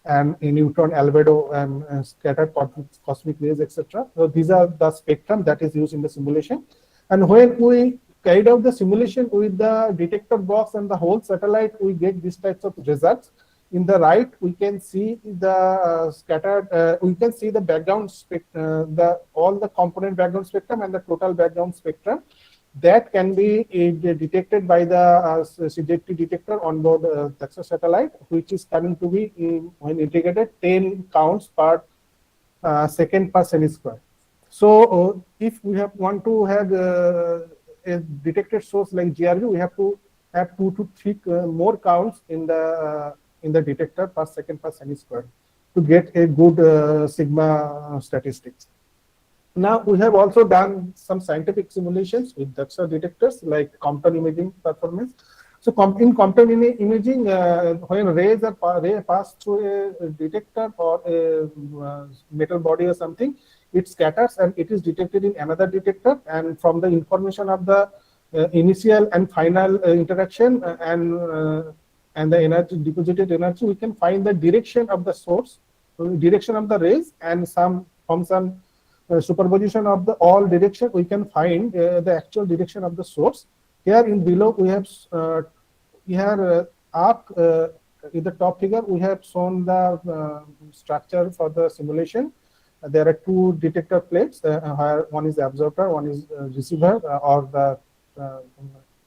Speaker 2: and a neutron, albedo, and scattered cosmic rays, etc. So these are the spectrum that is used in the simulation. And when we carried out the simulation with the detector box and the whole satellite, we get these types of results. In the right, we can see the scattered. We can see the background all the component background spectrum and the total background spectrum that can be detected by the CZT detector on board Daksha satellite, which is coming to be when integrated 10 counts per second per centi square. So if we want to have a detected source like GRB, we have to have 2 to 3 more counts in the detector per second per centi square to get a good sigma statistics. Now we have also done some scientific simulations with Daksha detectors like Compton imaging performance. So in Compton imaging, when rays pass through a detector or a metal body or something, it scatters and it is detected in another detector. And from the information of the initial and final interaction and the energy deposited energy, we can find the direction of the source, direction of the rays, and from some superposition of the all direction, we can find the actual direction of the source. Here in below, we have up in the top figure, we have shown the structure for the simulation. There are two detector plates, where one is absorber, one is receiver, or the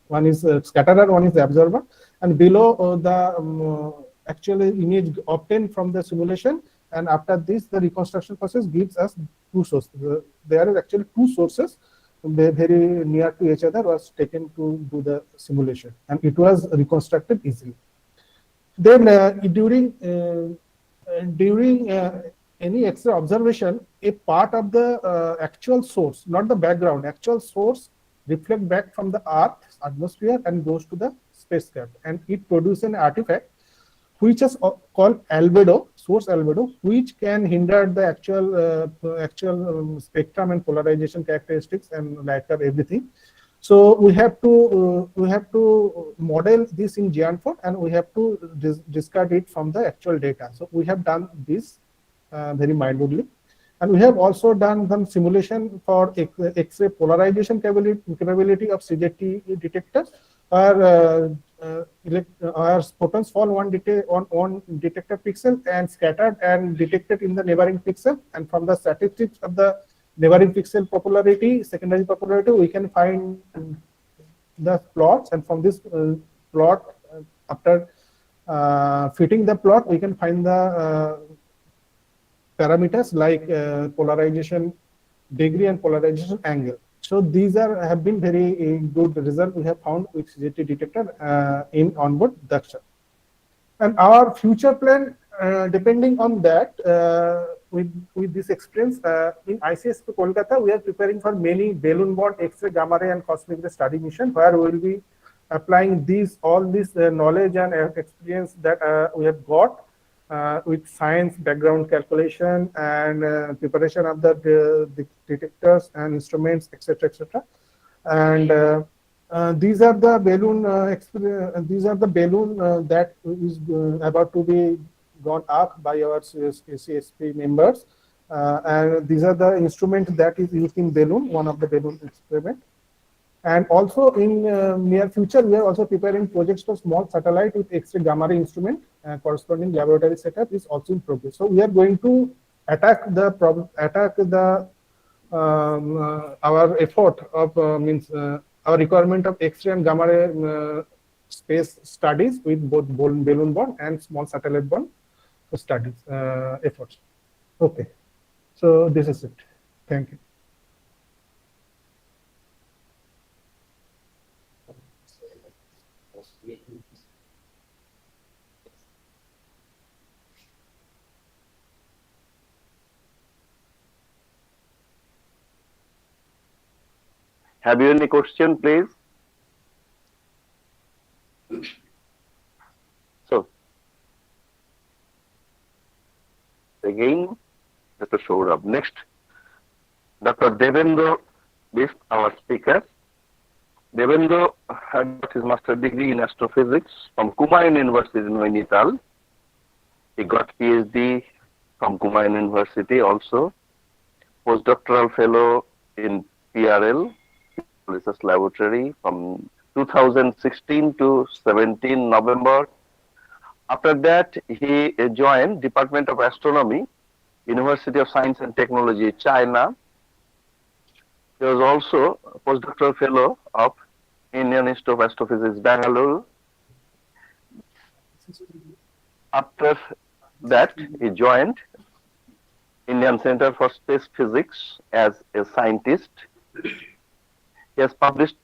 Speaker 2: one is scatterer, one is the absorber, and below the actual image obtained from the simulation. And after this, the reconstruction process gives us two sources. There are actually two sources very near to each other was taken to do the simulation, and it was reconstructed easily. Then during any X-ray observation, a part of the actual source, not the background, actual source reflect back from the Earth's atmosphere and goes to the spacecraft, and it produces an artifact which is called albedo, source albedo, which can hinder the actual spectrum and polarization characteristics and light curve, everything. So we have to model this in GN4, and we have to discard it from the actual data. So we have done this very minutely. And we have also done some simulation for X-ray polarization capability of CZT detectors, where photons fall on one detector pixel and scattered and detected in the neighboring pixel. And from the statistics of the neighboring pixel popularity, secondary popularity, we can find the plots. And from this plot, after fitting the plot, we can find the parameters like polarization degree and polarization angle. So these have been very good result we have found with CZT detector in onboard Daksha. And our future plan, depending on that, with this experience in ICSP Kolkata, we are preparing for many balloon-bound X-ray, gamma ray, and cosmic ray study mission, where we will be applying all this knowledge and experience that we have got with science background calculation and preparation of the detectors and instruments, etc., etc. And these are the balloon that is about to be gone up by our CSP members, and these are the instrument that is used in balloon, one of the balloon experiment. And also in near future, we are also preparing projects for small satellite with X-ray gamma ray instrument. Corresponding laboratory setup is also in progress. So we are going to attack our effort of our requirement of X-ray and gamma ray space studies with both balloon borne and small satellite borne studies efforts. Okay, so this is it. Thank you.
Speaker 3: Have you any question, please? So, again, Dr. Shodha. Next, Dr. Devendra is our speaker. Devendra had his master's degree in astrophysics from Kumaon University in Nainital. He got PhD from Kumaon University also. Postdoctoral fellow in PRL, Research Laboratory, from 2016 to 17 November. After that, he joined Department of Astronomy, University of Science and Technology, China. He was also a postdoctoral fellow of Indian Institute of Astrophysics, Bangalore. After that, he joined Indian Center for Space Physics as a scientist. He has published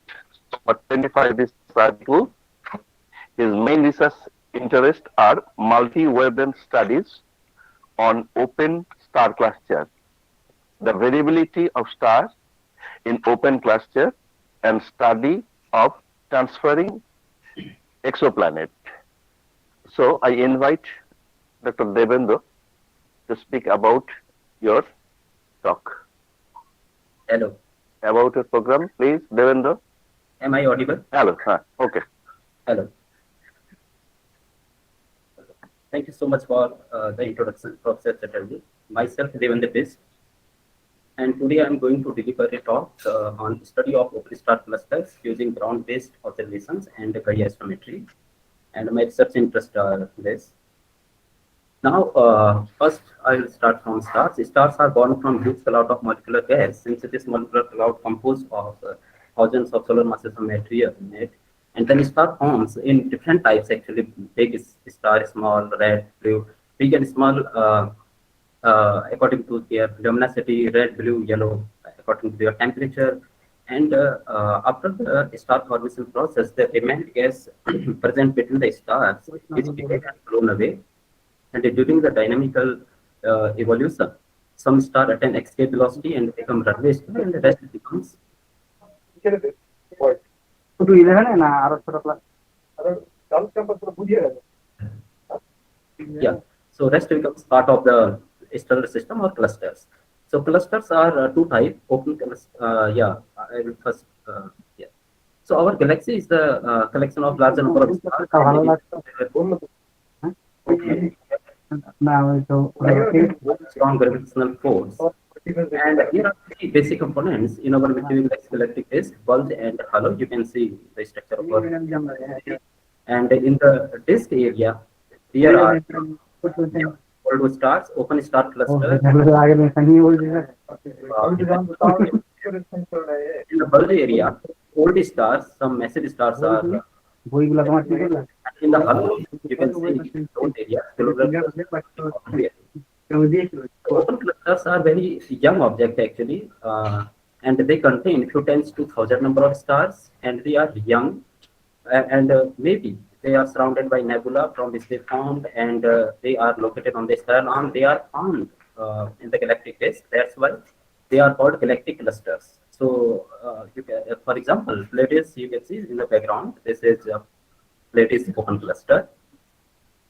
Speaker 3: about 25 research articles. His main research interests are multi-wavelength studies on open star cluster, the variability of stars in open cluster, and study of transferring exoplanet. So I invite Dr. Devendra to speak about your talk.
Speaker 6: Hello.
Speaker 3: About your program, please, Devendra.
Speaker 6: Am I audible?
Speaker 3: Hello. Okay.
Speaker 6: Hello. Thank you so much for the introduction, Professor Chatterjee. Myself, Devendra Best, and today I am going to deliver a talk on study of open star clusters using ground-based observations and Gaia astrometry. And my research interests are this. Now, first I will start from stars. Stars are born from huge cloud of molecular gas, since this molecular cloud composed of thousands of solar masses of material in it. And then star forms in different types actually: big star, small, red, blue, big and small according to their luminosity, red, blue, yellow, according to their temperature. And after the star formation process, the remnant gas present between the stars is decayed and blown away. And during the dynamical evolution, some star attain escape velocity and become runaway star, and the rest becomes. Yeah, so rest becomes part of the stellar system or clusters. So clusters are two types. Open yeah, I will first yeah. So our galaxy is the collection of large number of stars. Strong gravitational force. And here are three basic components in our material galactic disk: bulge and halo. You can see the structure of our. And in the disk area, there are old stars, open star clusters. In the bulge area, old stars, some massive stars are. In the halo, you can see those areas. Open clusters are very young object actually, and they contain few tens to thousand number of stars, and they are young, and maybe they are surrounded by nebula from which they formed, and they are located on the spiral arm. They are found in the galactic disk. That's why they are called galactic clusters. So, you can, for example, Pleiades, you can see in the background. This is Pleiades open cluster.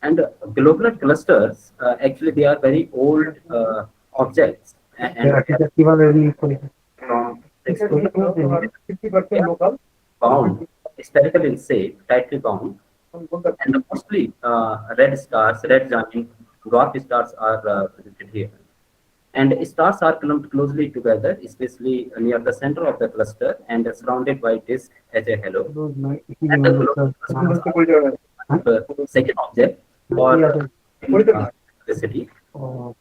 Speaker 6: And globular clusters, actually, they are very old objects. And bound, spherical in shape, tightly bound. And mostly red stars, red giant dwarf stars are presented here. And stars are clumped closely together, especially near the center of the cluster, and surrounded by disk as a halo. And the globular clusters are the second object for electricity. A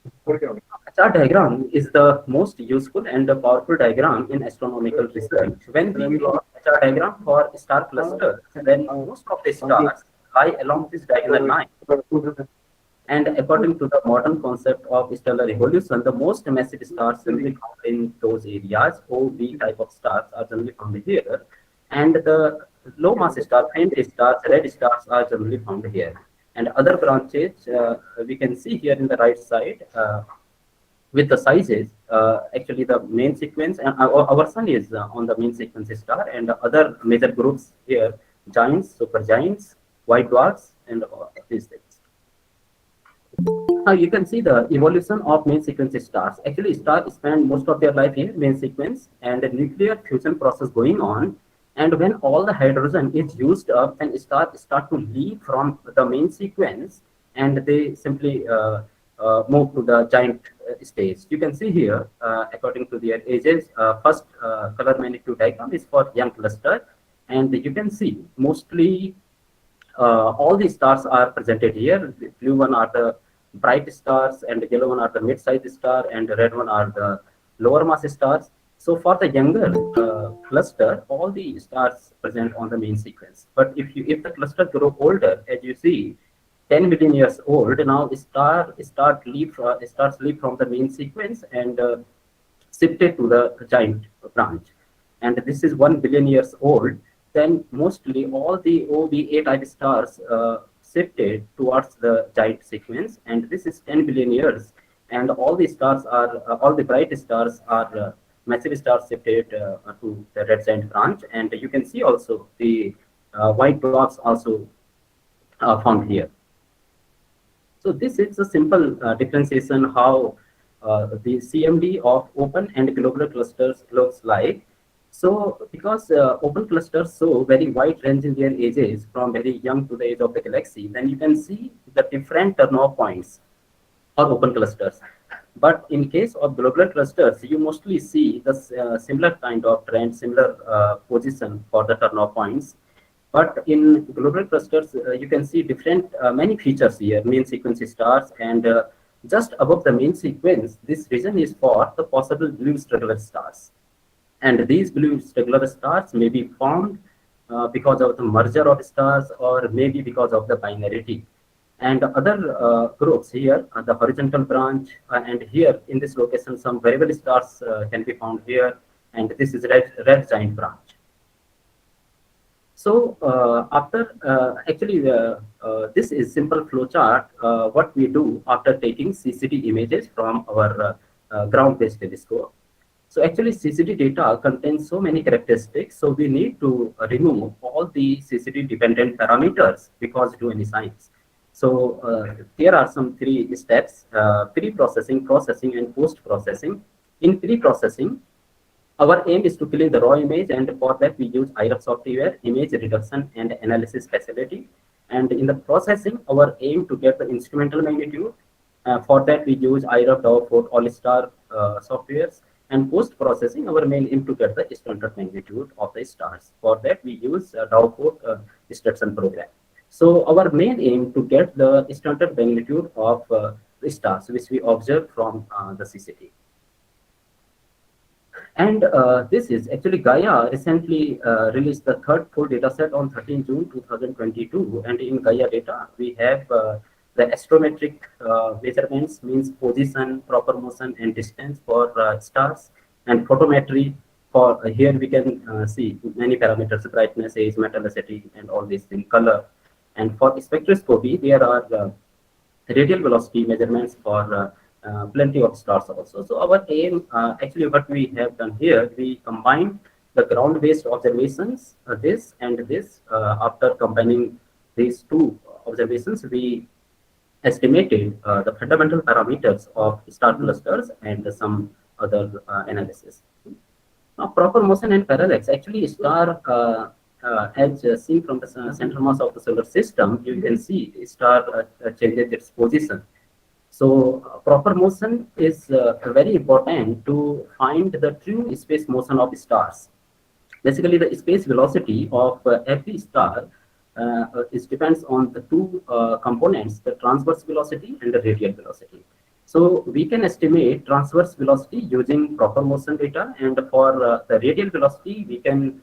Speaker 6: chart diagram is the most useful and powerful diagram in astronomical research. When we draw a chart diagram for star clusters, then most of the stars lie along this diagonal line. And according to the modern concept of stellar evolution, the most massive stars generally found in those areas, OB type of stars, are generally found here. And the low mass stars, faint stars, red stars are generally found here. And other branches, we can see here in the right side with the sizes. Actually, the main sequence, and our sun is on the main sequence star, and other major groups here: giants, supergiants, white dwarfs, and these things. Now you can see the evolution of main sequence stars. Actually, stars spend most of their life in main sequence, and a nuclear fusion process going on. And when all the hydrogen is used up, then stars start to leave from the main sequence, and they simply move to the giant stage. You can see here, according to their ages, first color magnitude diagram is for young cluster, and you can see mostly all the stars are presented here. The blue one are the bright stars, and the yellow one are the mid-sized star, and the red one are the lower mass stars. So for the younger cluster, all the stars present on the main sequence. But if the cluster grow older, as you see, 10 million years old, now starts leave from the main sequence and shifted to the giant branch. And this is 1 billion years old. Then mostly all the OBA type stars shifted towards the giant sequence, and this is 10 billion years. And all the stars are, all the bright stars are massive stars shifted to the red giant branch. And you can see also the white dwarfs also found here. So this is a simple differentiation how the CMD of open and globular clusters looks like. So because open clusters show very wide range in their ages from very young to the age of the galaxy, then you can see the different turnover points or open clusters. But in case of globular clusters, you mostly see the similar kind of trend, similar position for the turnover points. But in globular clusters, you can see different many features here, main sequence stars, and just above the main sequence, this region is for the possible blue stellar stars. And these blue stellar stars may be formed because of the merger of stars, or maybe because of the binarity. And other groups here, the horizontal branch, and here in this location, some variable stars can be found here, and this is red giant branch. So actually, this is simple flowchart. What we do after taking CCD images from our ground-based telescope. So actually, CCD data contains so many characteristics. So we need to remove all the CCD dependent parameters because do any science. So here are some 3 steps: pre-processing, processing, and post-processing. In pre-processing, our aim is to clean the raw image, and for that we use IRF software, image reduction and analysis facility. And in the processing, our aim to get the instrumental magnitude. For that we use IRF DAO4 all-star softwares. And post-processing, our main aim to get the standard magnitude of the stars. For that we use DAO4 extraction program. So our main aim to get the standard magnitude of the stars which we observe from the CCD. And this is actually Gaia recently released the 3rd full data set on 13 June 2022. And in Gaia data, we have the astrometric measurements, means position, proper motion, and distance for stars, and photometry. For here we can see many parameters: brightness, age, metallicity, and all these in color. And for spectroscopy, there are radial velocity measurements for plenty of stars also. So our aim, actually what we have done here, we combine the ground-based observations, this and this. After combining these 2 observations, we estimated the fundamental parameters of star clusters and some other analysis. Now, proper motion and parallax. Actually, star as seen from the center mass of the solar system, you can see star changes its position. So proper motion is very important to find the true space motion of stars. Basically, the space velocity of every star depends on the 2 components: the transverse velocity and the radial velocity. So we can estimate transverse velocity using proper motion data, and for the radial velocity, we can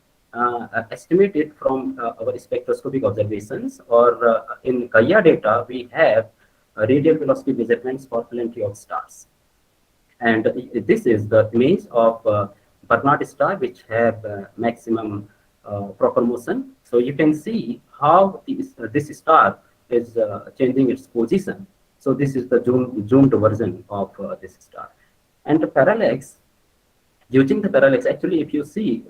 Speaker 6: estimate it from our spectroscopic observations, or in Gaia data, we have radial velocity measurements for plenty of stars. And this is the image of Barnard star, which have maximum proper motion. So you can see how this star is changing its position. So this is the zoomed version of this star. And the parallax, using the parallax, actually, if you see,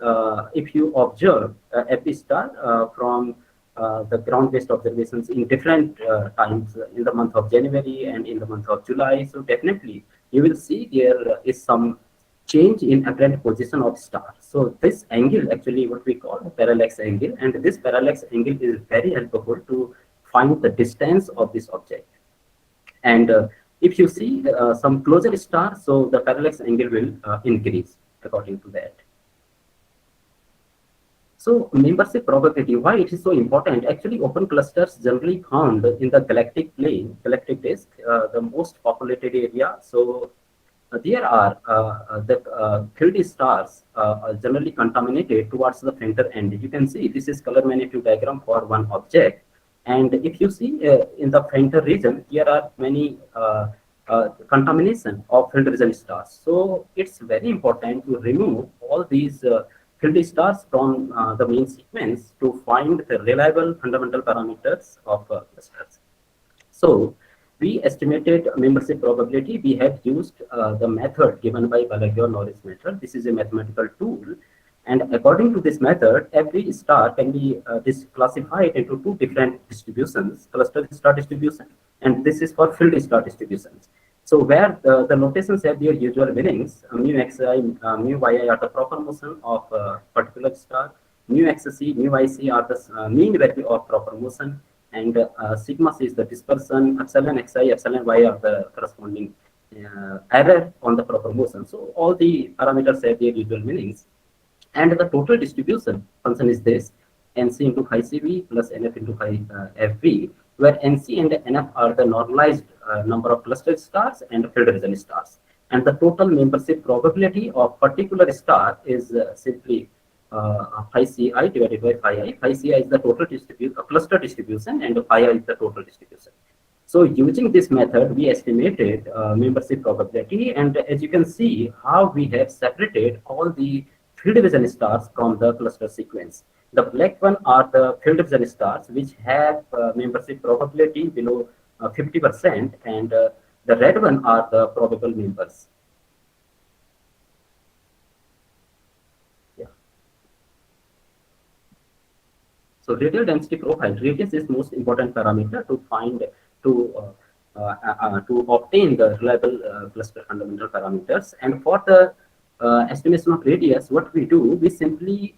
Speaker 6: if you observe every star from the ground-based observations in different times in the month of January and in the month of July, so definitely you will see there is some change in apparent position of star. So this angle, actually what we call the parallax angle, and this parallax angle is very helpful to find the distance of this object. And if you see some closer star, so the parallax angle will increase according to that. So membership probability, why it is so important? Actually, open clusters generally found in the galactic plane, galactic disk, the most populated area. So there are the field stars generally contaminated towards the center end. You can see this is color magnitude diagram for one object. And if you see in the center region, there are many contamination of field region stars. So it's very important to remove all these field stars from the main sequence to find the reliable fundamental parameters of clusters. So we estimated membership probability. We have used the method given by Balaguer-Norris method. This is a mathematical tool. And according to this method, every star can be classified into two different distributions, cluster star distribution, and this is for field star distributions. So where the notations have their usual meanings, mu xi, mu yi are the proper motion of particular star, mu xc, mu ic are the mean value of proper motion, and sigma c is the dispersion, epsilon xi, epsilon y are the corresponding error on the proper motion. So all the parameters have their usual meanings. And the total distribution function is this, NC into phi CV plus NF into phi FV, where NC and NF are the normalized number of clustered stars and field region stars. And the total membership probability of particular star is simply phi Ci divided by phi I. Phi Ci is the total cluster distribution, and phi I is the total distribution. So using this method, we estimated membership probability, and as you can see, how we have separated all the field vision stars from the cluster sequence. The black one are the field vision stars which have membership probability below 50%, and the red one are the probable members. Yeah. So radial density profile, radius is most important parameter to find to obtain the reliable cluster fundamental parameters. And for the estimation of radius, what we do, we simply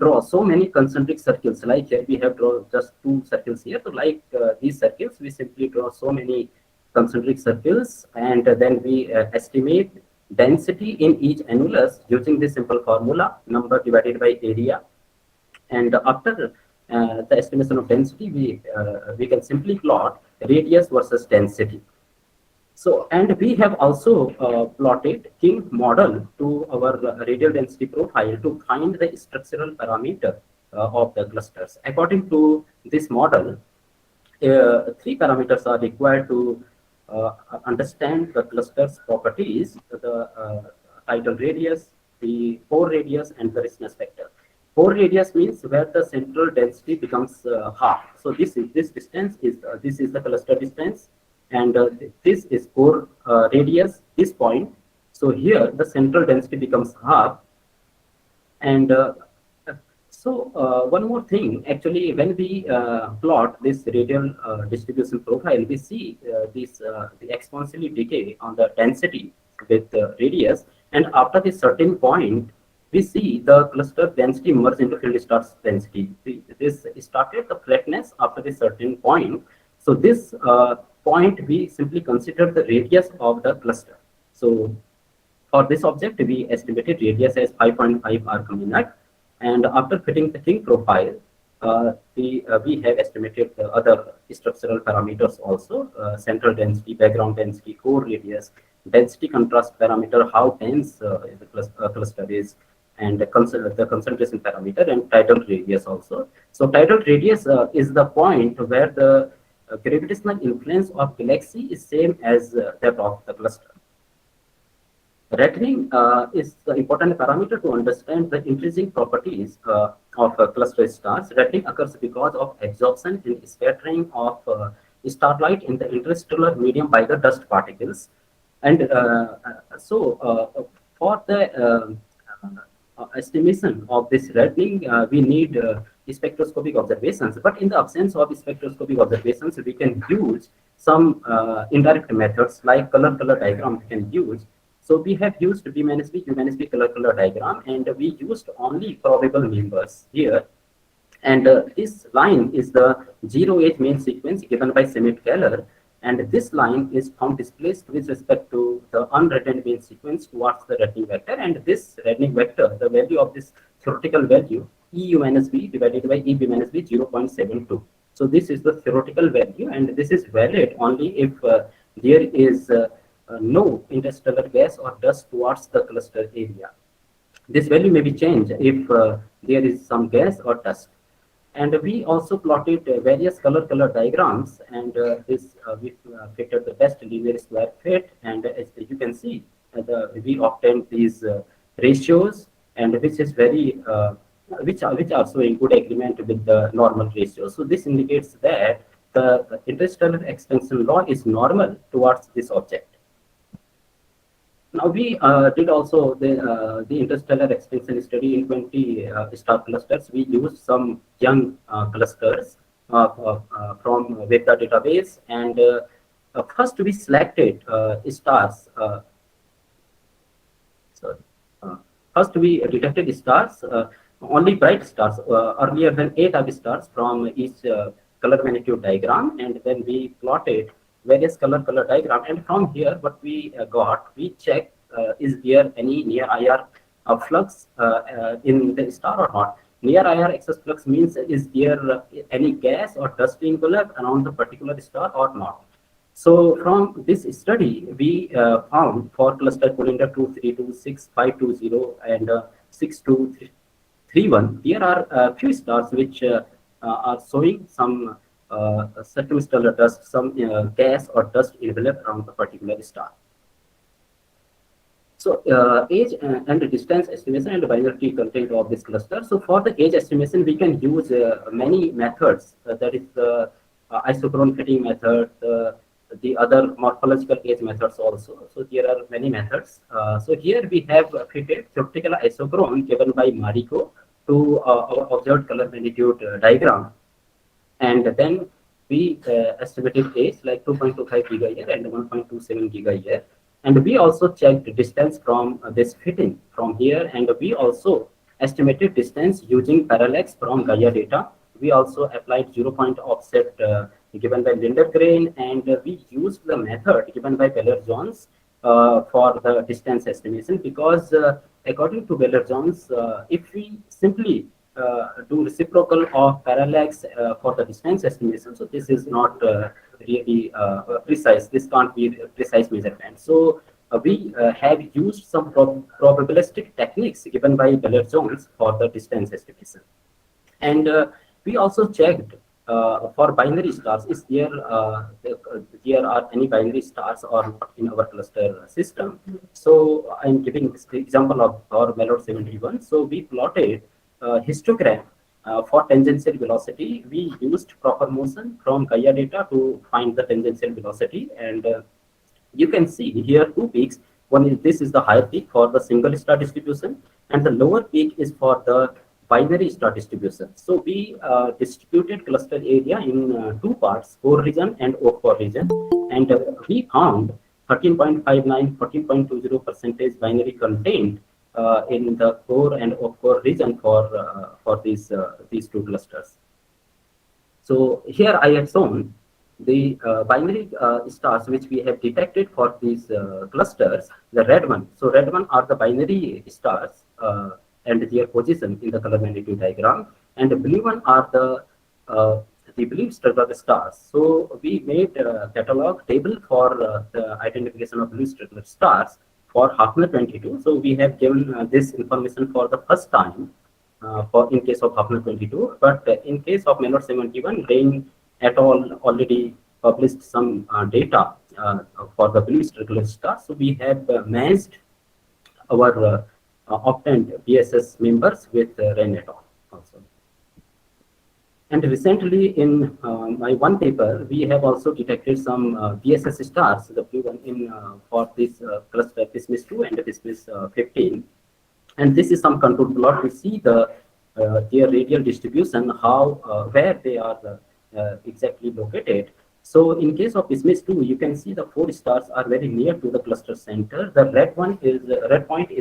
Speaker 6: draw so many concentric circles. Like here we have drawn just two circles here. So like these circles, we simply draw so many concentric circles, and then we estimate density in each annulus using this simple formula, number divided by area. And after the estimation of density, we can simply plot radius versus density. So, and we have also plotted King model to our radial density profile to find the structural parameter of the clusters. According to this model, three parameters are required to understand the cluster's properties: the tidal radius, the pore radius, and the richness factor. Pore radius means where the central density becomes half. So this distance is this is the cluster distance, and this is pore radius, this point. So here the central density becomes half. And one more thing, actually, when we plot this radial distribution profile, we see the exponentially decay on the density with radius, and after this certain point, we see the cluster density merge into field stars density. This started the flatness after this certain point. So this point, we simply consider the radius of the cluster. So for this object, we estimated radius as 5.5 Archimedes, and after fitting the King profile, we have estimated the other structural parameters also: central density, background density, core radius, density contrast parameter, how dense the cluster is, and the concentration parameter, and tidal radius also. So tidal radius is the point where the gravitational influence of galaxy is same as that of the cluster. Rattling is the important parameter to understand the intrinsic properties of cluster stars. Rattling occurs because of absorption and scattering of starlight in the interstellar medium by the dust particles. And for the estimation of this rattling, we need spectroscopic observations. But in the absence of spectroscopic observations, we can use some indirect methods like color diagram we can use. So we have used B minus B, Q minus B color diagram, and we used only probable members here. And this line is the 0-age main sequence given by Schmidt-Keller, and this line is found displaced with respect to the unreddened main sequence towards the reddening vector. And this reddening vector, the value of this theoretical value EU minus B divided by EB minus B 0.72. So this is the theoretical value, and this is valid only if there is no interstellar gas or dust towards the cluster area. This value may be changed if there is some gas or dust. And we also plotted various color diagrams, and we fitted the best linear square fit. And as you can see, we obtained these ratios, and which is very which are showing good agreement with the normal ratio. So this indicates that the interstellar expansion law is normal towards this object. Now we did also the interstellar expansion study in 20 star clusters. We used some young clusters from Vector database, and first we selected stars. Sorry. First we detected stars, only bright stars, earlier than 8 of stars from each color magnitude diagram, and then we plotted various color diagram. And from here, what we got, we checked is there any near IR flux in the star or not. Near IR excess flux means is there any gas or dust envelope around the particular star or not. So from this study, we found for cluster calendar 2326, 520, and 6231, there are a few stars which are showing some circumstellar dust, some gas or dust envelope around the particular star. So age and distance estimation and binary content of this cluster. So for the age estimation, we can use many methods. That is the isochrone fitting method, the other morphological age methods also. So there are many methods. So here we have fitted theoretical isochrone given by Mariko to our observed color magnitude diagram, and then we estimated age like 2.25 gigayear and 1.27 gigayear. And we also checked distance from this fitting from here, and we also estimated distance using parallax from Gaia data. We also applied 0-point offset given by Lindergrain, and we used the method given by Beller-Jones for the distance estimation, because according to Beller-Jones, if we simply do reciprocal of parallax for the distance estimation, so this is not really precise. This can't be a precise measurement. So we have used some probabilistic techniques given by Beller-Jones for the distance estimation. And we also checked for binary stars, is there are any binary stars or not in our cluster system. So I'm giving this example of our Malloy 71. So we plotted histogram for tangential velocity. We used proper motion from Gaia data to find the tangential velocity, and you can see here two peaks. One is, this is the higher peak for the single star distribution, and the lower peak is for the binary star distribution. So we distributed cluster area in two parts, core region and oak core region, and we found 13.59, 14.20% binary content in the core and oak core region for these two clusters. So here I have shown the binary stars which we have detected for these clusters. The red one, so red one are the binary stars and their position in the color magnitude diagram, and the blue one are the blue structural stars. So we made a catalog table for the identification of blue structural stars for Hafner 22. So we have given this information for the first time for in case of Hafner 22, but in case of Menor 71, Rain et al. Already published some data for the blue structural stars. So we have matched our obtained BSS members with Rain et al. Also. And recently in my one paper, we have also detected some BSS stars, the blue one in for this cluster Pismis 2 and Pismis 15. And this is some control plot to see the their radial distribution, how where they are exactly located. So in case of Pismis 2, you can see the 4 stars are very near to the cluster center. The red point is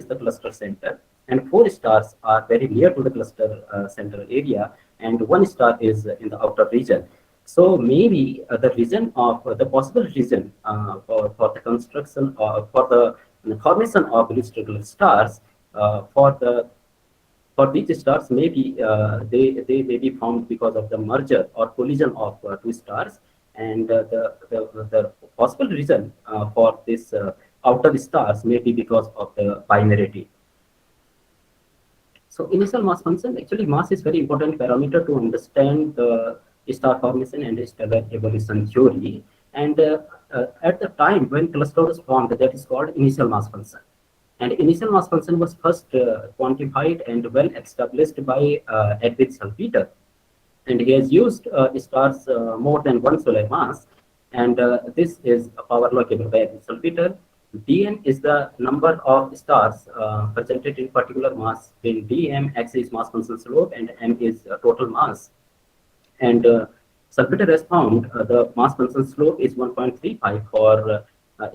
Speaker 6: the cluster center, and 4 stars are very near to the cluster center area, and 1 star is in the outer region. So maybe the region of the possible region for the construction or for the formation of blue structural stars for the for these stars, maybe they may be formed because of the merger or collision of two stars, and the possible reason for this outer stars may be because of the binarity. So initial mass function, actually mass is very important parameter to understand the star formation and stellar evolution theory. And at the time when cluster was formed, that is called initial mass function. And initial mass function was first quantified and well established by Edwin Salpeter. And he has used stars more than one solar mass. And this is a power law given by Edwin Salpeter. Dn is the number of stars presented in particular mass, when dm, x is mass function slope, and m is total mass. And Salpeter has found the mass function slope is 1.35 for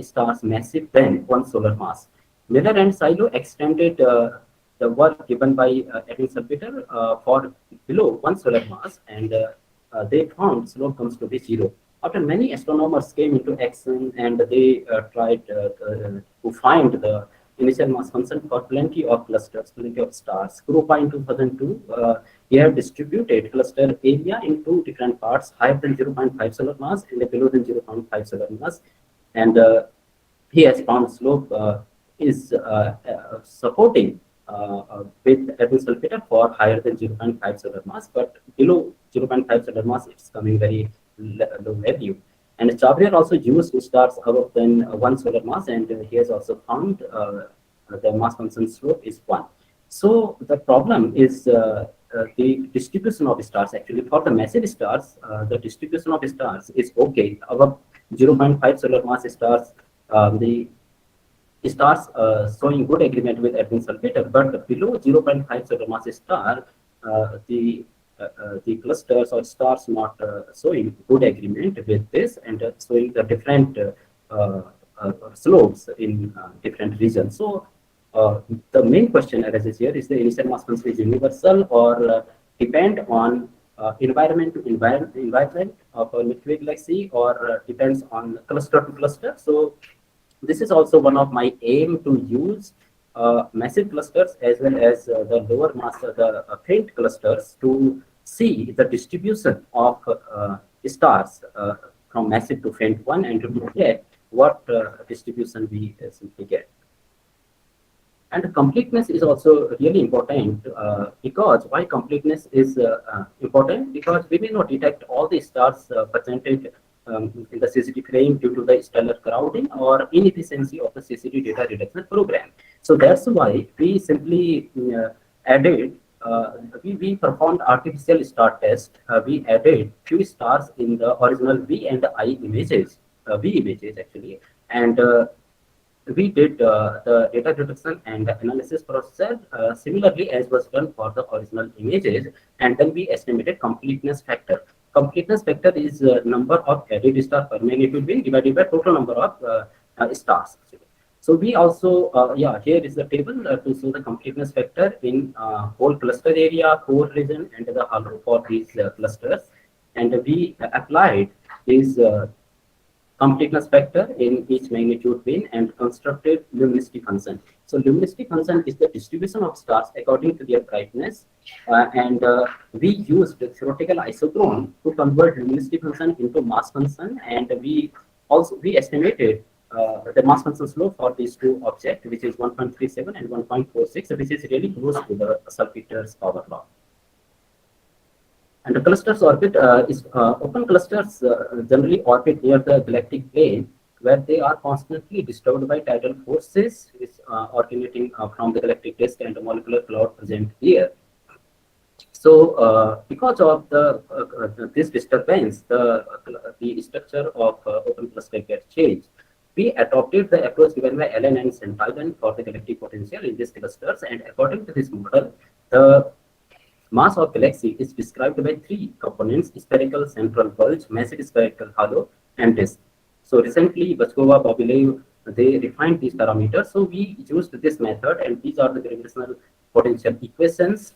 Speaker 6: stars massive than one solar mass. Miller and Silo extended the work given by Edwin Salpeter for below one solar mass, and they found slope comes to be 0. After many astronomers came into action and they tried to find the initial mass function for plenty of clusters, plenty of stars. Krupa in 2002, he had distributed cluster area in two different parts, higher than 0.5 solar mass and below than 0.5 solar mass. And he has found slope is supporting with Edwin Salpeter for higher than 0.5 solar mass, but below 0.5 solar mass, it's coming very low value. And Chavrier also used stars above than one solar mass, and he has also found the mass function slope is 1. So the problem is the distribution of stars. Actually, for the massive stars, the distribution of stars is okay. Above 0.5 solar mass stars, the stars showing good agreement with Edwin Salpeter, but below 0.5 solar mass star, the clusters or stars not showing good agreement with this, and showing the different slopes in different regions. So the main question arises here: is the initial mass function is universal or depend on environment to environment of a Milky Way galaxy, or depends on cluster to cluster? So this is also one of my aim to use massive clusters as well as the lower mass, the faint clusters, to see the distribution of stars from massive to faint one, and to get what distribution we simply get. And completeness is also really important because why completeness is important? Because we may not detect all the stars presented in the CCD frame due to the stellar crowding or inefficiency of the CCD data reduction program. So that's why we simply added, we performed artificial star test. We added few stars in the original V and I images, V images actually, and we did the data reduction and analysis process similarly as was done for the original images, and then we estimated completeness factor. Completeness factor is number of added star per magnitude bin divided by total number of stars. So we also, here is the table to show the completeness factor in whole cluster area, core region, and the hollow for these clusters. And we applied this completeness factor in each magnitude bin and constructed luminosity function. So luminosity function is the distribution of stars according to their brightness, and we used the theoretical isochrone to convert luminosity function into mass function, and we estimated the mass function slope for these two objects, which is 1.37 and 1.46, which is really close to the Salpeter's power law. And the clusters orbit open clusters generally orbit near the galactic plane, where they are constantly disturbed by tidal forces which originating from the galactic disk and the molecular cloud present here. So because of this disturbance, the structure of open cluster gets changed. We adopted the approach given by Allen and Santillan for the galactic potential in these clusters, and according to this model, the mass of galaxy is described by three components: spherical central bulge, massive spherical hollow, and disk. So recently, Bachkova, Bobilev, they refined these parameters. So we used this method, and these are the gravitational potential equations.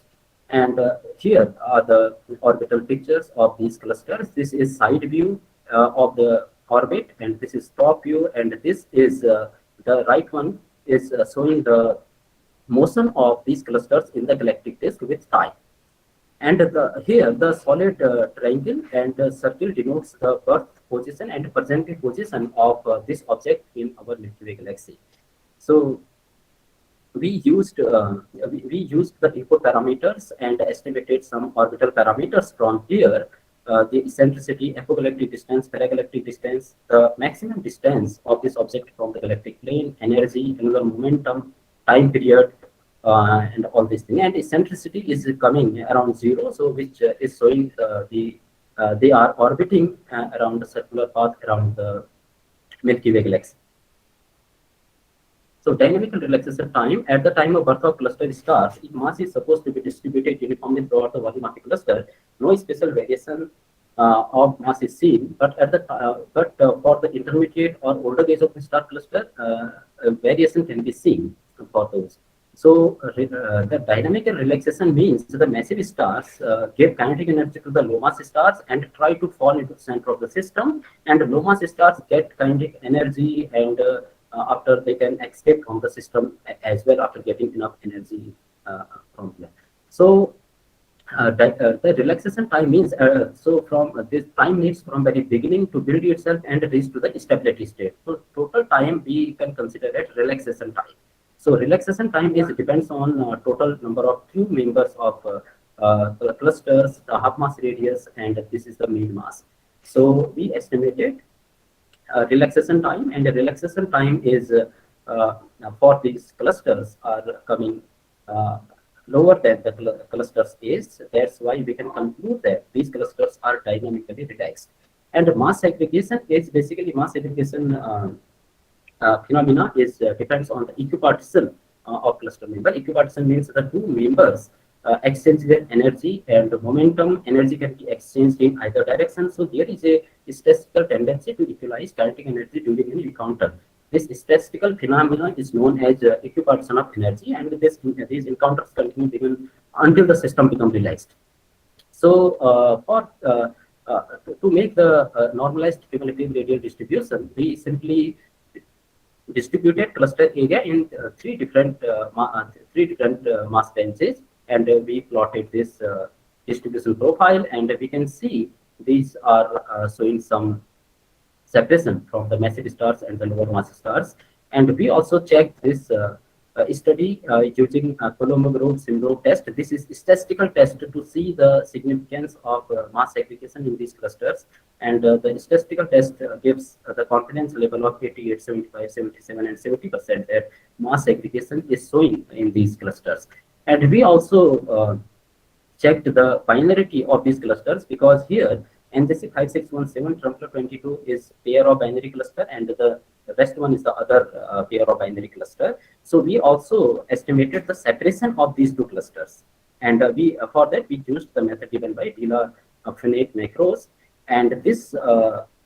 Speaker 6: And here are the orbital pictures of these clusters. This is side view of the orbit, and this is top view, and this is the right one is showing the motion of these clusters in the galactic disk with time. And here the solid triangle and circle denotes the birth position and present position of this object in our Milky Way galaxy. So we used the input parameters and estimated some orbital parameters from here. The eccentricity, apogalactic distance, paragalactic distance, the maximum distance of this object from the galactic plane, energy, angular momentum, time period, and all these things. And eccentricity is coming around 0, so which is showing they are orbiting around a circular path around the Milky Way galaxy. So dynamical relaxation time, at the time of birth of cluster stars, if mass is supposed to be distributed uniformly throughout the volume of the cluster, no special variation of mass is seen. But at the for the intermediate or older age of the star cluster, variation can be seen for those. So the dynamical relaxation means the massive stars give kinetic energy to the low mass stars and try to fall into the center of the system, and low mass stars get kinetic energy and after they can escape from the system as well after getting enough energy from there. So the relaxation time means so from this time needs from very beginning to build itself and reach to the stability state. So total time we can consider it relaxation time. So relaxation time is depends on total number of few members of clusters, the half mass radius, and this is the mean mass. So we estimated relaxation time, and the relaxation time is for these clusters are coming lower than the clusters is. That's why we can conclude that these clusters are dynamically relaxed. And mass segregation is basically mass segregation phenomena is depends on the equipartition of cluster member. Equipartition means the two members exchange their energy, and momentum energy can be exchanged in either direction. So there is a statistical tendency to equalize kinetic energy during an encounter. This statistical phenomenon is known as equipartition of energy, and these encounters continue even until the system becomes relaxed. So to make the normalized cumulative radial distribution, we simply distributed cluster area in three different mass ranges, and we plotted this distribution profile, and we can see these are showing some separation from the massive stars and the lower mass stars. And we also checked this study using Colombo-Grove syndrome test. This is a statistical test to see the significance of mass segregation in these clusters. And the statistical test gives the confidence level of 88, 75, 77, and 70% that mass segregation is showing in these clusters. And we also checked the binarity of these clusters, because here NGC 5617 Trumpler 22 is pair of binary cluster, and the rest one is the other pair of binary cluster. So we also estimated the separation of these two clusters, and we for that we used the method given by Dila finite macros, and this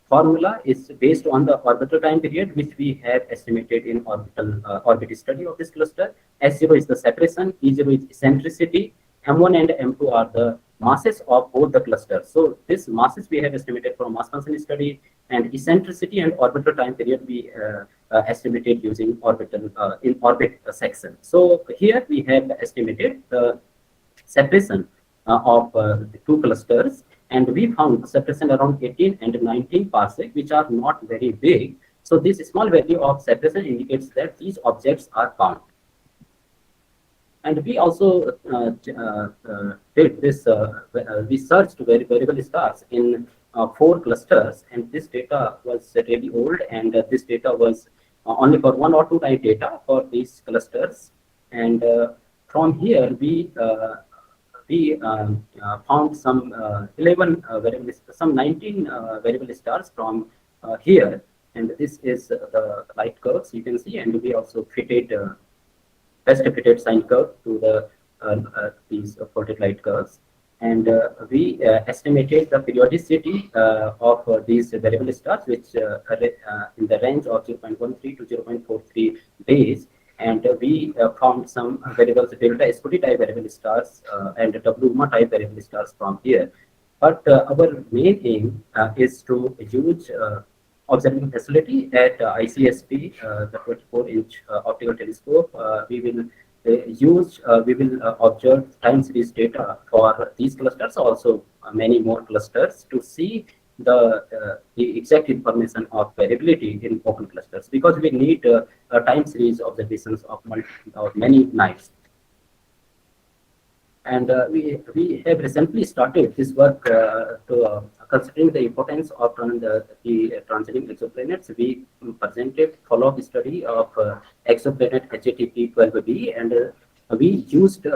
Speaker 6: formula is based on the orbital time period which we have estimated in orbit study of this cluster. S0 is the separation, E0 is eccentricity, M1 and M2 are the masses of both the clusters. So this masses we have estimated from mass function study, and eccentricity and orbital time period we estimated using orbital in orbit section. So here we have estimated the separation of the two clusters, and we found separation around 18 and 19 parsec, which are not very big. So this small value of separation indicates that these objects are bound. And we also did this, we searched variable stars in 4 clusters, and this data was really old, and this data was only for 1 or 2 night data for these clusters. And from here we found some 11 variable, some 19 variable stars from here, and this is the light curves you can see, and we also fitted best fitted sine curve to the these plotted light curves, and we estimated the periodicity of these variable stars, which in the range of 0.13 to 0.43 days. And we found some variables, delta Scuti type variable stars and W UMA type variable stars from here. But our main aim is to use observing facility at ICSP, the 24-inch optical telescope. We will we will observe time series data for these clusters, also many more clusters, to see the exact information of variability in open clusters, because we need a time series observations of many nights. And we have recently started this work considering the importance of the transiting exoplanets. We presented follow-up study of exoplanet HATP 12b, and we used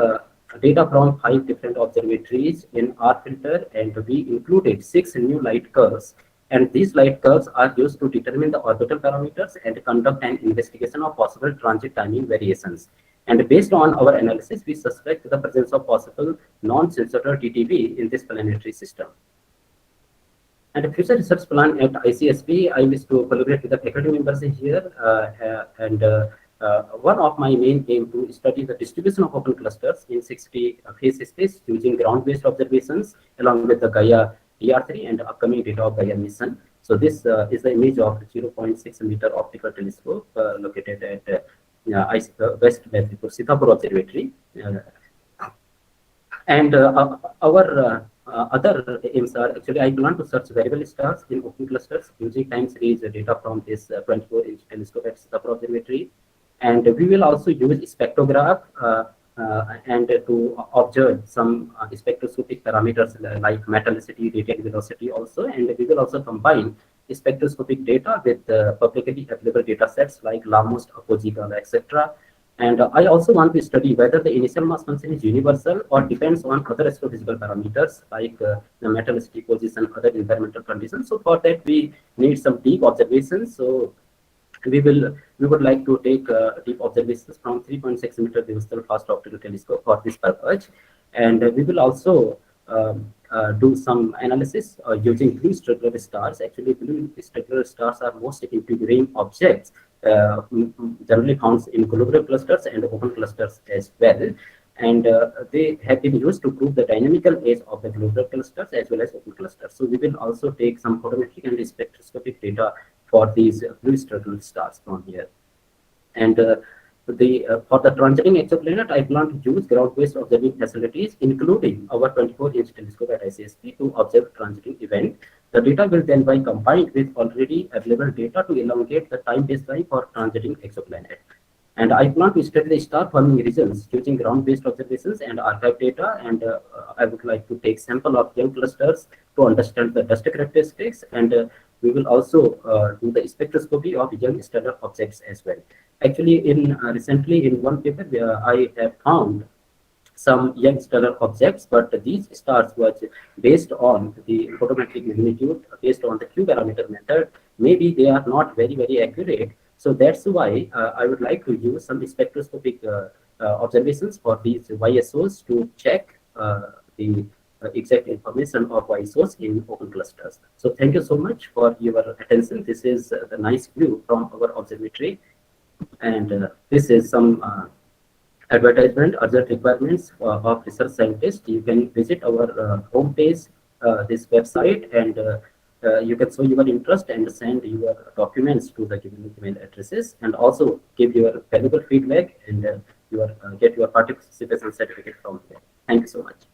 Speaker 6: data from 5 different observatories in our filter, and we included 6 new light curves. And these light curves are used to determine the orbital parameters and conduct an investigation of possible transit timing variations. And based on our analysis, we suspect the presence of possible non-sensory TTV in this planetary system. And a future research plan at Icsb, I wish to collaborate with the faculty members here. One of my main aim to study the distribution of open clusters in 60 phase space using ground-based observations along with the Gaia DR3 and upcoming data of Gaia mission. So this is the image of 0.6 meter optical telescope located at West Medipur Sitapur Observatory. Our other aims are actually, I plan to search variable stars in open clusters using time series data from this 24-inch telescope at Sitapur Observatory. And we will also use spectrograph and to observe some spectroscopic parameters like metallicity, radial velocity also. And we will also combine spectroscopic data with publicly available data sets like LAMOST, Optical, etc. And I also want to study whether the initial mass function is universal or depends on other astrophysical parameters like the metallicity, position, other environmental conditions. So for that, we need some deep observations. So we would like to take deep observations from 3.6 meter dimensional fast optical telescope for this purpose. And we will also do some analysis using blue structural stars. Actually, blue structural stars are most enduring objects generally found in globular clusters and open clusters as well. And they have been used to prove the dynamical age of the globular clusters as well as open clusters. So we will also take some photometric and spectroscopic data for these blue structural stars from here. And for the transiting exoplanet, I plan to use ground-based observing facilities, including our 24-inch telescope at ICSP to observe transiting event. The data will then be combined with already available data to elongate the time baseline for transiting exoplanet. And I plan to study the star forming regions using ground-based observations and archive data. And I would like to take sample of young clusters to understand the dust characteristics. And we will also do the spectroscopy of young stellar objects as well. Actually, recently in one paper, I have found some young stellar objects, but these stars was based on the photometric magnitude, based on the Q parameter method. Maybe they are not very accurate. So that's why I would like to use some spectroscopic observations for these YSOs to check the exact information of YSOs in open clusters. So thank you so much for your attention. This is the nice view from our observatory. And this is some advertisement, urgent requirements of research scientists. You can visit our homepage, this website, and you can show your interest and send your documents to the given email addresses, and also give your valuable feedback and get your participation certificate from there. Thank you so much.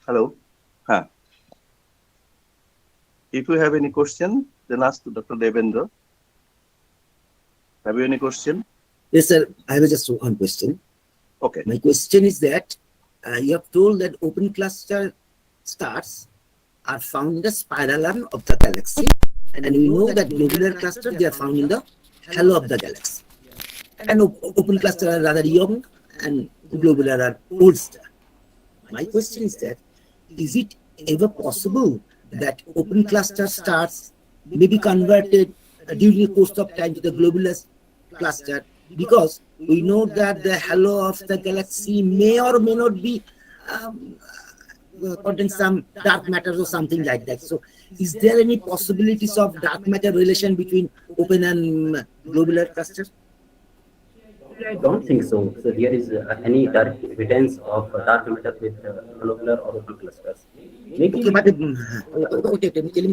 Speaker 7: Hello. If you have any question, then ask to Dr. Devendra. Have you any question?
Speaker 8: Yes, sir. I have just one question.
Speaker 7: Okay.
Speaker 8: My question is that you have told that open cluster stars are found in the spiral arm of the galaxy, and we know that globular clusters, they are found in the halo of the galaxy. And open cluster are rather young, and globular are old star. My question is that, is it ever possible that open cluster stars may be converted during the course of time to the globular cluster? Because we know that the halo of the galaxy may or may not be um, contain some dark matter or something like that. So, is there any possibilities of dark matter relation between open and globular clusters?
Speaker 6: I don't think so. So there is any direct evidence of dark matter with globular or open clusters.
Speaker 8: Okay,
Speaker 6: Maybe
Speaker 8: but let me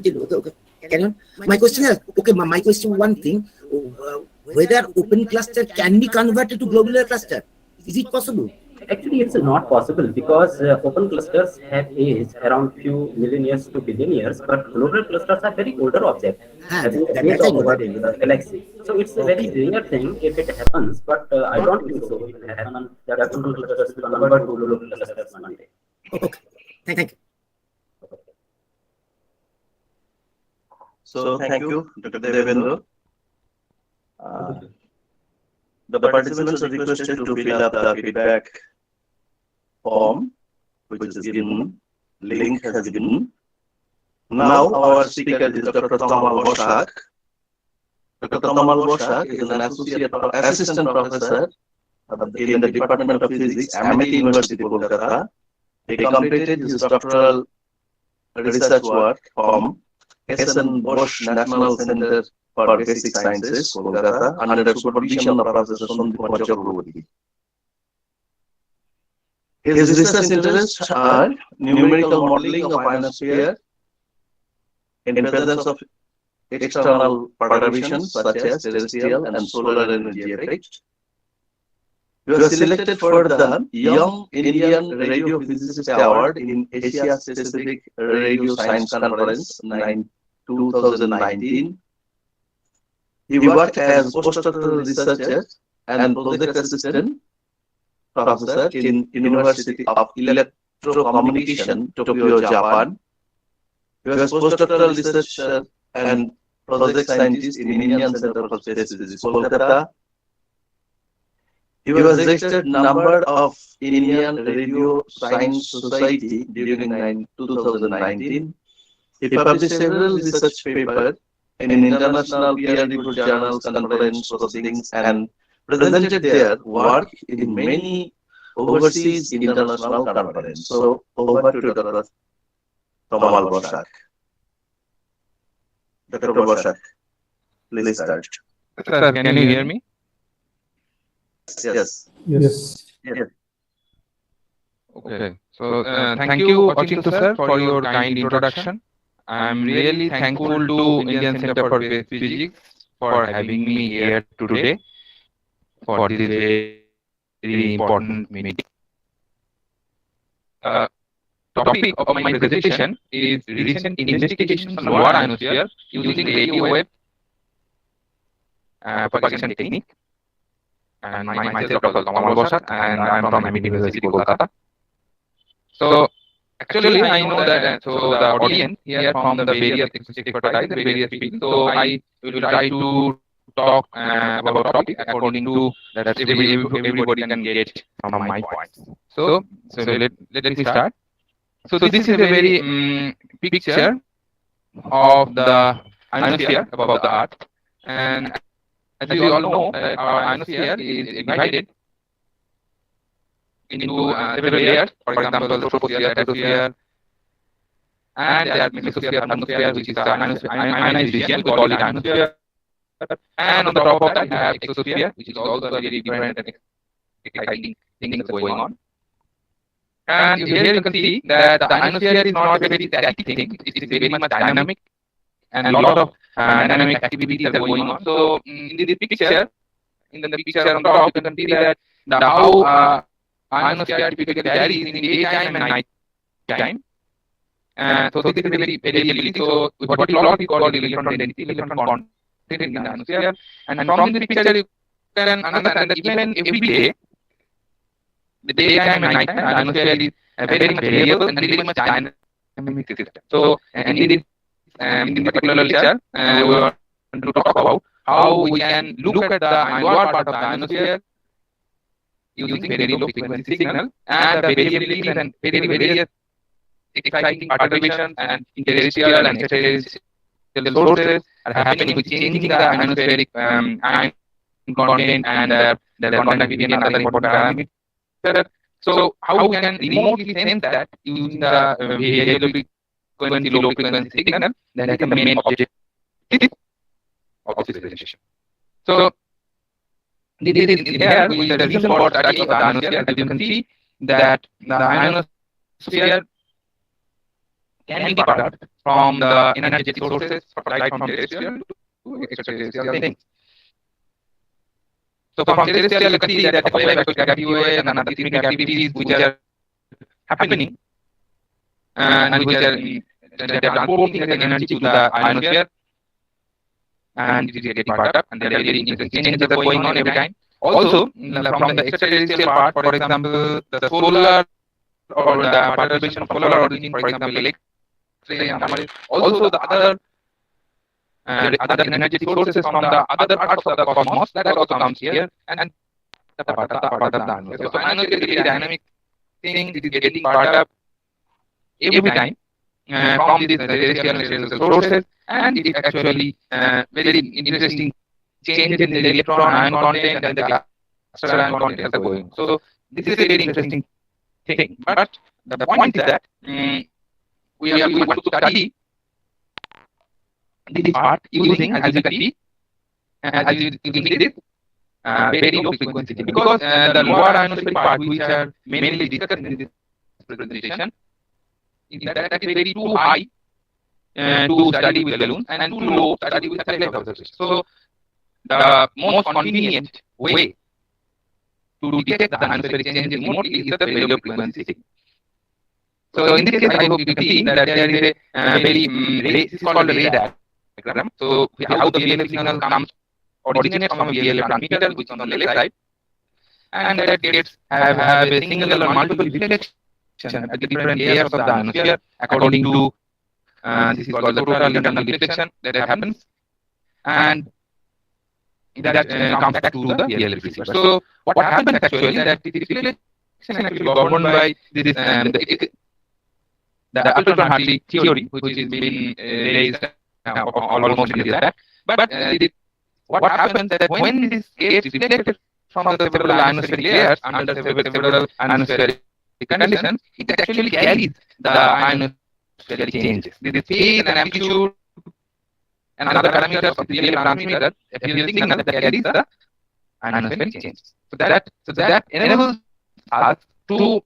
Speaker 8: tell you. Okay. Carry on. My question is okay. My question one thing: whether open cluster can be converted to globular cluster? Is it possible?
Speaker 6: actually it's not possible because open clusters have age around few million years to billion years, but globular clusters are very older objects having the age
Speaker 8: That I
Speaker 6: of
Speaker 8: know.
Speaker 6: our galaxy. So it's a very
Speaker 8: Okay.
Speaker 6: rare thing if it happens, but I don't think so it will happen that open clusters will convert to globular clusters one day.
Speaker 8: Okay. Thank you.
Speaker 7: So thank you, Dr. Devendra. Uh, the participants are requested to fill up the feedback form, which is given, link has given. Now our speaker is Dr. Tamal Boshak. Dr. Tamal Boshak is an assistant professor in the Department of Physics, Amity University, Kolkata. He completed his doctoral research work from S.N. Bosch National Center for Basic Sciences, Kolkata, under the supervision of Professor Sandipkumar Chakraborty. His research interests are numerical modeling of ionosphere in presence of external perturbations such as terrestrial and solar energy effects. He was selected for the Young Indian Radio Physicist Award in Asia Pacific Radio Science Conference 2019. He worked as postdoctoral researcher and project assistant professor in University of Electrocommunication, Tokyo, Japan. He was postdoctoral researcher and project scientist in Indian Center for Space Physics, Kolkata. He was registered member of Indian Radio Science Society during 2019. He published several research papers in international peer-reviewed journals, conference proceedings, and presented their work in many overseas international conferences. So, over to Dr. Tamal Boshak. Dr. Boshak, please start.
Speaker 9: Sir, can you hear me?
Speaker 7: Yes.
Speaker 2: Yes.
Speaker 7: Yes.
Speaker 9: Okay. So, thank you, Achintu sir, for your kind introduction. I'm really thankful to Indian Center for Space Physics for having me here today for this very important meeting. Topic of my presentation is recent investigations on lower ionosphere using radio wave propagation technique. And myself, Dr. Tamal Boshak, and I'm from Amity University, Kolkata. So, actually, I know that so the audience here from the various expertise and various fields. So, I will try to talk about topic according to that everybody can get from my points. So let me start. So, this is a very picture of the ionosphere above the Earth, and as you all know, our ionosphere is divided into several layers. For example, troposphere, stratosphere, and there are mesosphere, thermosphere, which is the ionized region. We call it ionosphere. And on the top of that, we have exosphere, which is also a very different and exciting thing that's going on. And here you can see that the ionosphere is not a very static thing. It is very much dynamic, and a lot of dynamic activities are going on. So in this picture, in the picture on top, you can see that how ionosphere typically varies in daytime and night time. So this is very variability. So what we call electron density, electron content in the ionosphere. And from this picture, you can understand that even every day, the daytime and nighttime ionosphere is very much variable and very much dynamic system. So in this particular lecture, we want to talk about how we can look at the lower part of the ionosphere using very low frequency signal and the variabilities and various exciting perturbations and terrestrial and extraterrestrial sources are happening with changing the ionospheric ion content and the conductivity and other important parameters. So how we can remotely sense that using the variable frequency, low frequency signal, that is the main objective of this presentation. So this is here with the reason for study of the ionosphere. As you can see that the ionosphere can be part from the energetic sources right from terrestrial to extraterrestrial things. So from terrestrial, you can see that wave activity and other seismic activities which are happening and which are transporting the energy to the ionosphere, and it is getting part up, and there are very interesting changes are going on every time. Also, from the extraterrestrial part, for example, the solar or the perturbation of solar origin, for example, X-ray and gamma rays, also the other energetic sources from the other parts of the cosmos, that also comes here and the part of the ionosphere. So ionosphere is a very dynamic thing. It is getting part up every time from these terrestrial sources, and it is actually very interesting changes in the electron ion content and the cluster ion content are going. So this is a very interesting thing. But the point is that we want to study this part using, as you can see, using this very low frequency, because the lower ionospheric part, which are mainly discussed in this presentation, is that is very too high to study with balloons and too low to study with satellite observations. So the most convenient way to detect the ionospheric changes remotely is the very low frequency signal. So in this case, I hope you can see that there is a this is called a ray diagram. So how the VLF signal originates from a VLF transmitter, which is on the left side, and that gets have a single or multiple reflection at the different layers of the ionosphere according to this is called the total internal reflection that happens, and that comes back to the VLF receiver. So what happens actually that this reflection actually governed by this the ultraviolet theory, which is being raised almost in that. But what happens that when this gets reflected from the several ionospheric layers under several ionospheric conditions, it actually carries the ionospheric changes. This phase and amplitude and other parameters of the VLF transmitter appear signal that carries the ionospheric changes. So that enables us to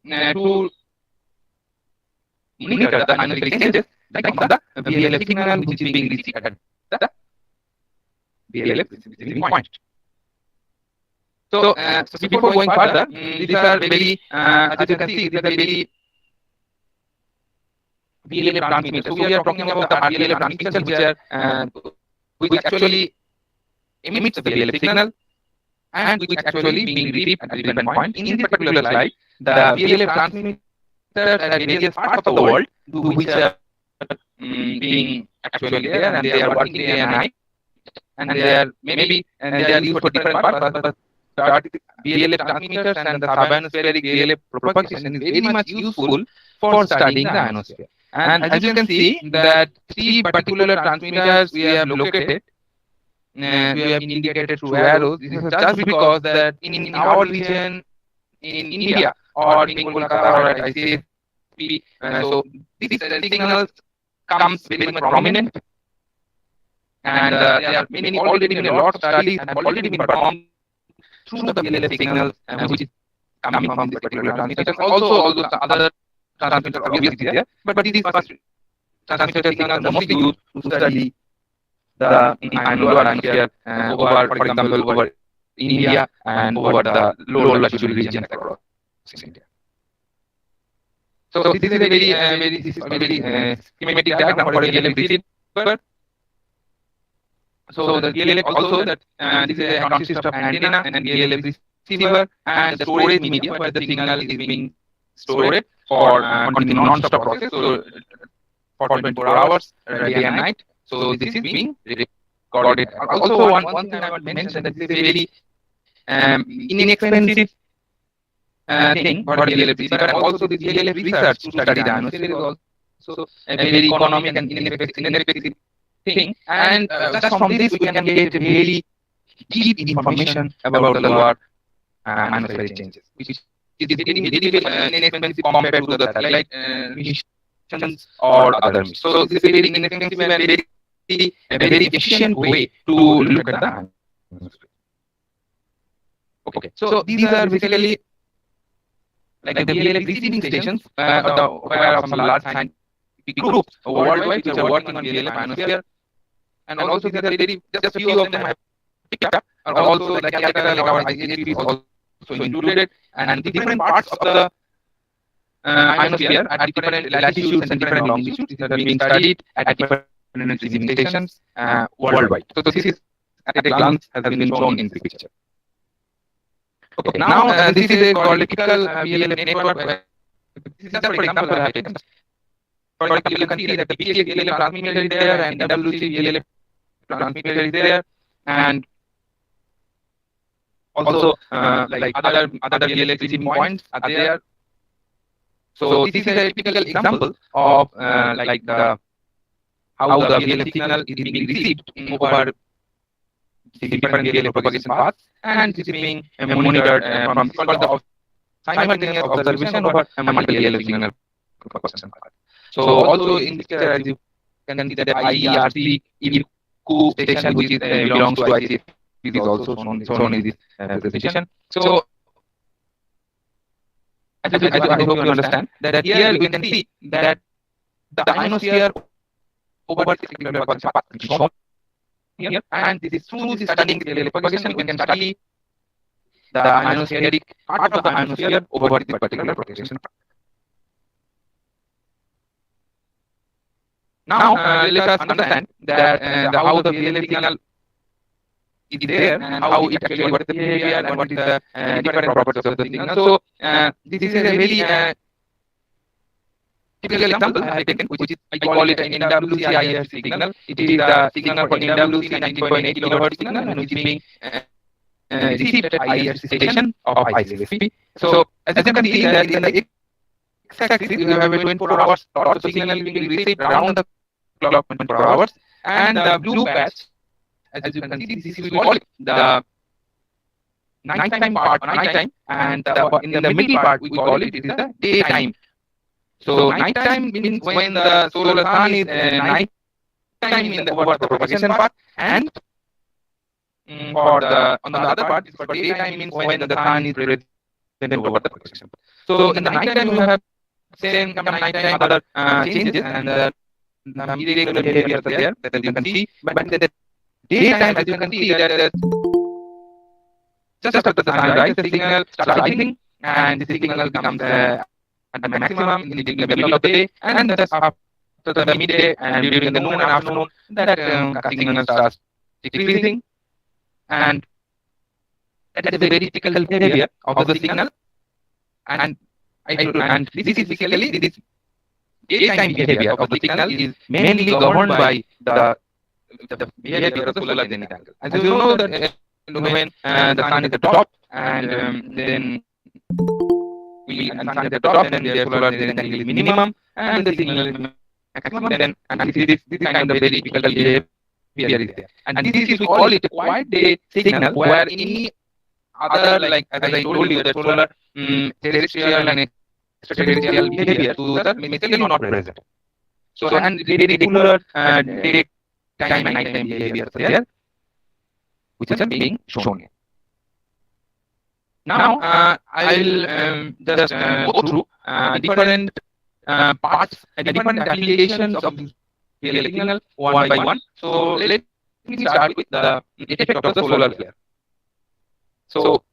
Speaker 9: monitor the ionospheric changes like from the VLF signal which is being received at the VLF receiving point. So before going further, these are very, as you can see, these are very VLF transmitters. So we are talking about the VLF transmitters which actually emits the VLF signal and which actually being received at a different point. In this particular slide, the VLF transmitters at various parts of the world, which are being actually there, and they are working day and night, and they are used for different purposes. But the VLF transmitters and the sub-ionospheric VLF propagation is very much useful for studying the ionosphere. And as you can see, that three particular transmitters we have located, we have indicated through arrows. This is just because that in our region, in India or in Kolkata or at Icsb, so these signals comes very much prominent, and there are already been a lot of studies and have already been performed through the VLF signals, which is coming from this particular transmitter. Also the other transmitters are obviously there, but these first transmitter signals are mostly used to study the lower ionosphere over, for example, over India and over the lower latitude regions across India. So this is a very schematic diagram for a VLF receiver. So the VLF also that this is a consist of antenna and VLF receiver and the storage media where the signal is being stored for continuing non-stop process. So for 24 hours, day and night. So this is being recorded. Also, one thing I would mention that this is a very inexpensive thing for VLF receiver, and also the VLF research to study the ionosphere is also a very economic and inexpensive thing. And just from this we can get really deep information about the lower ionospheric changes, which is very inexpensive compared to the satellite missions or other missions. So this is very inexpensive and very efficient way to look at the ionosphere. Okay, so these are basically like the VLX receiving stations, where some large scientific groups worldwide which are working on VLF ionosphere, and also these are very just a few of them have picked up, and also like Calcutta, like our Icsb is also included, and different parts of the ionosphere at different latitudes and different longitudes that are being studied at different receiving stations worldwide. So this is at a glance has been shown in this picture. Okay, now this is a called a typical VLF network. This is just for example I have taken. For example, you can see that the PX VLF transmitter is there and WC VLF transmitter is there, and also like other VLF receiving points are there. So this is a typical example of like how the VLF signal is being received over the different VLF propagation paths, and this is being monitored from the simultaneous observation over multiple VLF signal propagation paths. So also in this picture, as you can see that IERC Icsb station, which is belongs to ICF, is also shown in this presentation. So I hope you understand that here we can see that the ionosphere over this particular propagation path is shown here, and this is through this studying the propagation we can study the ionospheric part of the ionosphere over this particular propagation path. Now let us understand that how the VLF signal is there and how it actually what is the behavior and what is the different properties of the signal. So this is a very typical example I have taken, which is I call it an NWC IRC signal. It is the signal for NWC 19.8 kilohertz signal, and which is being received at IRC station of Icsb. So as you can see that in the x-axis we have a 24 hours dot, so signal being received around the clock 24 hours, and the blue patch, as you can see, this is called the nighttime part, and in the middle part we call it is the daytime. So nighttime means when the solar sun is nighttime in the over the propagation path, and for the on the other part for daytime means when the sun is present over the propagation path. So in the nighttime you have same nighttime other changes and irregular behavior there that you can see, but in the daytime, as you can see that just after the sunrise, the signal starts rising, and the signal becomes at the maximum in the middle of the day, and just after the midday and during the noon and afternoon, that signal starts decreasing, and that is a very typical behavior of the signal, and this is basically this daytime behavior of the signal is mainly governed by the behavior of the solar zenith angle. As you know that when the sun is at the top and then sun is at the top, then the solar zenith angle is minimum and the signal is maximum. Then and this kind of very typical behavior is there. And this is we call it a quiet day signal, where any other, like as I told you, the solar terrestrial and extraterrestrial behavior to the may still not present. So and very regular daytime and nighttime behavior there, which is being shown here. Now I will just go through different parts and different applications of this signal one by one. So let me start with the effect of the solar flare. So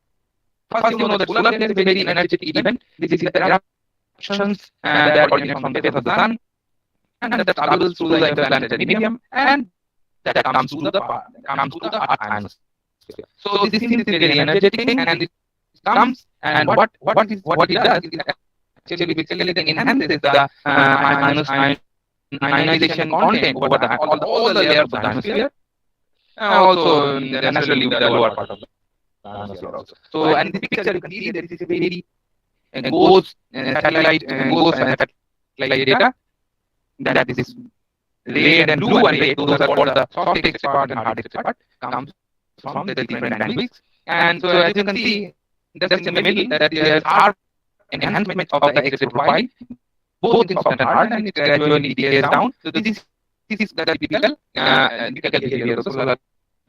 Speaker 9: first you know that solar flare is a very energetic event. This is the eruptions that are originated from the face of the sun, and that travels through the interplanetary medium, and that comes to the Earth ionosphere. So this is a very energetic thing, and it comes, and what it does is actually basically enhances the ionization content over all the layers of the ionosphere, also naturally the lower part of the ionosphere also. So and in this picture you can see that this is a very GOES satellite data, that this is red and blue and red, those are called the soft text part and hard text part, comes from the different bandwidths. And so as you can see, just in the middle that there are enhancement of the X-ray profile, both in soft and hard, and it gradually decays down. So this is the typical behavior of the solar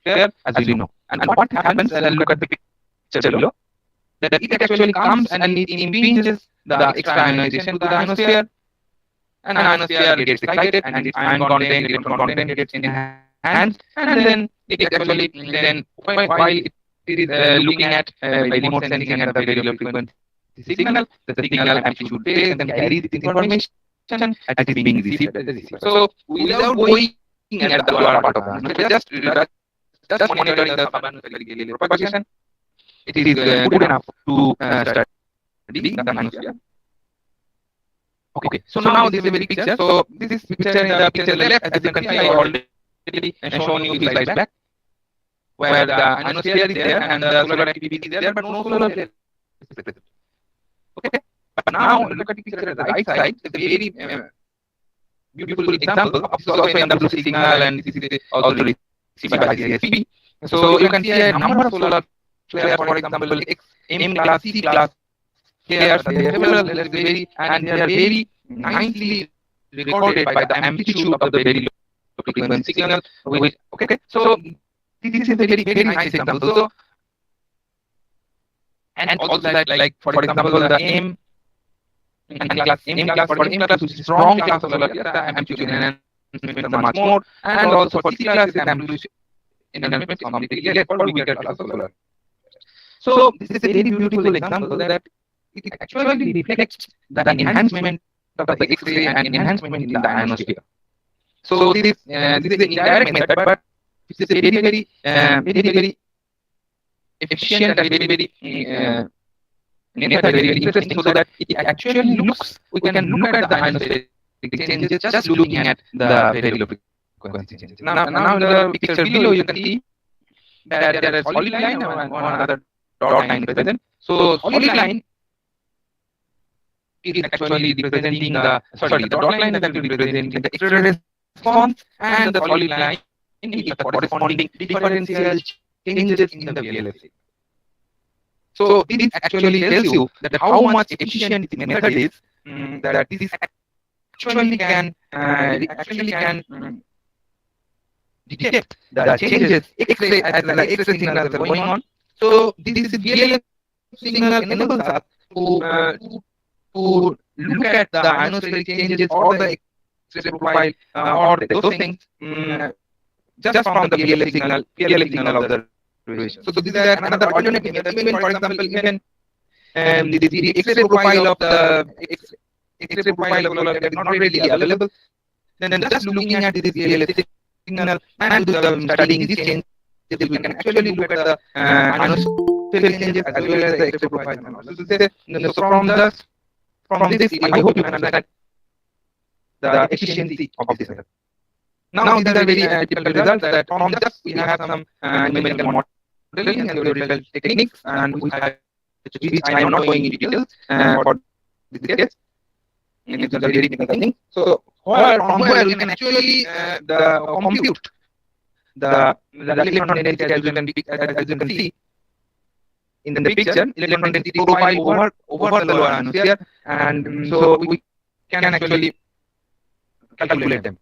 Speaker 9: flare, as you know. And what happens? Look at the picture below. That it actually comes and it impinges the extra ionization to the ionosphere, and ionosphere gets excited, and its ion content, electron content gets enhanced, and then it actually then while it is looking at by remote sensing at the radio frequency signal, the signal amplitude phase and then carries this information as it is being received by the receiver. So without going at the lower part of the ionosphere, just monitoring the subanospheric propagation, it is good enough to study the ionosphere. Okay, so now this is a very picture. So this is picture in the picture on the left. As you can see, I already shown you 3 slides back, where the ionosphere is there and the solar activity is there, but no solar flare is present. Okay, but now look at the picture at the right side. It's a very beautiful example. This is also an W signal, and this is also received by Icsb. So you can see a number of solar flares, for example, X, M class, C class flares. They are very nicely recorded by the amplitude of the very low frequency signal. Okay, so this is a very nice example. So and also that, like for example, the M class, for M class, which is strong class of solar flare, the amplitude enhancement is much more, and also for C class, the amplitude enhancement is completely less for weaker class of solar. So this is a very beautiful example that it actually reflects the enhancement of the X-ray and enhancement in the ionosphere. So this is an indirect method, but it's a very efficient and very interesting, so that it actually looks, we can look at the ionospheric changes just looking at the very low frequency changes. Now in the picture below, you can see that there is a solid line and one other dot line present. So solid line is actually representing the dot line is actually representing the X-ray response, and the solid line is the corresponding differential changes in the VLSI. So this actually tells you that how much efficient this method is, that this actually can detect the changes X-ray as the X-ray signals are going on. So this is VLSI signal enables us to look at the ionospheric changes or the X-ray profile or those things just from the VLSI signal observation. So this is another alternate method. Even for example, even the X-ray profile of the X-ray profile of solar flare is not readily available. Then just looking at this VLSI signal and studying these changes, we can actually look at the ionospheric changes as well as the X-ray profile. So from this, I hope you can understand the efficiency of this method. Now these are very typical results that from just we have some numerical modeling and theoretical techniques, and which I am not going into details for this case. It's a very technical thing. So from where we can actually compute the electron density, as you can see in the picture, electron density profile over the lower ionosphere, and so we can actually calculate them.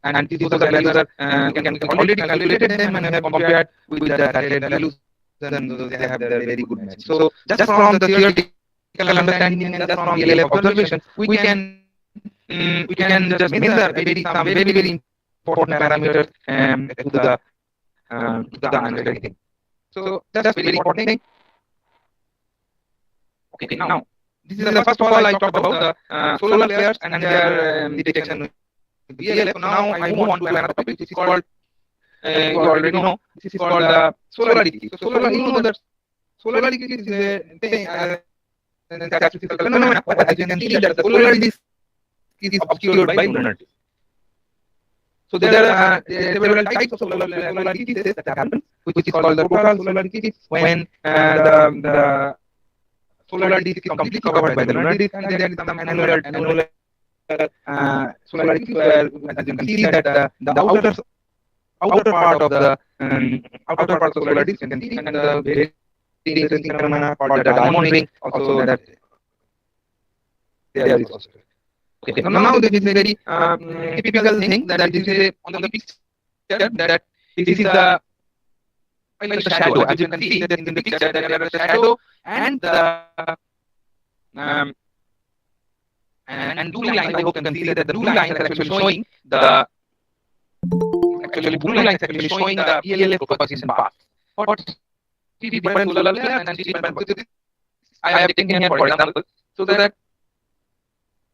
Speaker 9: And these are the values are can already calculated them and have compared with the satellite values, and they have the very good match. So just from the theoretical understanding and just from real life observation, we can just measure some very important parameters to the ionospheric thing. So that's very important thing. Okay, now this is the first of all I talked about the solar flares and their detection. So now I move on to another topic, which is called, you already know, this is called the solar decay. So solar, you know that solar decay is a thing, an astrophysical phenomenon, but as you can see that the solar disk is obscured by lunar disk. So there are several types of solar decay that happen, which is called the total solar decay, when the solar disk is completely covered by the lunar disk, and there is some annular solar decay, where as you can see that the outer part of the solar disk, you can see, and the very interesting phenomena called the diamond ring, also that there is also. Okay, now this is a very typical thing that this is on the picture that this is the shadow. As you can see that in the picture that there is a shadow and the and blue lines. I hope you can see that the blue lines are actually showing the blue lines actually showing the PLF propagation path. What different solar layers and different I have taken here for example, so that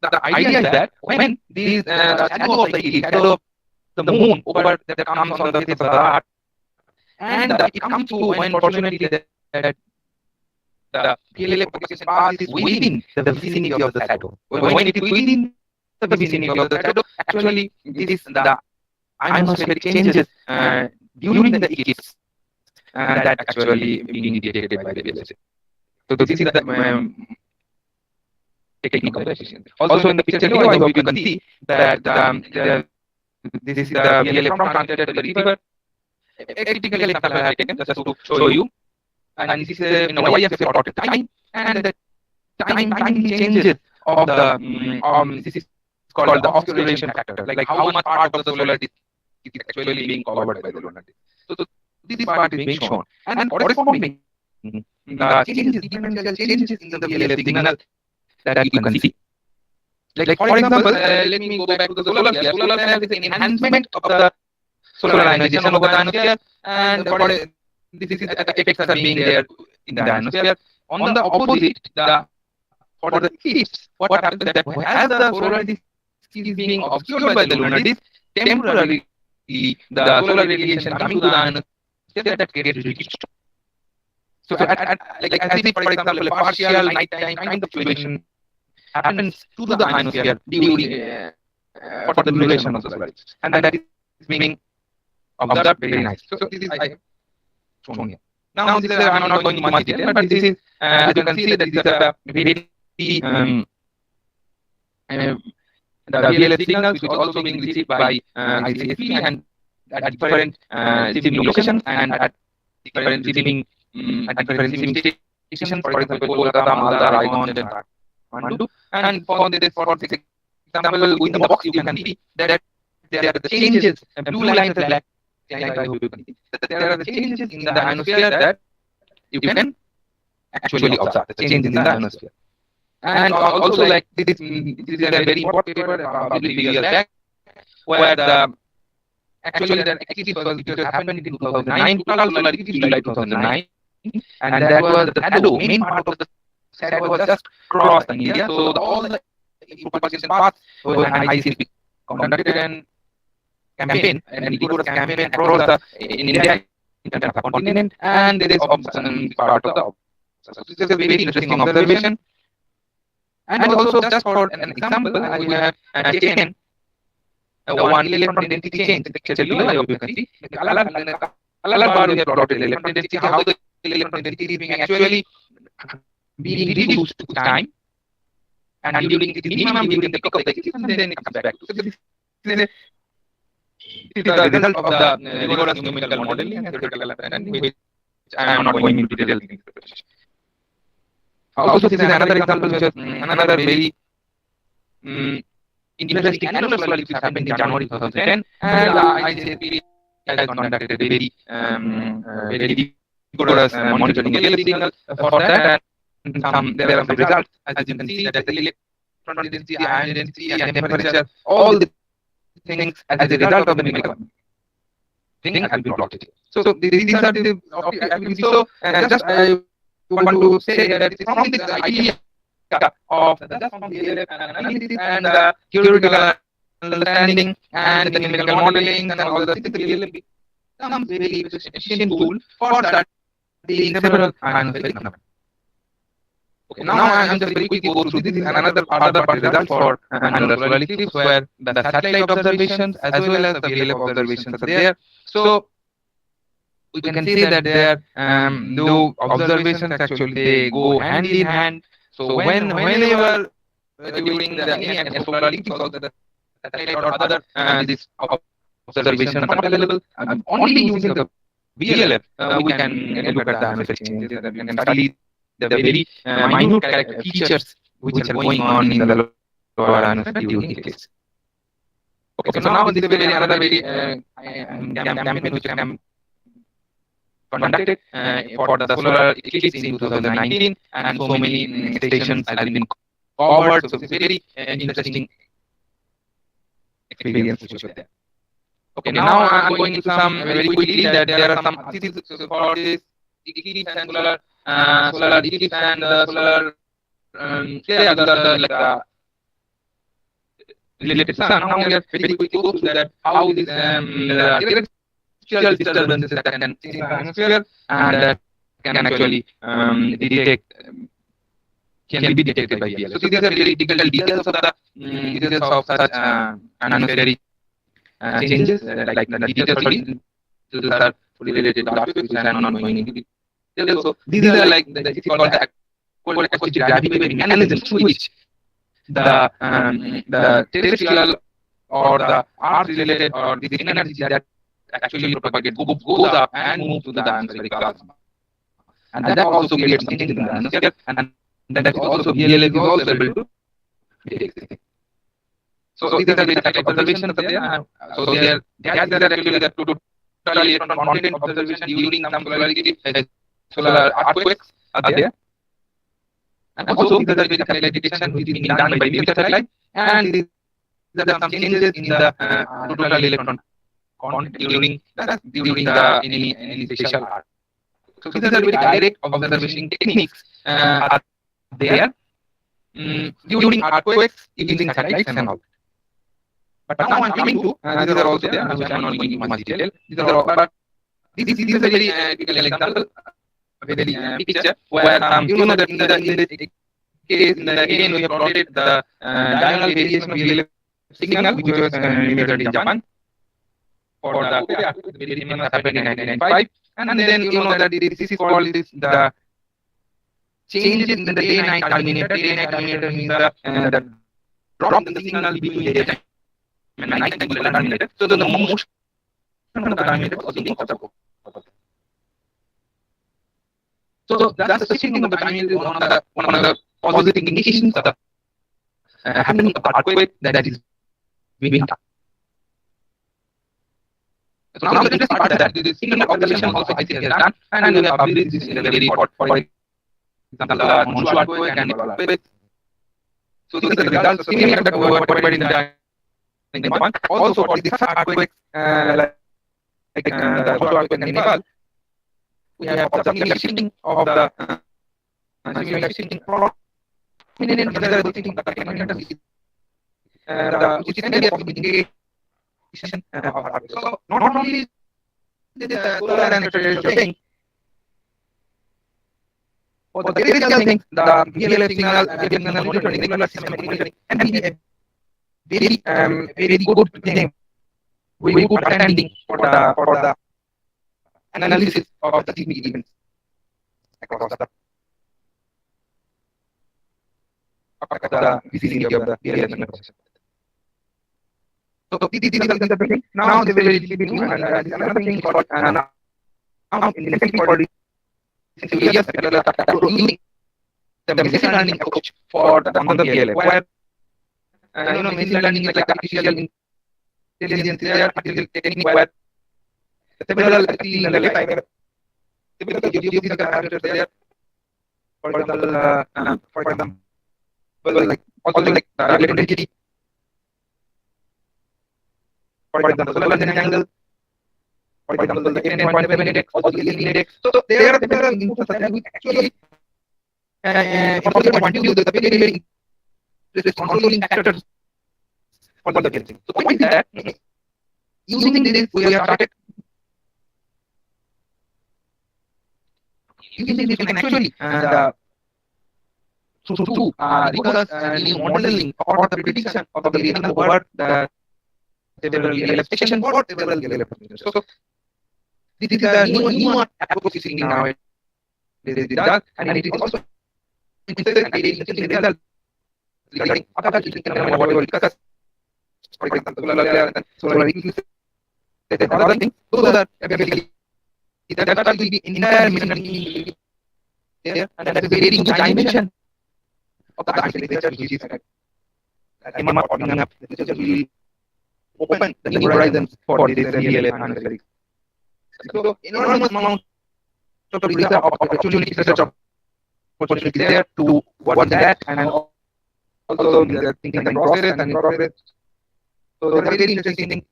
Speaker 9: the idea is that when these shadow of the eclipse, shadow of the moon over that comes on the face of the earth, and it comes to when fortunately that the PLF propagation path is within the vicinity of the shadow. When it is within the vicinity of the shadow, actually this is the ionospheric changes during the eclipse that actually being detected by the VLSI. So this is the technical efficiency. Also in the picture below, I hope you can see that this is the VLF from transmitter to the receiver. A critical example I have taken just to show you. And this is in a y-axis plotted time, and the time changes of the this is called the obscuration factor, like how much part of the solar disk is actually being covered by the lunar disk. So this part is being shown, and corresponding the changes, differential changes in the VLSI signal that you can see. Like for example, let me go back to the solar layer. Solar layer is an enhancement of the solar ionization over the ionosphere, and this is the effects are being there in the ionosphere. On the opposite, for the eclipse, what happens is that as the solar disk is being obscured by the lunar disk, temporarily the solar radiation coming to the ionosphere that gets reduced. So like as if, for example, a partial nighttime kind of situation happens to the ionosphere during for the duration of the solar eclipse, and that is being observed very nice. So this is I have shown here. Now this is I'm not going into much detail, but this is as you can see that this is a very the VLSI signals which is also being received by Icsb and at different receiving locations and at different receiving stations, for example, Kolkata, Malda, Raiganj, and Kathmandu. And for this example, in the box you can see that there are the changes, blue lines are black. I hope you can see that there are the changes in the ionosphere that you can actually observe the change in the ionosphere. And also, like this is a very important paper published years back, where the actually the eclipse was happened in 2009, July 2009, and that was the shadow. Main part of the shadow was just crossed in India, so all the propagation paths were an Icsb conducted an campaign, and rigorous campaign across the in India, entire continent, and there is part of the. So this is a very interesting observation. And also, just for an example, I will have taken one electron density change. The picture below, I hope you can see. The color bar we have plotted electron density, how the electron density is being actually being reduced to time, and during the minimum, during the peak of the eclipse, and then it comes back. So this is the result of the rigorous numerical modeling and theoretical and which I am not going into detail. Also, this is another example which is another very interesting annular solar eclipse happened in January 2010, and Icsb has conducted a very rigorous monitoring VLSI signal for that, and there are some results. As you can see, that the electron density, ion density, and temperature, all the things as a result of the numerical thing have been plotted. So these are the so just I want to say that from this idea of the analysis and the theoretical understanding and the numerical modeling and all the things, really becomes very efficient tool for studying several ionospheric phenomena. Okay, now I am just very quickly go through this is another part result for annular solar eclipse where the satellite observations as well as the VLF observations are there. So we can see that there the observations actually they go hand in hand. So whenever during the any solar eclipse or the satellite or other this observation are not available, only using the VLF we can look at the ionospheric changes and we can study the very minute features which are going on in the lower ionosphere during eclipse. Okay, so now this is another very campaign which I am conducted for the solar eclipse in 2019, and so many stations have been covered. So it's a very interesting experience which was there. Okay, now I'm going into some very quickly that there are some theses for this eclipse and solar eclipse and solar yeah, those are like related sun. Now we are very quickly go through that how this the terrestrial disturbances that can change the atmosphere and that can actually detect can be detected by BL. So these are very technical details of the details of such atmospheric changes like the details these are related to topics which I am not going into detail. So these are like the it's called the acoustic gravity mechanism through which the terrestrial or the earth related or the energy that actually propagate goes up and moves to the atmospheric plasma, and that also creates some changes in the atmosphere, and that also BLS is also able to detect. So these are the type of observations that they are. So they are actually the totally different content observation during some solar eclipse, solar earthquakes are there. And also these are the satellite detection which is being done by future satellite, and these are some changes in the total electron content during any spatial arc. So these are very direct observation techniques are there during earthquakes using satellites and all. But now I'm coming to these are also there, which I'm not going into much detail. These are all, but this is a very typical example, a very picture where you know that in the case again we have plotted the diurnal variation of VLF signal which was measured in Japan for the very famous happened in 1995, and then you know that this is called the changes in the day-night terminator. Day-night terminator means the drop in the signal between daytime and nighttime will terminated. So the motion of the terminator also being observed. So that's the shifting of the terminator is one of the positive indications of the happening of the earthquake that is being done. So now the interesting part is that this single observation also I see has done, and we have published this in a very report, for example, the Honshu earthquake and Nebular earthquake. So these are the results. So similar that we were provided in the one. Also for the first earthquake, like the Honshu earthquake and Nepal, we have observed the shifting of the shifting from the shifting of the terminator, which is an area of indication. So not only the solar and terrestrial thing, for the theoretical things, the VLF signal monitoring, regular system monitoring, and be a very good thing, very good understanding for the analysis of the seismic events across the vicinity of the VLF signal process. So this is the thing. Now the very big and another thing for now in the second for the years using the machine learning approach for the VLF, where machine learning is like artificial intelligence, artificial technique where several actually in the left side several geophysical parameters there. For example, like also like the related density. For example, solar generation angle. For example, the 10.7 index, also the index. So there are several inputs that we actually, from the point of view, the very controlling factors for the galaxy. So point is that using this, we have started using this, we can actually through because new modeling or the prediction of the variation over the several VLF stations or several VLF stations. So this is a new approach using now and it is also very interesting result regarding what we will discuss. For example, solar eclipse, other things. Those are basically that will be entire mission there, and that is a very good dimension of the scientific research which is came up opening up the research will open the new horizons for this real and physics. So enormous amount of research opportunities, research opportunities there to what that and also the thinking and process and in progress. So that's very interesting thing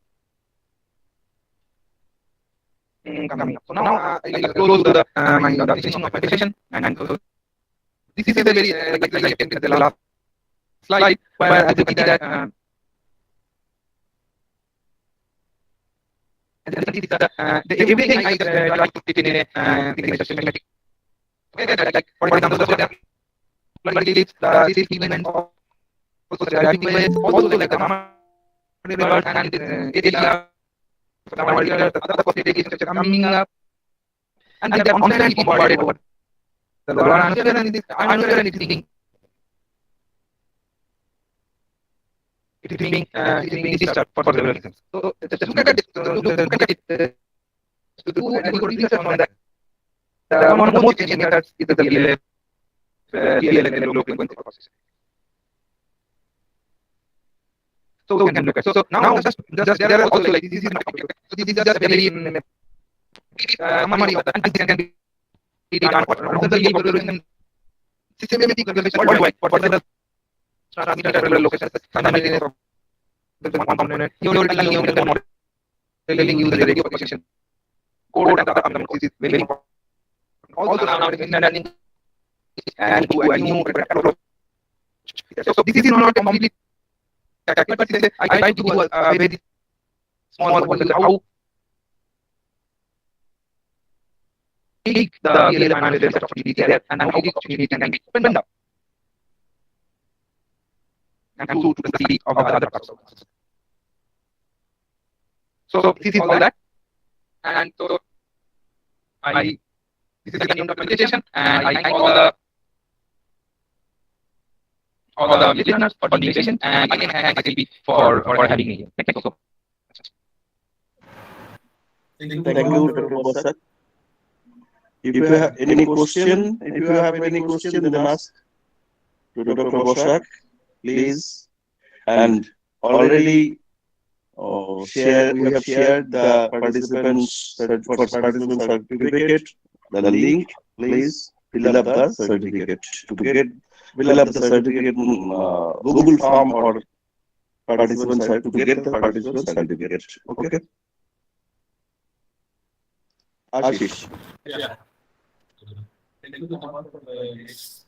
Speaker 9: coming up. So now I close to the my definition of meditation and this is a very like the last slide where as you can see that everything I try to put it in a thing like systematic. Like for example, like this event also the driving waves, also like the Mama river and area, other possibilities coming up, and they are constantly bombarded over the Lord atmosphere and this atmosphere and it is being disturbed for several reasons. So just look at it, look at it, to do any good research on that. One of the most changing methods is the low frequency processing. So we can look at. So now just there are also like this is not complicated. So this is just a very summary of that. And this can be done for systematic calculation worldwide for the transmitter locations. Simultaneous of the one component. You're telling you the radio propagation code and the other is very important. Also now machine learning and to a new approach. So this is not completely technical, but I try to do a very small one how big the real and research opportunity there and how big opportunity can be opened up and to the city of the other parts of the system. So this is all that, and so this is the end of the presentation, and I thank all the listeners for the invitation, and again thank Icsb for having me here. Thank you so much.
Speaker 7: Thank you, Dr. Bosak. If you have any question, then ask to Dr. Bosak, please. And already we have shared the participants certificate, the link. Please fill up the certificate. Fill up the certificate Google form or participant to get the participant certificate. Okay. Ashish.
Speaker 1: Yeah. Thank you for this.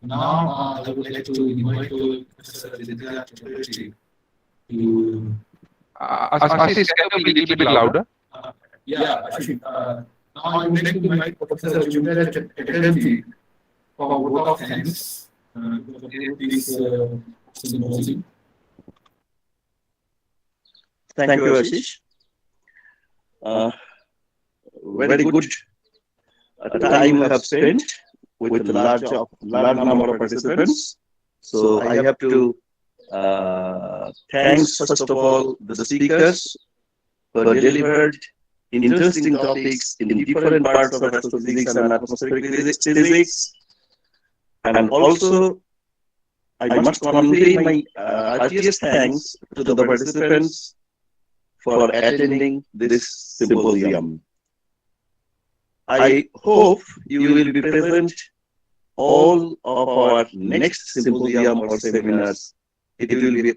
Speaker 1: Now I would like to invite Professor Radial to
Speaker 9: Ashish, can you be a little bit louder?
Speaker 1: yeah, actually, now I would like to invite Professor Radial for vote of thanks for this symposium.
Speaker 7: Thank you, Ashish. Very good time we have spent with a large number of participants. So I have to thanks first of all the speakers who delivered interesting topics in different parts of astrophysics and atmospheric physics. And also, I must convey my heartiest thanks to the participants for attending this symposium. I hope you will be present all of our next symposium or seminars. It will be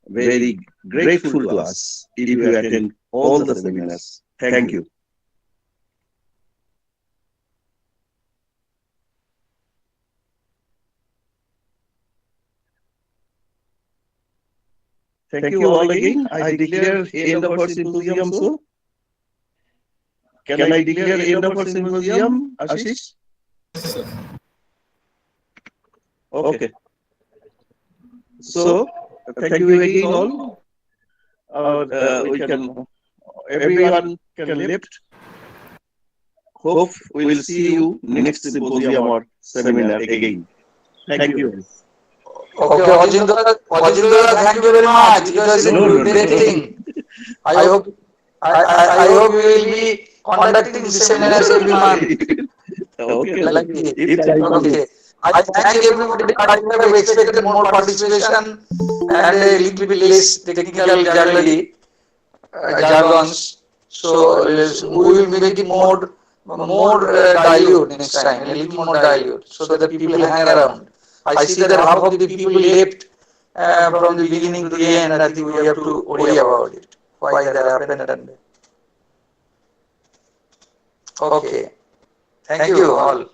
Speaker 7: very grateful to us if you attend all the seminars. Thank you. Thank you all again. I declare end of our symposium. So, can I declare end of our symposium, Ashish? Okay. So, thank you again all. Everyone can lift. Hope we will see you next symposium or seminar again. Thank you.
Speaker 4: Okay, Ejector, thank you very much. It was a great thing. I hope we will be conducting the seminars every month.
Speaker 7: Okay.
Speaker 4: Okay. I thank everybody. I have expected more participation and a little bit less technical jargons. So we will make it more dilute next time, a little more dilute, so that people hang around. I see that half of the people left from the beginning to the end. I think we have to worry about it. Why that happened? And okay, thank you all.